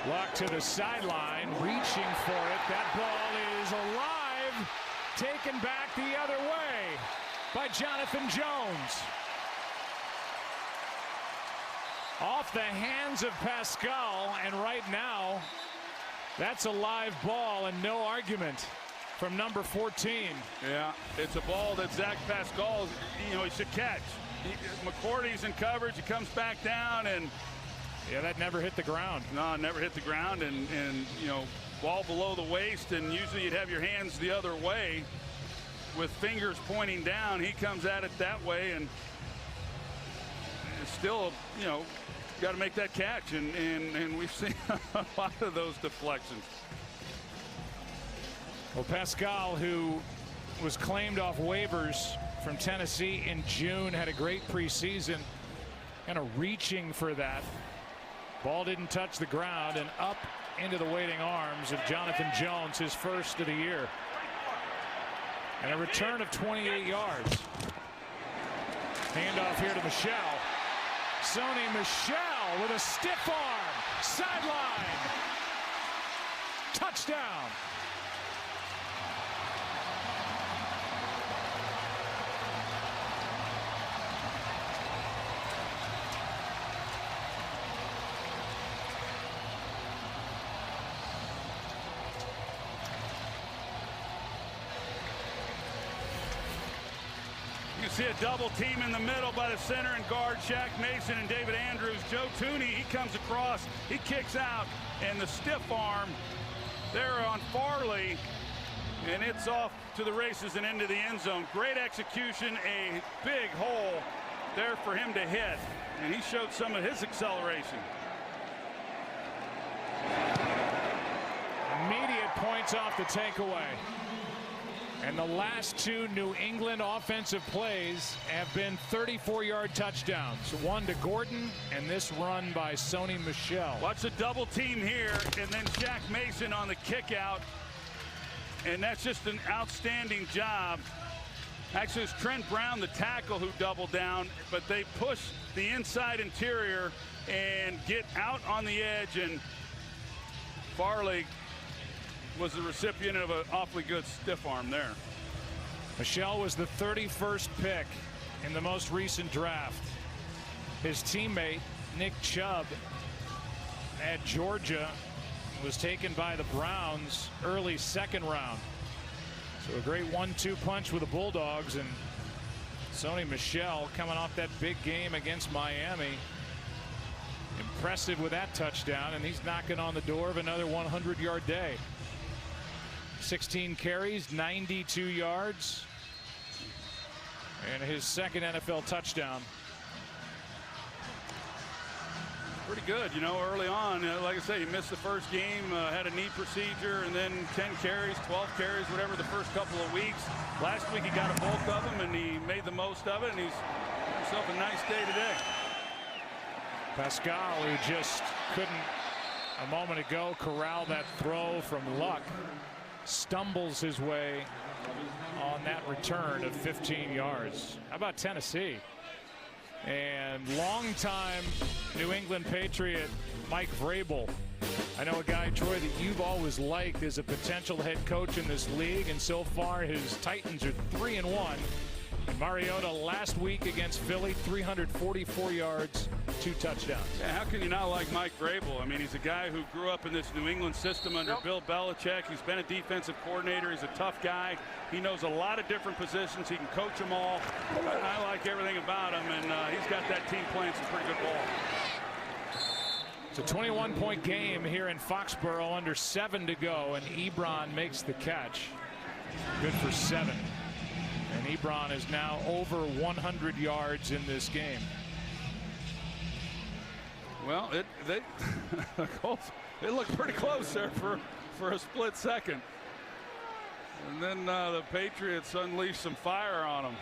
Luck to the sideline, reaching for it. That ball is alive, taken back the other way by Jonathan Jones. Off the hands of Pascal, and right now, that's a live ball and no argument from number 14. Yeah, it's a ball that Zach Pascal, he should catch. McCourty's in coverage, he comes back down, and yeah, that never hit the ground. No, never hit the ground, and ball below the waist, and usually you'd have your hands the other way with fingers pointing down. He comes at it that way, and it's still, got to make that catch, and we've seen a lot of those deflections. Well, Pascal, who was claimed off waivers from Tennessee in June, had a great preseason, kind of reaching for that. Ball didn't touch the ground, and up into the waiting arms of Jonathan Jones, his first of the year. And a return of 28 yards. Handoff here to Michel. Sony Michel with a stiff arm. Sideline. Touchdown. You see a double team in the middle by the center and guard, Shaq Mason and David Andrews. Joe Tooney, he comes across, he kicks out, and the stiff arm there on Farley, and it's off to the races and into the end zone. Great execution, a big hole there for him to hit, and he showed some of his acceleration. Immediate points off the takeaway. And the last 2 New England offensive plays have been 34-yard touchdowns. One to Gordon, and this run by Sony Michel. Watch the double team here, and then Shaq Mason on the kick out. And that's just an outstanding job. Actually, it's Trent Brown, the tackle, who doubled down, but they push the inside interior and get out on the edge, and Farley was the recipient of an awfully good stiff arm there. Michel was the 31st pick in the most recent draft. His teammate, Nick Chubb, at Georgia, was taken by the Browns early 2nd round. So a great 1-2 punch with the Bulldogs, and Sony Michel coming off that big game against Miami. Impressive with that touchdown, and he's knocking on the door of another 100-yard day. 16 carries, 92 yards, and his 2nd NFL touchdown. Pretty good, early on. Like I say, he missed the first game, had a knee procedure, and then 10 carries, 12 carries, whatever, the first couple of weeks. Last week he got a bulk of them, and he made the most of it, and he's got himself a nice day today. Pascal, who just couldn't, a moment ago, corral that throw from Luck. stumbles his way on that return of 15 yards. How about Tennessee? And longtime New England Patriot Mike Vrabel. I know a guy, Troy, that you've always liked as a potential head coach in this league, and so far his Titans are 3-1. Mariota last week against Philly, 344 yards, 2 touchdowns. Yeah, how can you not like Mike Vrabel? I mean, he's a guy who grew up in this New England system under Bill Belichick. He's been a defensive coordinator. He's a tough guy. He knows a lot of different positions. He can coach them all. I like everything about him, and he's got that team playing some pretty good ball. It's a 21-point game here in Foxborough, under 7 to go, and Ebron makes the catch. Good for 7. And Ebron is now over 100 yards in this game. Well, the Colts, it looked pretty close there for a split second. And then the Patriots unleashed some fire on them.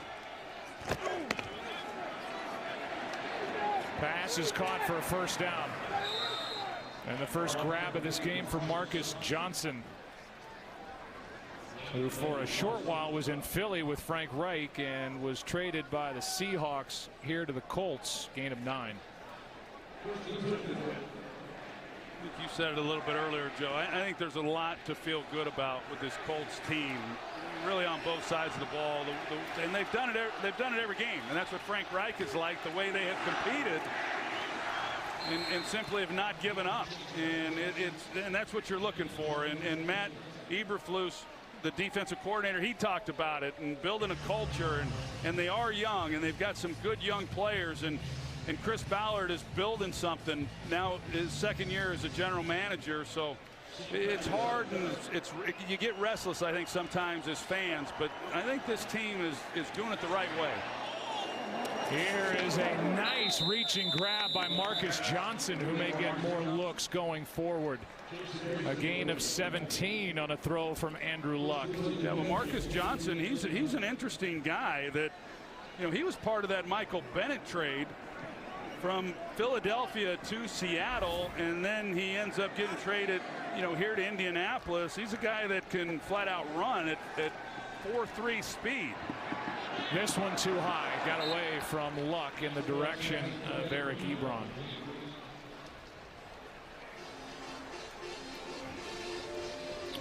Pass is caught for a first down. And the first grab of this game for Marcus Johnson, who for a short while was in Philly with Frank Reich and was traded by the Seahawks here to the Colts. Gain of 9. I think you said it a little bit earlier, Joe. I think there's a lot to feel good about with this Colts team, really on both sides of the ball. And they've done it every game, and that's what Frank Reich is like. The way they have competed and simply have not given up, and that's what you're looking for. And Matt Eberflus, the defensive coordinator, he talked about it and building a culture, and they are young and they've got some good young players, and Chris Ballard is building something now, his second year as a general manager. So it's hard, and you get restless, I think, sometimes as fans, but I think this team is doing it the right way. Here is a nice reaching grab by Marcus Johnson, who may get more looks going forward. A gain of 17 on a throw from Andrew Luck. Yeah, well, Marcus Johnson, he's an interesting guy. That, you know, he was part of that Michael Bennett trade from Philadelphia to Seattle, and then he ends up getting traded, you know, here to Indianapolis. He's a guy that can flat out run at 4.3 speed. This one too high, got away from Luck in the direction of Eric Ebron.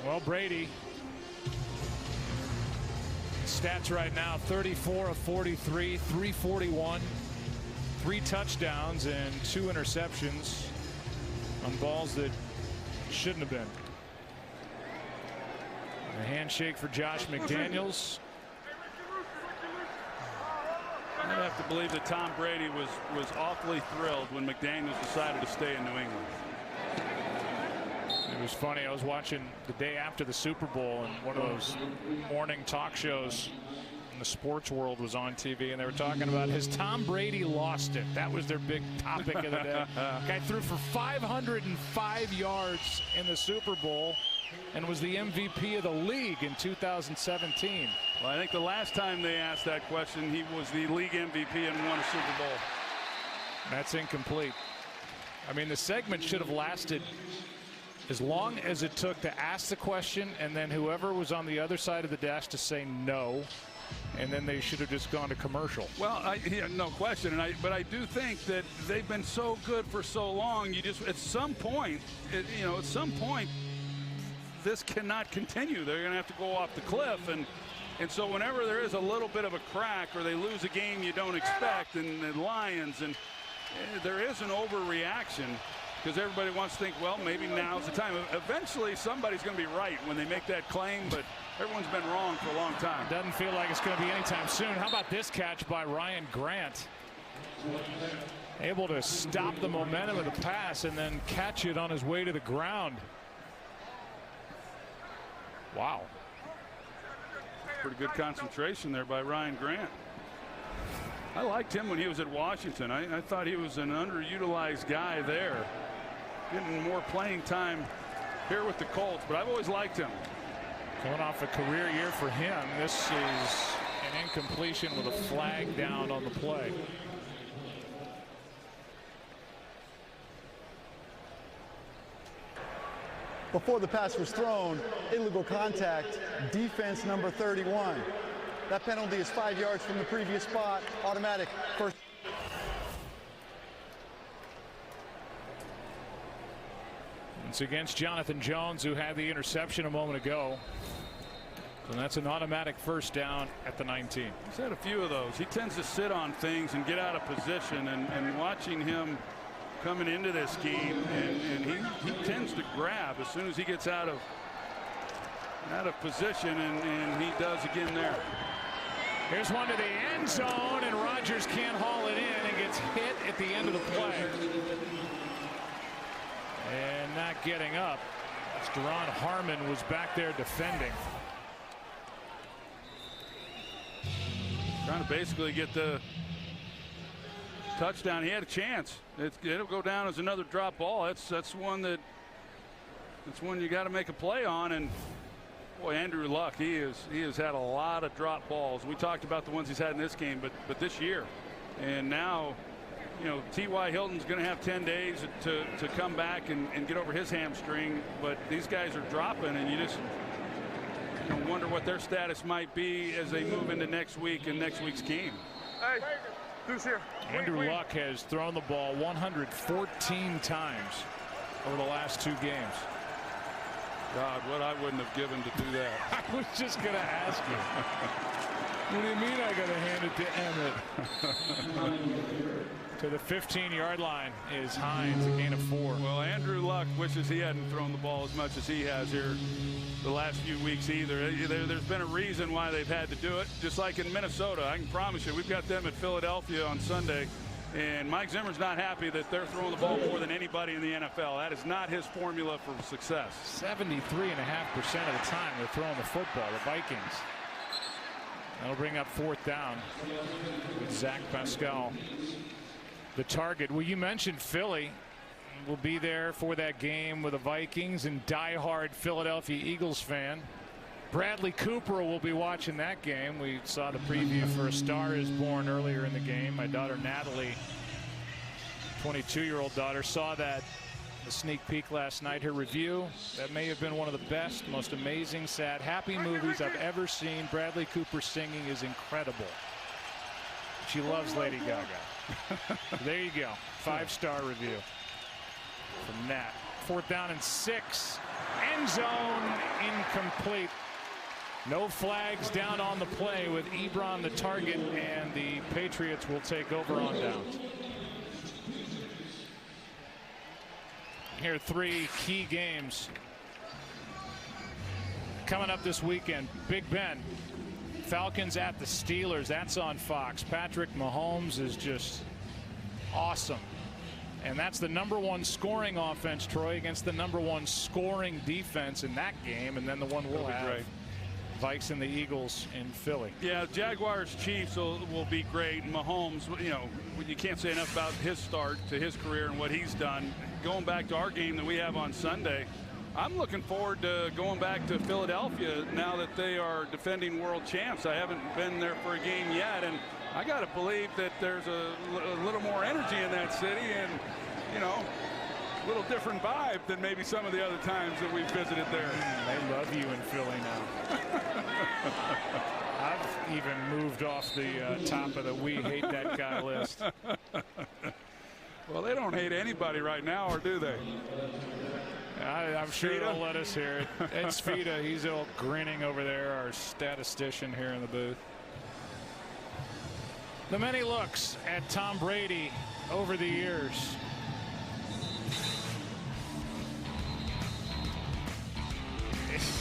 Well, Brady, stats right now: 34 of 43, 341, 3 touchdowns and 2 interceptions on balls that shouldn't have been. A handshake for Josh McDaniels. I'd have to believe that Tom Brady was awfully thrilled when McDaniels decided to stay in New England. It was funny. I was watching the day after the Super Bowl, and one of those morning talk shows in the sports world was on TV, and they were talking about, has Tom Brady lost it? That was their big topic of the day. Guy threw for 505 yards in the Super Bowl and was the MVP of the league in 2017. Well, I think the last time they asked that question, he was the league MVP and won a Super Bowl. That's incomplete. I mean, the segment should have lasted as long as it took to ask the question, and then whoever was on the other side of the desk to say no, and then they should have just gone to commercial. Well, no question, but I do think that they've been so good for so long. You just, at some point, this cannot continue. They're going to have to go off the cliff, and so whenever there is a little bit of a crack, or they lose a game you don't expect, and the Lions, and there is an overreaction, because everybody wants to think, well, maybe now's the time. Eventually, somebody's going to be right when they make that claim, but everyone's been wrong for a long time. Doesn't feel like it's going to be anytime soon. How about this catch by Ryan Grant? Able to stop the momentum of the pass and then catch it on his way to the ground. Wow. Pretty good concentration there by Ryan Grant. I liked him when he was at Washington. I thought he was an underutilized guy there, getting more playing time here with the Colts, but I've always liked him. Coming off a career year for him, this is an incompletion with a flag down on the play. Before the pass was thrown, illegal contact, defense number 31. That penalty is 5 yards from the previous spot, automatic first. It's against Jonathan Jones, who had the interception a moment ago. And that's an automatic first down at the 19. He's had a few of those. He tends to sit on things and get out of position, and watching him coming into this game, and he tends to grab as soon as he gets out of position, and he does again there. Here's one to the end zone, and Rodgers can't haul it in and gets hit at the end of the play. And not getting up. Steron Harmon was back there defending. Trying to basically get the touchdown. He had a chance. It'll go down as another drop ball. That's one you got to make a play on. And boy, Andrew Luck, he has had a lot of drop balls. We talked about the ones he's had in this game, but this year, and now, you know, T.Y. Hilton's going to have 10 days to come back and get over his hamstring. But these guys are dropping, and you just wonder what their status might be as they move into next week and next week's game. Hey, who's here? Andrew Luck has thrown the ball 114 times over the last 2 games. God, what I wouldn't have given to do that. I was just going to ask you. What do you mean I got to hand it to Emmett? To the 15-yard line is Hines, a gain of 4. Well, Andrew Luck wishes he hadn't thrown the ball as much as he has here the last few weeks either. There's been a reason why they've had to do it, just like in Minnesota. I can promise you, we've got them at Philadelphia on Sunday, and Mike Zimmer's not happy that they're throwing the ball more than anybody in the NFL. That is not his formula for success. 73.5% of the time they're throwing the football, the Vikings. That'll bring up 4th down with Zach Pascal, the target. Well, you mentioned Philly will be there for that game with the Vikings, and diehard Philadelphia Eagles fan Bradley Cooper will be watching that game. We saw the preview for A Star Is Born earlier in the game. My daughter Natalie, 22-year-old daughter, saw that the sneak peek last night. Her review, that may have been one of the best, most amazing, sad, happy movies I've ever seen. Bradley Cooper singing is incredible. She loves Lady Gaga. There you go. 5-star review from Nat. 4th down and 6. End zone incomplete. No flags down on the play with Ebron the target, and the Patriots will take over on downs. Here are 3 key games coming up this weekend. Big Ben, Falcons at the Steelers. That's on Fox. Patrick Mahomes is just awesome. And that's the #1 scoring offense, Troy, against the #1 scoring defense in that game. And then the one we'll have, great. Vikes and the Eagles in Philly. Yeah, Jaguars Chiefs will be great. Mahomes, you know, you can't say enough about his start to his career and what he's done. Going back to our game that we have on Sunday, I'm looking forward to going back to Philadelphia now that they are defending world champs. I haven't been there for a game yet, and I got to believe that there's a little more energy in that city, and, you know, a little different vibe than maybe some of the other times that we've visited there. They love you in Philly now. I've even moved off the top of the "we hate that guy" list. Well, they don't hate anybody right now, or do they? I'm sure they'll let us hear it. It's Fita. He's all grinning over there, our statistician here in the booth. The many looks at Tom Brady over the years.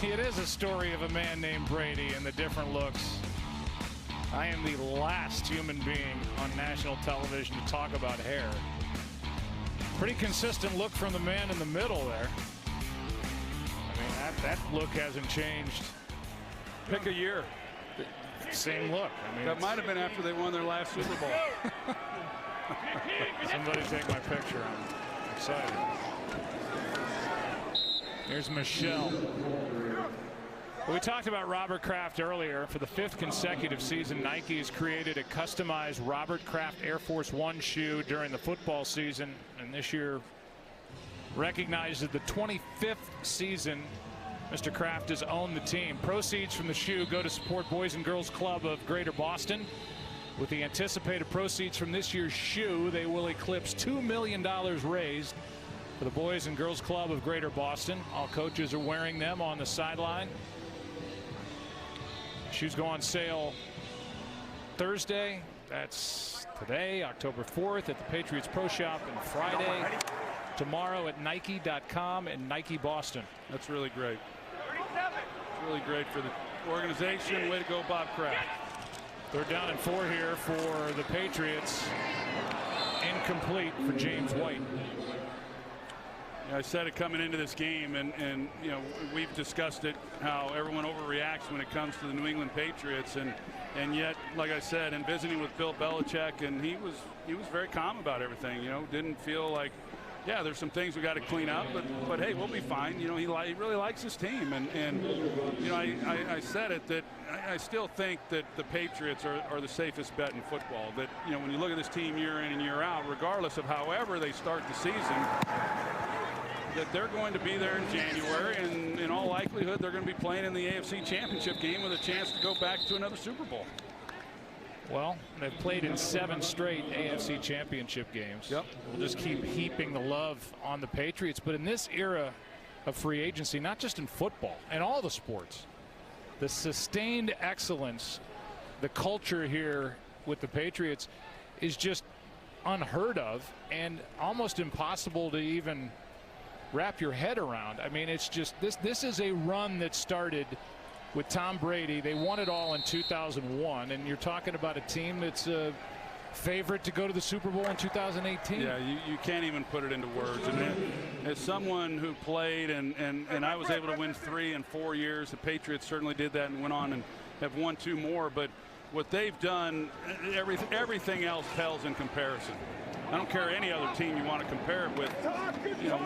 It is a story of a man named Brady and the different looks. I am the last human being on national television to talk about hair. Pretty consistent look from the man in the middle there. I mean, that look hasn't changed. Pick a year. Same look. I mean, that might have been after they won their last Super Bowl. Somebody take my picture. I'm excited. Here's Michelle. We talked about Robert Kraft earlier. For the 5th consecutive season, Nike has created a customized Robert Kraft Air Force One shoe during the football season. And this year, recognizes the 25th season Mr. Kraft has owned the team. Proceeds from the shoe go to support Boys and Girls Club of Greater Boston. With the anticipated proceeds from this year's shoe, they will eclipse $2 million raised for the Boys and Girls Club of Greater Boston. All coaches are wearing them on the sideline. Shoes go on sale Thursday. That's today, October 4th, at the Patriots Pro Shop, and Friday tomorrow at Nike.com and Nike Boston. That's really great. It's really great for the organization. Way to go, Bob Kraft. 3rd down and 4 here for the Patriots. Incomplete for James White. Yeah, I said it coming into this game, and you know, we've discussed it, how everyone overreacts when it comes to the New England Patriots, and yet, like I said, in visiting with Bill Belichick, and he was very calm about everything. You know, didn't feel like, yeah, there's some things we got to clean up, but hey, we'll be fine. You know, he really likes his team, and you know, I said it, that I still think that the Patriots are the safest bet in football. That, you know, when you look at this team year in and year out, regardless of however they start the season, that they're going to be there in January, and in all likelihood they're going to be playing in the AFC Championship game with a chance to go back to another Super Bowl. Well, they've played in 7 straight AFC Championship games. Yep. We'll just keep heaping the love on the Patriots. But in this era of free agency, not just in football, in all the sports, the sustained excellence, the culture here with the Patriots is just unheard of and almost impossible to even wrap your head around. I mean, it's just this is a run that started with Tom Brady. They won it all in 2001, and you're talking about a team that's a favorite to go to the Super Bowl in 2018. Yeah, you can't even put it into words. And as someone who played and I was able to win 3 in 4 years, the Patriots certainly did that and went on and have won 2 more. But what they've done, everything else pales in comparison. I don't care any other team you want to compare it with, you know,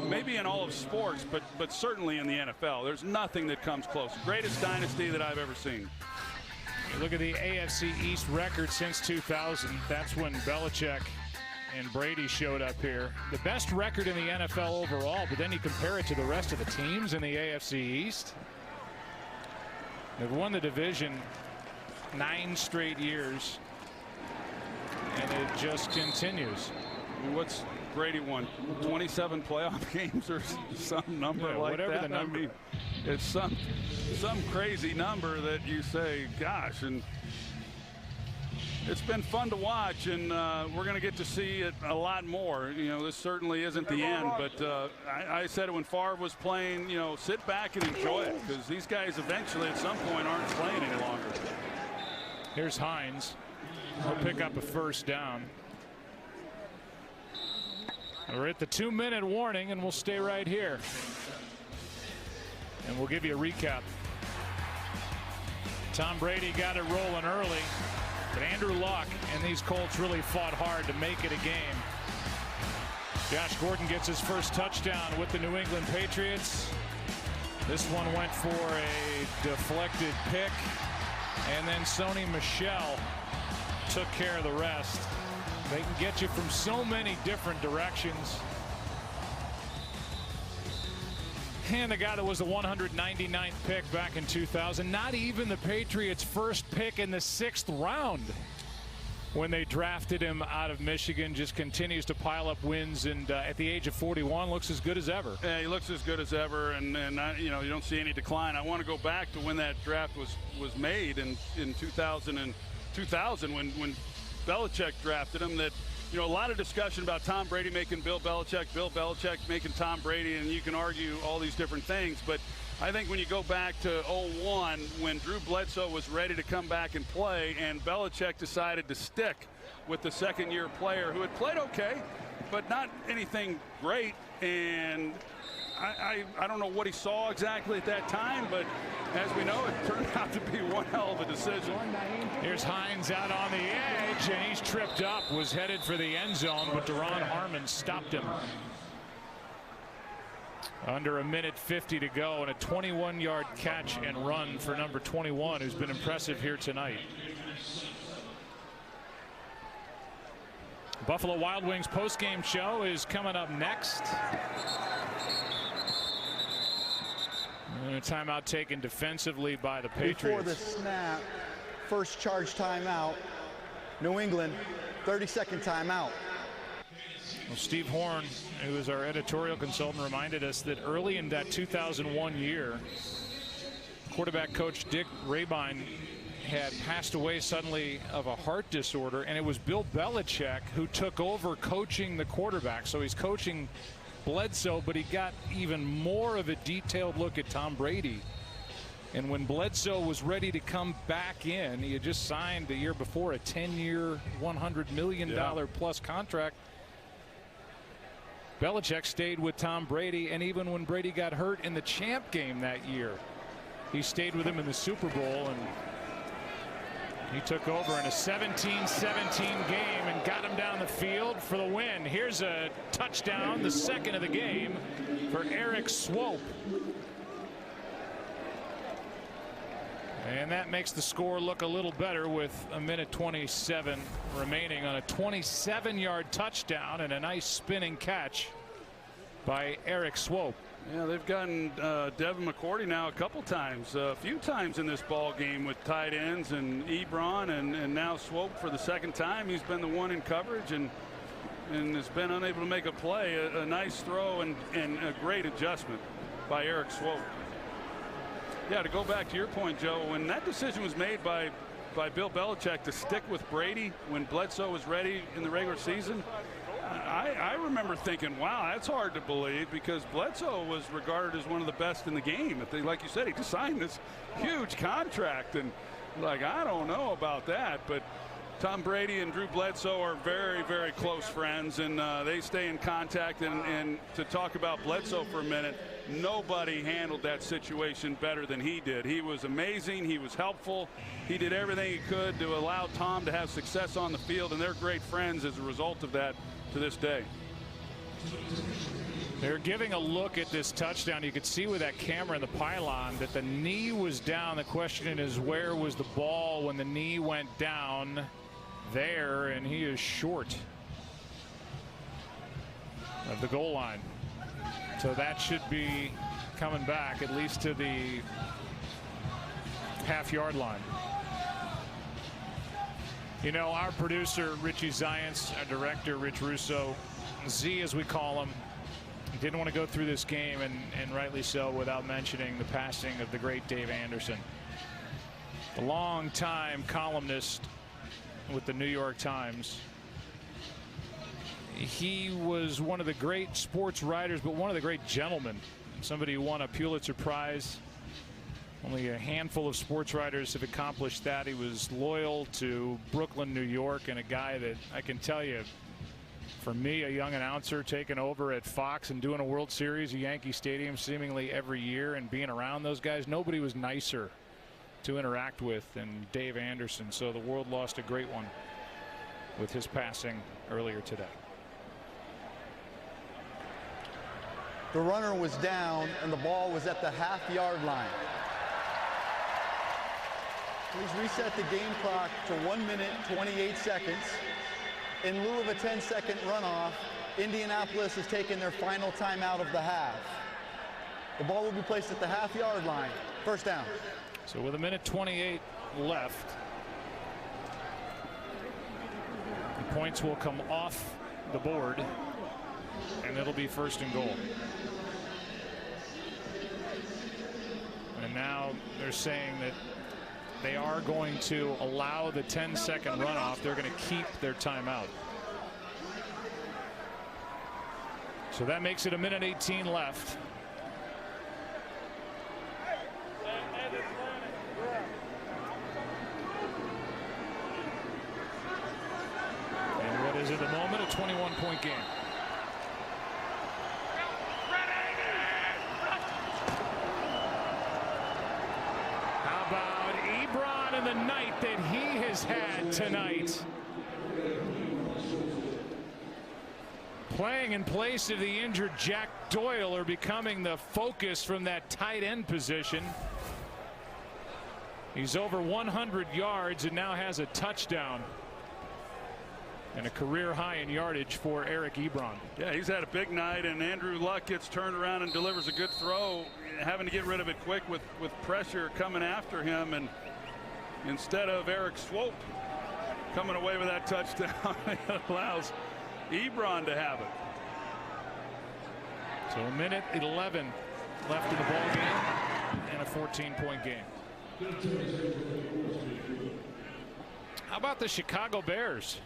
maybe in all of sports, but certainly in the NFL. There's nothing that comes close. Greatest dynasty that I've ever seen. You look at the AFC East record since 2000. That's when Belichick and Brady showed up here. The best record in the NFL overall, but then you compare it to the rest of the teams in the AFC East. They've won the division 9 straight years. And it just continues. What's Brady won? 27 playoff games or some number like whatever that? The number. I mean, it's some crazy number that you say, gosh. And it's been fun to watch, and we're going to get to see it a lot more. You know, this certainly isn't the end, but I said it when Favre was playing, you know, sit back and enjoy it, because these guys eventually at some point aren't playing any longer. Here's Hines. He'll pick up a 1st down. We're at the 2-minute warning, and we'll stay right here. And we'll give you a recap. Tom Brady got it rolling early, but Andrew Luck and these Colts really fought hard to make it a game. Josh Gordon gets his first touchdown with the New England Patriots. This one went for a deflected pick, and then Sony Michel took care of the rest. They can get you from so many different directions. And the guy that was the 199th pick back in 2000, not even the Patriots' first pick in the 6th round when they drafted him out of Michigan, just continues to pile up wins, and at the age of 41 looks as good as ever. Yeah, he looks as good as ever, and you know, you don't see any decline. I want to go back to when that draft was made in 2000 when Belichick drafted him. That, you know, a lot of discussion about Tom Brady making Bill Belichick making Tom Brady, and you can argue all these different things, but I think when you go back to 01, when Drew Bledsoe was ready to come back and play, and Belichick decided to stick with the 2nd-year player who had played okay, but not anything great, and I don't know what he saw exactly at that time, but as we know, it turned out to be one hell of a decision. Here's Hines out on the edge, and he's tripped up, was headed for the end zone, but Deron Harmon stopped him. Under 1:50 to go, and a 21-yard catch and run for number 21, who's been impressive here tonight. Buffalo Wild Wings postgame show is coming up next. And a timeout taken defensively by the Patriots. Before the snap, first charge timeout, New England, 30-second timeout. Well, Steve Horn, who is our editorial consultant, reminded us that early in that 2001 year, quarterback coach Dick Rabine had passed away suddenly of a heart disorder, and it was Bill Belichick who took over coaching the quarterback. So he's coaching Bledsoe, but he got even more of a detailed look at Tom Brady. And when Bledsoe was ready to come back in, he had just signed the year before a 10-year, $100 million plus contract. Belichick stayed with Tom Brady, and even when Brady got hurt in the champ game that year, he stayed with him in the Super Bowl, and he took over in a 17-17 game and got him down the field for the win. Here's a touchdown, the second of the game for Eric Swope. And that makes the score look a little better with a minute 27 remaining on a 27-yard touchdown and a nice spinning catch by Eric Swope. Yeah, they've gotten Devin McCourty now a couple times, a few times in this ball game with tight ends and Ebron and now Swope for the second time. He's been the one in coverage and has been unable to make a play. A nice throw and a great adjustment by Eric Swope. Yeah, to go back to your point, Joe, when that decision was made by Bill Belichick to stick with Brady when Bledsoe was ready in the regular season, I remember thinking, wow, that's hard to believe, because Bledsoe was regarded as one of the best in the game. Like you said, he just signed this huge contract, and like, I don't know about that, but Tom Brady and Drew Bledsoe are very, very close friends, and they stay in contact. And to talk about Bledsoe for a minute, nobody handled that situation better than he did. He was amazing. He was helpful. He did everything he could to allow Tom to have success on the field, and they're great friends as a result of that to this day. They're giving a look at this touchdown. You could see with that camera in the pylon that the knee was down. The question is, where was the ball when the knee went down? There, and he is short of the goal line. So that should be coming back at least to the half-yard line. You know, our producer Richie Zients, our director Rich Russo, Z as we call him, didn't want to go through this game, and rightly so, without mentioning the passing of the great Dave Anderson, the longtime columnist with the New York Times. He was one of the great sports writers, but one of the great gentlemen. Somebody who won a Pulitzer Prize. Only a handful of sports writers have accomplished that. He was loyal to Brooklyn, New York, and a guy that I can tell you, for me, a young announcer taking over at Fox and doing a World Series at Yankee Stadium seemingly every year and being around those guys, nobody was nicer to interact with than Dave Anderson. So the world lost a great one with his passing earlier today. The runner was down and the ball was at the half-yard line. Please reset the game clock to 1 minute 28 seconds. In lieu of a 10-second runoff, Indianapolis has taken their final timeout of the half. The ball will be placed at the half-yard line. First down. So with a minute 28 left, the points will come off the board, and it'll be first and goal. And now they're saying that they are going to allow the 10-second runoff. They're going to keep their timeout. So that makes it a minute 18 left. And what is at the moment a 21-point game. How about Ebron and the night that he has had tonight? Playing in place of the injured Jack Doyle, or becoming the focus from that tight end position. He's over 100 yards and now has a touchdown. And a career high in yardage for Eric Ebron. Yeah, he's had a big night, and Andrew Luck gets turned around and delivers a good throw, having to get rid of it quick with pressure coming after him, and instead of Eric Swope coming away with that touchdown, it allows Ebron to have it. So a minute 11 left in the ball game and a 14-point game. How about the Chicago Bears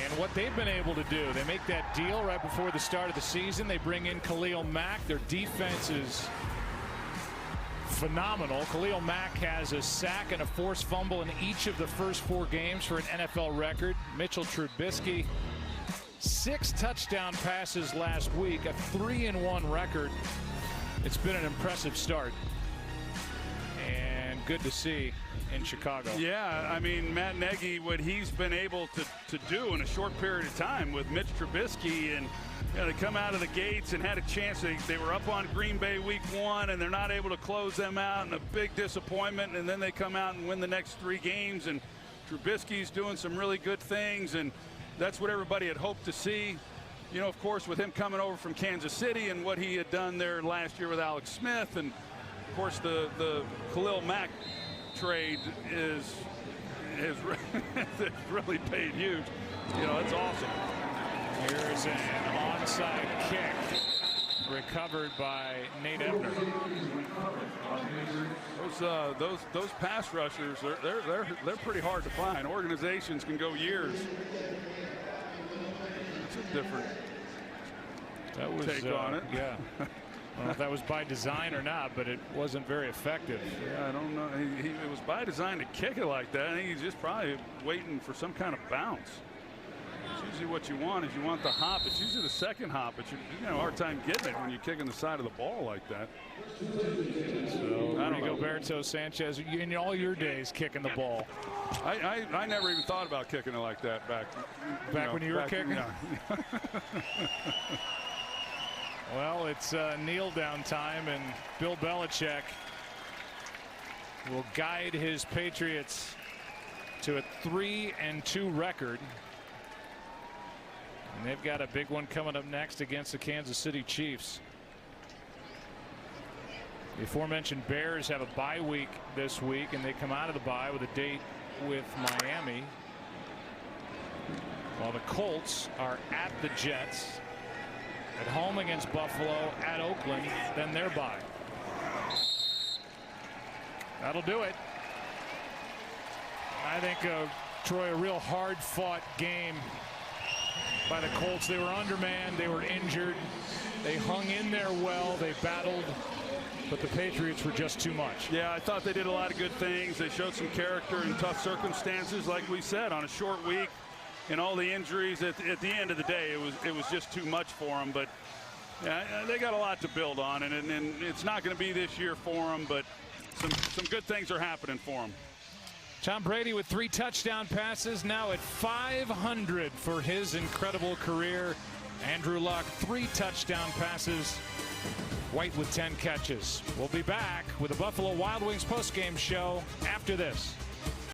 and what they've been able to do? They make that deal right before the start of the season. They bring in Khalil Mack. Their defense is phenomenal. Khalil Mack has a sack and a forced fumble in each of the first 4 games for an NFL record. Mitchell Trubisky, 6 touchdown passes last week, a 3-1 record. It's been an impressive start and good to see in Chicago. Yeah, I mean, Matt Nagy, what he's been able to do in a short period of time with Mitch Trubisky, and they come out of the gates and had a chance. They were up on Green Bay week 1, and they're not able to close them out, and a big disappointment. And then they come out and win the next 3 games, and Trubisky's doing some really good things, and that's what everybody had hoped to see. You know, of course, with him coming over from Kansas City and what he had done there last year with Alex Smith, and of course the Khalil Mack trade is really paid huge. You know, it's awesome. Here's an onside kick recovered by Nate Ebner. Those pass rushers, they're pretty hard to find. Organizations can go years. It's a different take on it. Yeah. I don't know if that was by design or not, but it wasn't very effective. Yeah, I don't know. It was by design to kick it like that. I think he's just probably waiting for some kind of bounce. It's usually what you want is you want the hop. It's usually the second hop, but you have a hard time getting it when you're kicking the side of the ball like that. So Rigoberto Sanchez, in all your days kicking the ball. I never even thought about kicking it like that back when you were kicking. Yeah. Well, it's kneel down time, and Bill Belichick will guide his Patriots to a 3-2 record. And they've got a big one coming up next against the Kansas City Chiefs. The aforementioned Bears have a bye week this week, and they come out of the bye with a date with Miami, while the Colts are at the Jets, at home against Buffalo, at Oakland, then their bye. That'll do it. I think, Troy, a real hard-fought game by the Colts. They were undermanned. They were injured. They hung in there well. They battled. But the Patriots were just too much. Yeah, I thought they did a lot of good things. They showed some character in tough circumstances, like we said, on a short week. And all the injuries, at the end of the day, it was just too much for them. But yeah, they got a lot to build on, and it's not going to be this year for them, but some good things are happening for them. Tom Brady with 3 touchdown passes, now at 500 for his incredible career. Andrew Luck, 3 touchdown passes. White with 10 catches. We'll be back with the Buffalo Wild Wings postgame show after this.